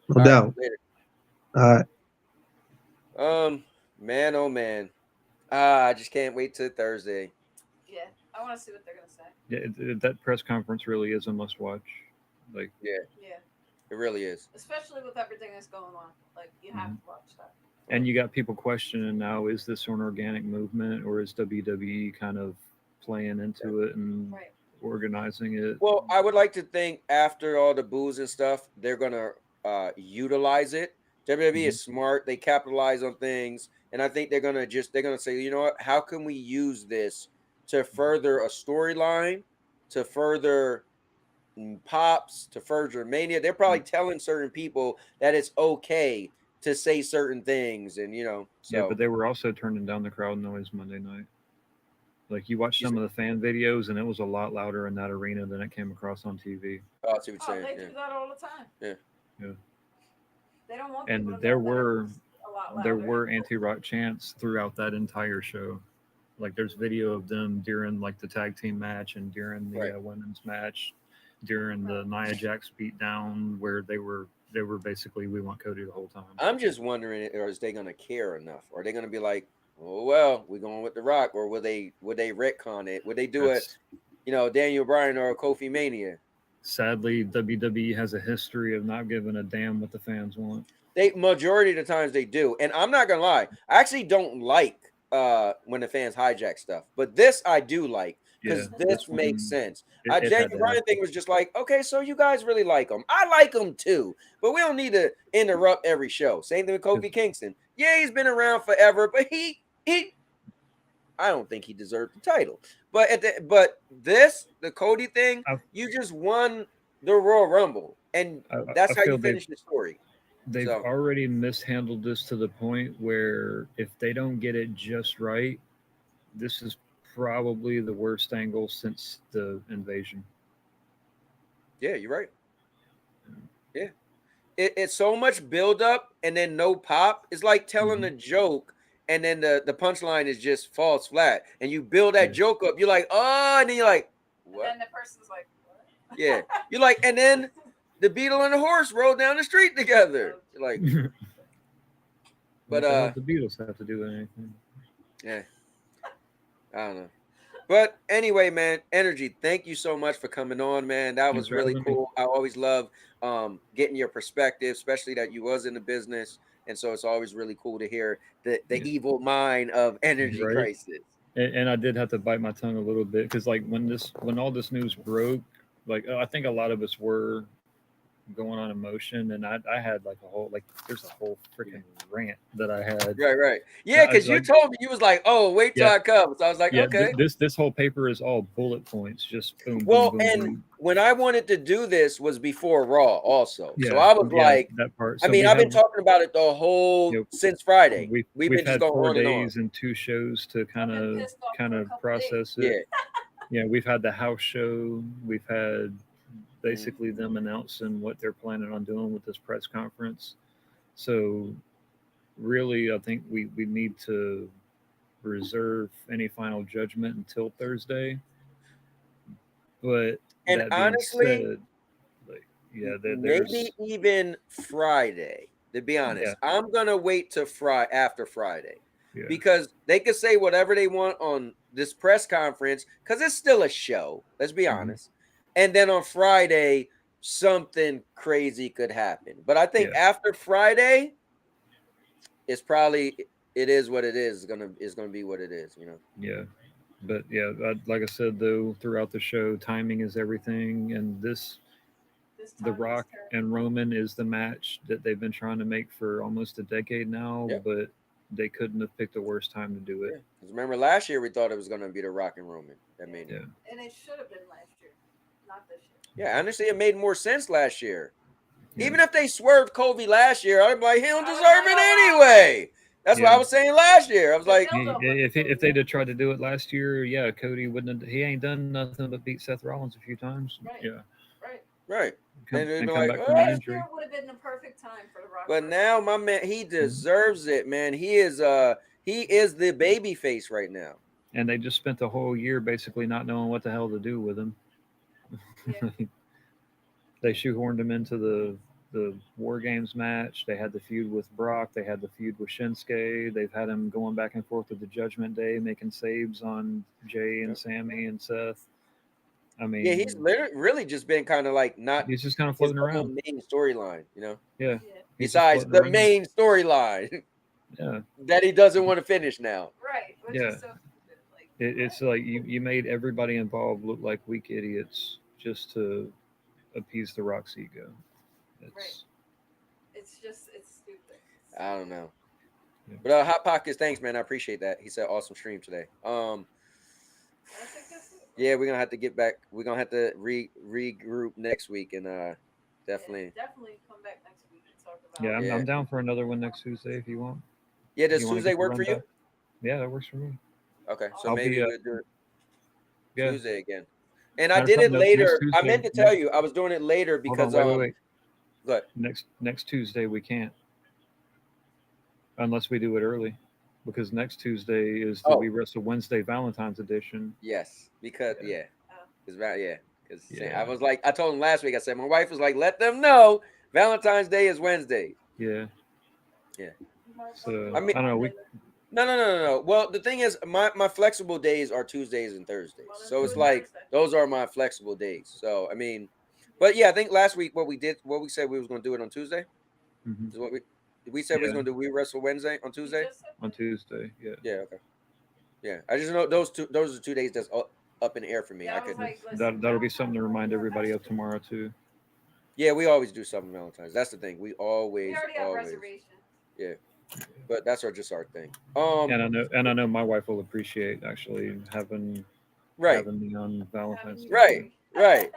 No doubt. Later. All right. Man, oh man. I just can't wait till Thursday. Yeah, I want to see what they're gonna say. Yeah, that press conference really is a must watch. Like, Yeah, Yeah, it really is. especially with everything that's going on. Like you have to watch that. and you got people questioning now: is this an organic movement, or is WWE kind of playing into it and Right. organizing it? Well, I would like to think after all the booze and stuff, they're gonna utilize it. WWE is smart; they capitalize on things, and I think they're gonna say, you know what? How can we use this to further a storyline, to further pops, to further mania? They're probably telling certain people that it's okay to say certain things, and Yeah, so but they were also turning down the crowd noise Monday night. Like you watch you some of the fan videos, and it was a lot louder in that arena than it came across on TV. oh, I see what Oh, you're they saying. do that all the time. Yeah, Yeah, They don't want people and to know that it was a lot there louder. were anti-rock chants throughout that entire show. Like there's video of them during like the tag team match and during the right. women's match, during the Nia Jax beatdown, where they were basically we want Cody the whole time. I'm just wondering, or is they gonna care enough? Or are they gonna be like, oh well, we're going with the Rock, or would they retcon it? Would they do it, That's Daniel Bryan or Kofi Mania? sadly WWE has a history of not giving a damn what the fans want. They majority of the times they do, and I'm not gonna lie, I actually don't like when the fans hijack stuff, but this I do like because Yeah, this this makes one sense. it had Daniel to Bryan happen. thing was just like, okay, so you guys really like him. I like him too, but we don't need to interrupt every show. Same thing with Kofi Kingston. Yeah, he's been around forever, but he I don't think he deserved the title. But the Cody thing, I, you just won the Royal Rumble, and I that's how feel you finish the story. they've So already mishandled this to the point where if they don't get it just right, this is probably the worst angle since the invasion. yeah, you're right. Yeah. It's so much build up and then no pop. It's like telling a joke and then the punchline is just falls flat. And you build that joke up. You're like, oh, and then you're like, what? And then the person's like, what? Yeah. You're like, and then the beetle and the horse rode down the street together. You're like, What the hell do the Beatles have to do with anything? yeah. I don't know. But anyway, man, Energy, thank you so much for coming on, man. That Thanks was for really having me. cool. I always love getting your perspective, especially that you was in the business. And so it's always really cool to hear the evil mind of Energy Right. Crisis. And I did have to bite my tongue a little bit because, like, when all this news broke, like, I think a lot of us were going on emotion, and I had like a whole there's a whole freaking rant that I had. Right. Yeah, because you told me, you was like, oh, wait till I come. So I was like, okay. This whole paper is all bullet points, just boom, Well, boom, boom, and boom. when I wanted to do this was before Raw also. Yeah, So I was yeah, like, that part. I So mean, we I've been had- talking about it the whole since Friday. We've We've been just had going 4 on and on. days and 2 shows to kind of process Yeah. it. Yeah, we've had the house show. We've had basically them announcing what they're planning on doing with this press conference. So really, I think we need to reserve any final judgment until Thursday. But And that being honestly, said, like, yeah, maybe even Friday. To be honest, I'm gonna wait till after Friday, because they could say whatever they want on this press conference, because it's still a show. Let's be honest. And then on Friday, something crazy could happen. But I think after Friday, it's probably it is what it is. It's gonna be what it is. Yeah. But yeah, like I said, though, throughout the show, timing is everything. And The Rock and Roman is the match that they've been trying to make for almost a decade now, but they couldn't have picked a worse time to do it. Because remember last year we thought it was going to be The Rock and Roman. And it should have been last year, not this year. Yeah, honestly, it made more sense last year. Even if they swerved Kobe last year, I'd be like, he don't deserve it anyway. That's what I was saying last year. I was like, if they'd have tried to do it last year, Cody wouldn't have. He ain't done nothing but beat Seth Rollins a few times. Right. Yeah. Right. And come back from an injury. Last year would have been the perfect time for The Rock. But now, my man, he deserves it, man. He is the baby face right now. And they just spent the whole year basically not knowing what the hell to do with him. Yeah. They shoehorned him into the War Games match. They had the feud with Brock. They had the feud with Shinsuke. They've had him going back and forth with the Judgment Day, making saves on Jay and Sammy and Seth. I mean, Yeah, he's really just been kind of like not he's just kind of his floating own around. main storyline, you know. Yeah. He's just Besides floating the around. main storyline Yeah. that he doesn't want to finish now. Right. Which Yeah. is so stupid. Like, It's like you made everybody involved look like weak idiots just to appease the Rock's ego. It's it's just it's stupid. I don't know. Yeah. But Hot Pockets, thanks, man. I appreciate that. He said awesome stream today. Yeah, we're gonna have to get back. We're gonna have to regroup next week and definitely come back next week and talk about. yeah, I'm down for another one next Tuesday if you want. Yeah, does You wanna Tuesday get the work for you? rundown? Yeah, that works for me. Okay, so I'll maybe be, we'll do it Yeah. Tuesday again. And I Matter of did fact, it next later. I Tuesday, meant to tell you I was doing it later Hold because on, wait. What? Next Tuesday we can't, unless we do it early, because next Tuesday is the We Wrestle Wednesday Valentine's edition. Yes, because because Yeah. I was like, I told him last week. I said my wife was like, let them know Valentine's Day is Wednesday. Yeah. Yeah. So I mean, I don't know. No. Well, the thing is, my flexible days are Tuesdays and Thursdays. So it's like those are my flexible days. So I mean, but yeah, I think last week what we said we was going to do it on Tuesday. Mhm. Is what we said we was going to do. We Wrestle Wednesday on Tuesday. On Tuesday, yeah. Yeah. Okay. Yeah, I just know those are 2 days that's up in the air for me. I could. That'll be something to remind everybody of tomorrow too. Yeah, we always do something Valentine's. That's the thing. We always. have reservations. Yeah, but that's just our thing. And I know my wife will appreciate actually having me on Valentine's Day. Right.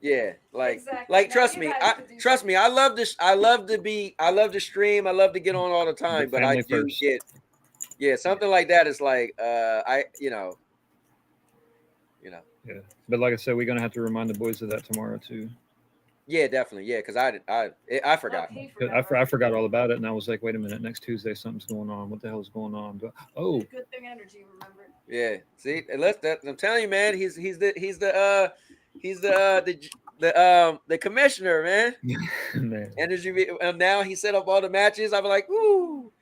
Yeah, like trust me. I love this. I love to stream. I love to get on all the time, but I family do first. get something like that is like you know. Yeah, but like I said, we're gonna have to remind the boys of that tomorrow too. Yeah, definitely. Yeah, because I forgot. I forgot all about it, and I was like, wait a minute, next Tuesday something's going on. What the hell is going on? Oh, Good thing energy, remember. Yeah, see, I'm telling you, man, he's the commissioner, man. man. Energy. Now he set up all the matches. I'm like, ooh,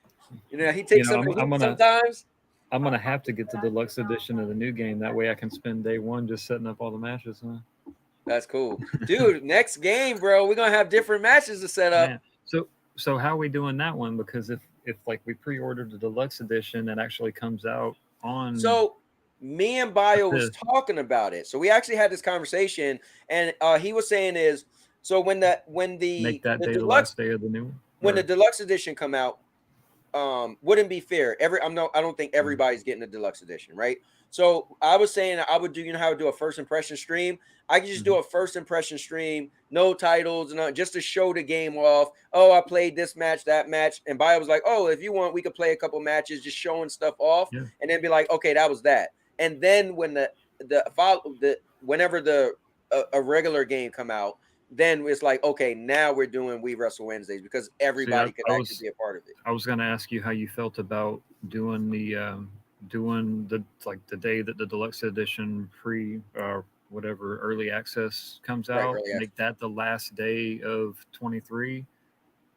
he takes some sometimes. I'm gonna have to get the deluxe edition of the new game. That way, I can spend day one just setting up all the matches. Huh? That's cool, dude. Next game, bro, we're gonna have different matches to set up. Man. So how are we doing that one? Because if like we pre-ordered the deluxe edition, that actually comes out on. So me and Bio was talking about it. So we actually had this conversation, and he was saying is so when the make that day deluxe, the last day of the new one. When the deluxe edition come out, wouldn't be fair. I don't think everybody's getting the deluxe edition, right? So I was saying I would do, how to do a first impression stream. I could just do a first impression stream, no titles, and just to show the game off. Oh, I played this match, that match, and Bio was like, "Oh, if you want, we could play a couple matches, just showing stuff off, and then be like, okay, that was that." And then when whenever a regular game come out, then it's like, okay, now we're doing We Wrestle Wednesdays because everybody could actually be a part of it. I was going to ask you how you felt about doing the day that the deluxe edition whatever early access comes out, make that the last day of 23,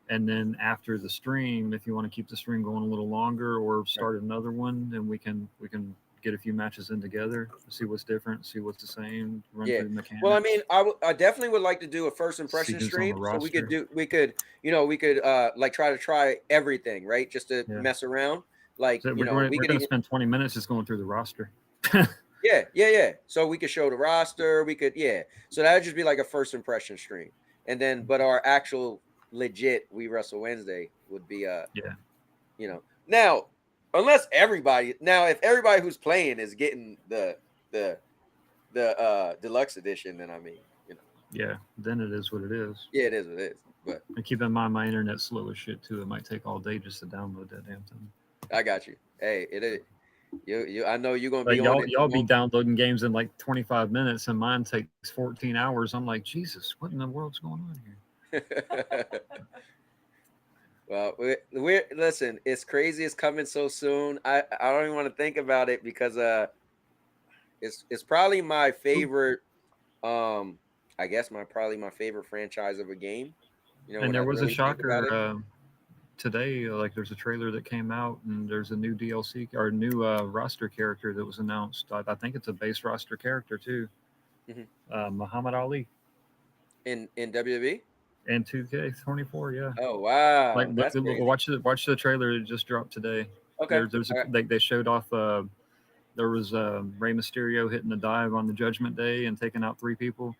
and then after the stream, if you want to keep the stream going a little longer or start another one, then we can get a few matches in together, see what's different, see what's the same, run through the mechanics. Well, I mean, I definitely would like to do a first impression stream, so we could try everything, right? Just to mess around. Like, so we're going to spend 20 minutes just going through the roster. Yeah. So we could show the roster. We could, So that would just be like a first impression stream, and then, but our actual legit We Wrestle Wednesday would be now, unless if everybody who's playing is getting the deluxe edition, then I mean, Yeah, then it is what it is. Yeah, it is what it is. But and keep in mind, my internet's slow as shit too. It might take all day just to download that damn thing. I got you. Hey, it is. I know you're gonna be y'all be downloading games in like 25 minutes, and mine takes 14 hours. I'm like, Jesus, what in the world's going on here? Well, we're listen. It's crazy. It's coming so soon. I don't even want to think about it because it's probably my favorite. I guess my favorite franchise of a game. You know, And when there I was a really think about shocker it. today. Like, there's a trailer that came out, and there's a new DLC or new roster character that was announced. I think it's a base roster character too. Mhm. Muhammad Ali In WWE. and 2K24. Yeah. Oh wow, Like, that's crazy. watch the trailer that just dropped today. Okay. There's a, All right. they showed off. There was Rey Mysterio hitting the dive on the Judgment Day and taking out 3 people.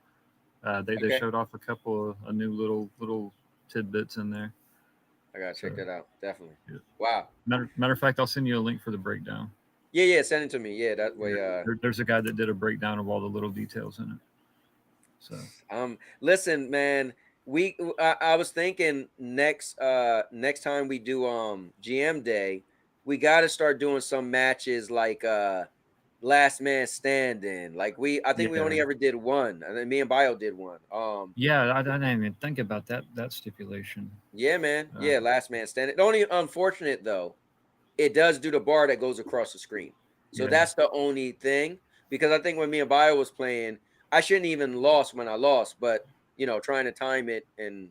They Okay. showed off a couple of new little tidbits in there. I gotta So check that out. Definitely. yeah. Wow. Matter of fact, I'll send you a link for the breakdown. Yeah, yeah. Send it to me. Yeah, that way. There's a guy that did a breakdown of all the little details in it. So Listen, man. I was thinking next time we do GM Day, we got to start doing some matches like last man standing. Like I think we yeah, only ever did one. I think me and Bio did one. yeah. I didn't even think about that stipulation. Yeah, man. Yeah, last man standing. The only unfortunate though, it does do the bar that goes across the screen. So Yeah. that's the only thing. Because I think when me and Bio was playing, I shouldn't even lost when I lost, but you know, trying to time it and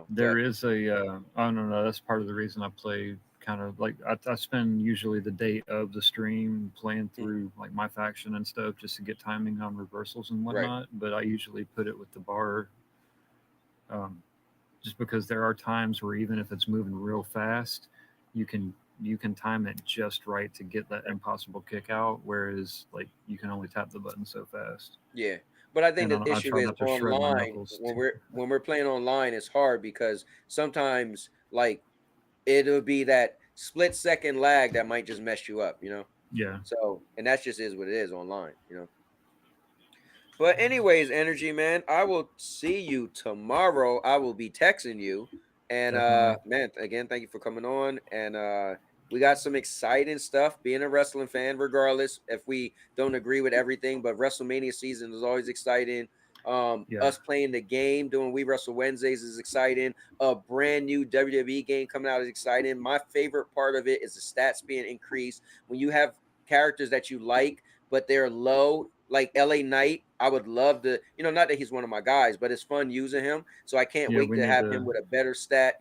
There is a I don't know. That's part of the reason I play kind of like I spend usually the day of the stream playing through like my faction and stuff just to get timing on reversals and Right. whatnot. But I usually put it with the bar, just because there are times where even if it's moving real fast, you can time it just right to get that impossible kick out. Whereas like you can only tap the button so fast. Yeah. But I think And the I issue try is not to shred my online knuckles. when we're playing online, it's hard because sometimes like it'll be that split second lag that might just mess you up, Yeah. So, and that's just is what it is online. But anyways, energy man, I will see you tomorrow. I will be texting you. And Definitely. man, again, thank you for coming on. And we got some exciting stuff. Being a wrestling fan, regardless if we don't agree with everything, but WrestleMania season is always exciting. Us playing the game, doing We Wrestle Wednesdays is exciting. A brand new WWE game coming out is exciting. My favorite part of it is the stats being increased. When you have characters that you like, but they're low, like LA Knight, I would love to, not that he's one of my guys, but it's fun using him. So I can't Yeah, wait we to need have to him with a better stat,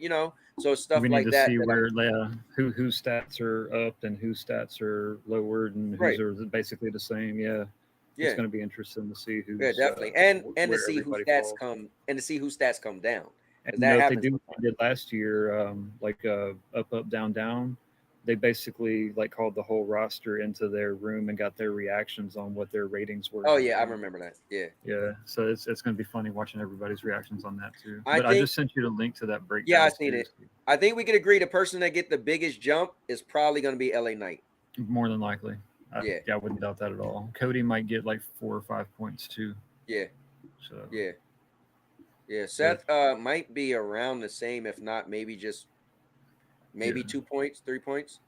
so stuff we need like to that. see That where whose stats are up and whose stats are lowered and Right. whose are basically the same. Yeah. Yeah. It's going to be interesting to see who's definitely, and to where see whose everybody stats falls. come down, because And that if they happens do what sometimes. they did last year, like up down down, they basically like called the whole roster into their room and got their reactions on what their ratings were. Oh yeah, I remember that. Yeah. Yeah, so it's going to be funny watching everybody's reactions on that too. I But I think, just sent you the link to that breakdown. yeah, I seen too, it. I think we could agree the person that get the biggest jump is probably going to be LA Knight. More than likely. Yeah. I wouldn't doubt that at all. Cody might get like 4 or 5 points too. Yeah. So Yeah. Seth might be around the same, if not maybe 2 points, 3 points.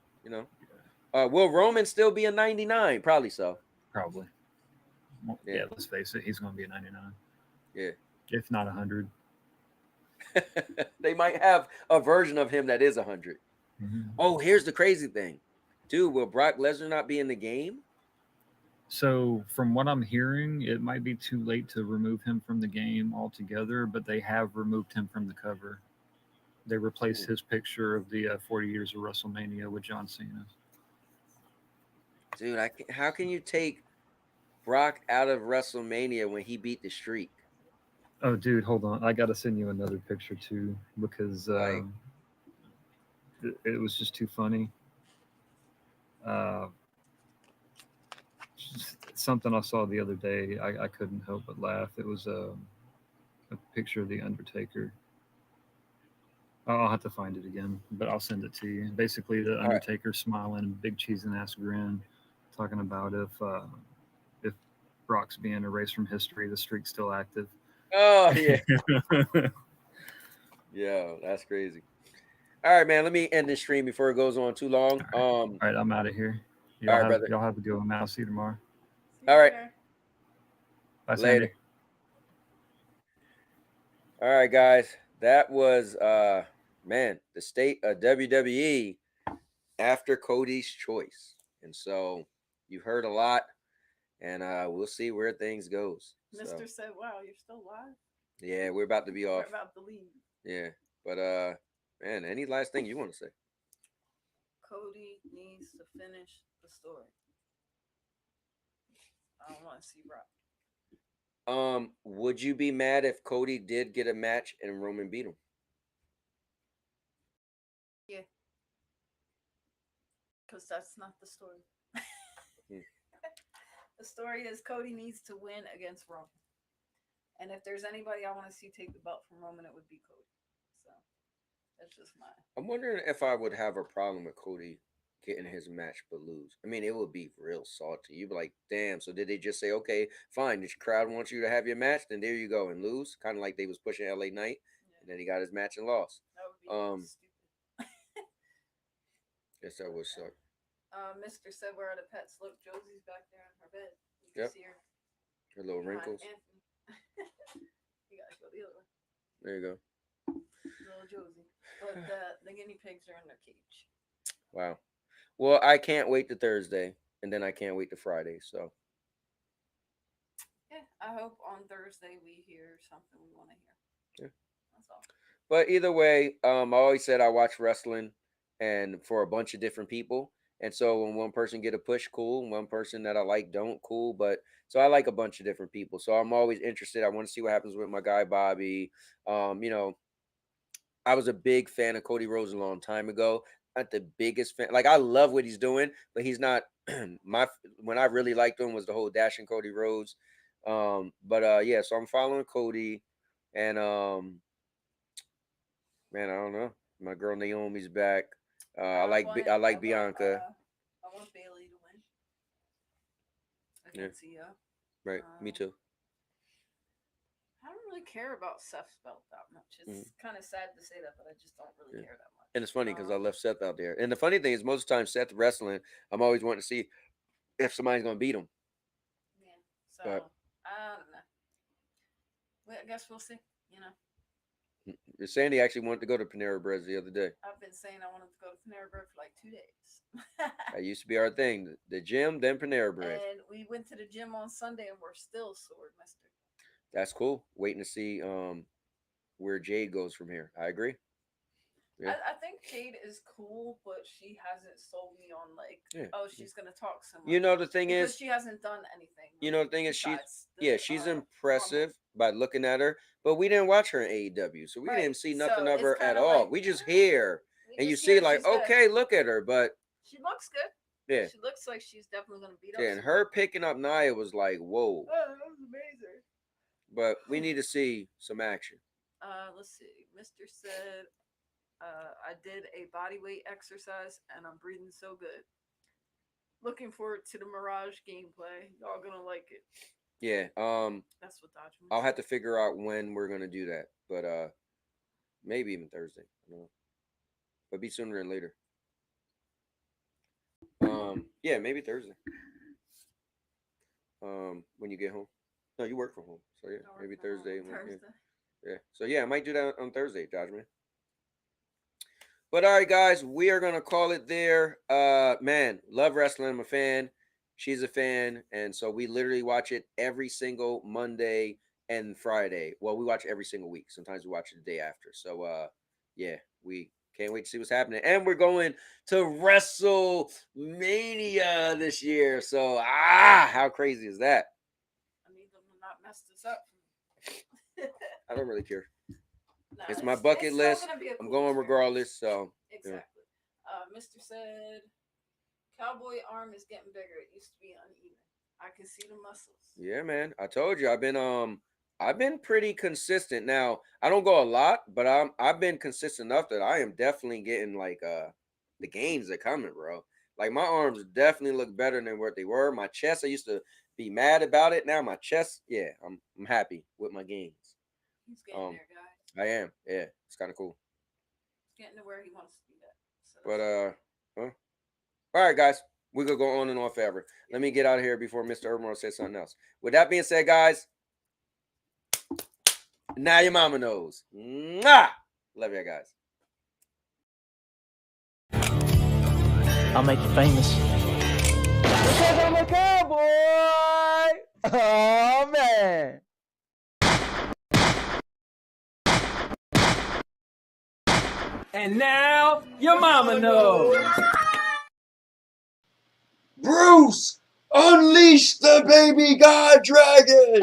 Will Roman still be a 99? Probably so. Probably. Well, yeah, let's face it, he's going to be a 99. Yeah. If not 100. They might have a version of him that is 100. Mm-hmm. Oh, here's the crazy thing. Dude, will Brock Lesnar not be in the game? So from what I'm hearing, it might be too late to remove him from the game altogether, but they have removed him from the cover. They replaced his picture of the 40 years of WrestleMania with John Cena. Dude, how can you take Brock out of WrestleMania when he beat the streak? Oh, dude, hold on. I got to send you another picture too because it was just too funny. Something I saw the other day, I couldn't help but laugh. It was a picture of the Undertaker. I'll have to find it again, but I'll send it to you. Basically, the Undertaker smiling, big cheesing ass grin, talking about if Brock's being erased from history, the streak's still active. Oh yeah. Yo, that's crazy. All right, man. Let me end this stream before it goes on too long. All right, I'm out of here. Brother. Y'all have a good one, man. I'll see you tomorrow. All right. Bye, Later. Sandy. All right, guys. That was man, the state of WWE after Cody's choice. And so you heard a lot, and we'll see where things goes. Mr. said, wow, you're still live? Yeah, we're about to be off. We're about to leave. Yeah, but man, any last thing you want to say? Cody needs to finish the story. I don't want to see Rock. Would you be mad if Cody did get a match and Roman beat him? Yeah. Because that's not the story. The story is Cody needs to win against Roman. And if there's anybody I want to see take the belt from Roman, it would be Cody. So that's just mine. I'm wondering if I would have a problem with Cody getting his match but lose. I mean, it would be real salty. You'd be like, damn, so did they just say, okay, fine, this crowd wants you to have your match, then there you go and lose? Kind of like they was pushing LA Knight, and then he got his match and lost. That would be stupid. Guess that would suck. Mr. said we're at a Pets. Look, Josie's back there in her bed. You can Yep. see her. Her little behind wrinkles. Anthony. You gotta go the other way. There you go. Little Josie. But the guinea pigs are in their cage. Wow. Well, I can't wait to Thursday, and then I can't wait to Friday. So Yeah, I hope on Thursday we hear something we want to hear. Yeah. That's all. But either way, I always said I watch wrestling and for a bunch of different people. And so when one person get a push, cool. And one person that I like don't, cool. But so I like a bunch of different people. So I'm always interested. I want to see what happens with my guy Bobby. You know, I was a big fan of Cody Rhodes a long time ago. Not the biggest fan. Like I love what he's doing, but he's not when I really liked him was the whole Dashing Cody Rhodes. Yeah, so I'm following Cody and man, I don't know. My girl Naomi's back. I like Bianca. I want Bailey to win. Yeah. Against Io. Right, me too. I don't really care about Seth's belt that much. It's kind of sad to say that, but I just don't really care that much. And it's funny because I left Seth out there. And the funny thing is, most of the time, Seth wrestling, I'm always wanting to see if somebody's going to beat him. Yeah. So, I don't know. Well, I guess we'll see, you know. Sandy actually wanted to go to Panera Bread the other day. I've been saying I wanted to go to Panera Bread for like 2 days. That used to be our thing. The gym, then Panera Bread. And we went to the gym on Sunday and we're still sore, mister. That's cool. Waiting to see where Jade goes from here. I agree. Yeah. I think Jade is cool, but she hasn't sold me on like, she's gonna talk so much. You know the thing because is, she hasn't done anything. You know the thing is, she's impressive by looking at her, but we didn't watch her in AEW, so we didn't see nothing of her at all. We just hear, and you see like, okay, look at her, but she looks good. Yeah, she looks like she's definitely gonna beat up. Yeah, and her picking up Nia was like, whoa. Oh, that was amazing. But we need to see some action. Let's see. Mr. said, I did a body weight exercise and I'm breathing so good. Looking forward to the Mirage gameplay. Y'all gonna like it. Yeah. That's what Dodge means. I'll have to figure out when we're gonna do that, but maybe even Thursday. I don't know. But be sooner than later. Yeah, maybe Thursday. When you get home. No, you work from home, so yeah, maybe Thursday. Yeah. So yeah, I might do that on Thursday, Dodge man. But all right, guys, we are gonna call it there. Man, love wrestling. I'm a fan. She's a fan, and so we literally watch it every single Monday and Friday. Well, we watch it every single week. Sometimes we watch it the day after. So yeah, we can't wait to see what's happening. And we're going to WrestleMania this year. So how crazy is that? I need them to not mess this up. I don't really care. No, it's my bucket list. I'm going regardless. So exactly. Yeah. Mr. said, cowboy arm is getting bigger. It used to be uneven. I can see the muscles. Yeah, man. I told you I've been pretty consistent. Now I don't go a lot, but I've been consistent enough that I am definitely getting like the gains are coming, bro. Like my arms definitely look better than what they were. My chest, I used to be mad about it. Now my chest, yeah, I'm happy with my gains. He's getting there, guys. I am. Yeah, it's kind of cool. He's getting to where he wants to be at. So But all right, guys, we could go on and on forever. Let me get out of here before Mr. Urban says something else. With that being said, guys, now your mama knows. Mwah! Love you guys. I'll make you famous. Because I'm a cowboy! Oh, man. And now your mama knows. Bruce, unleash the baby god dragon!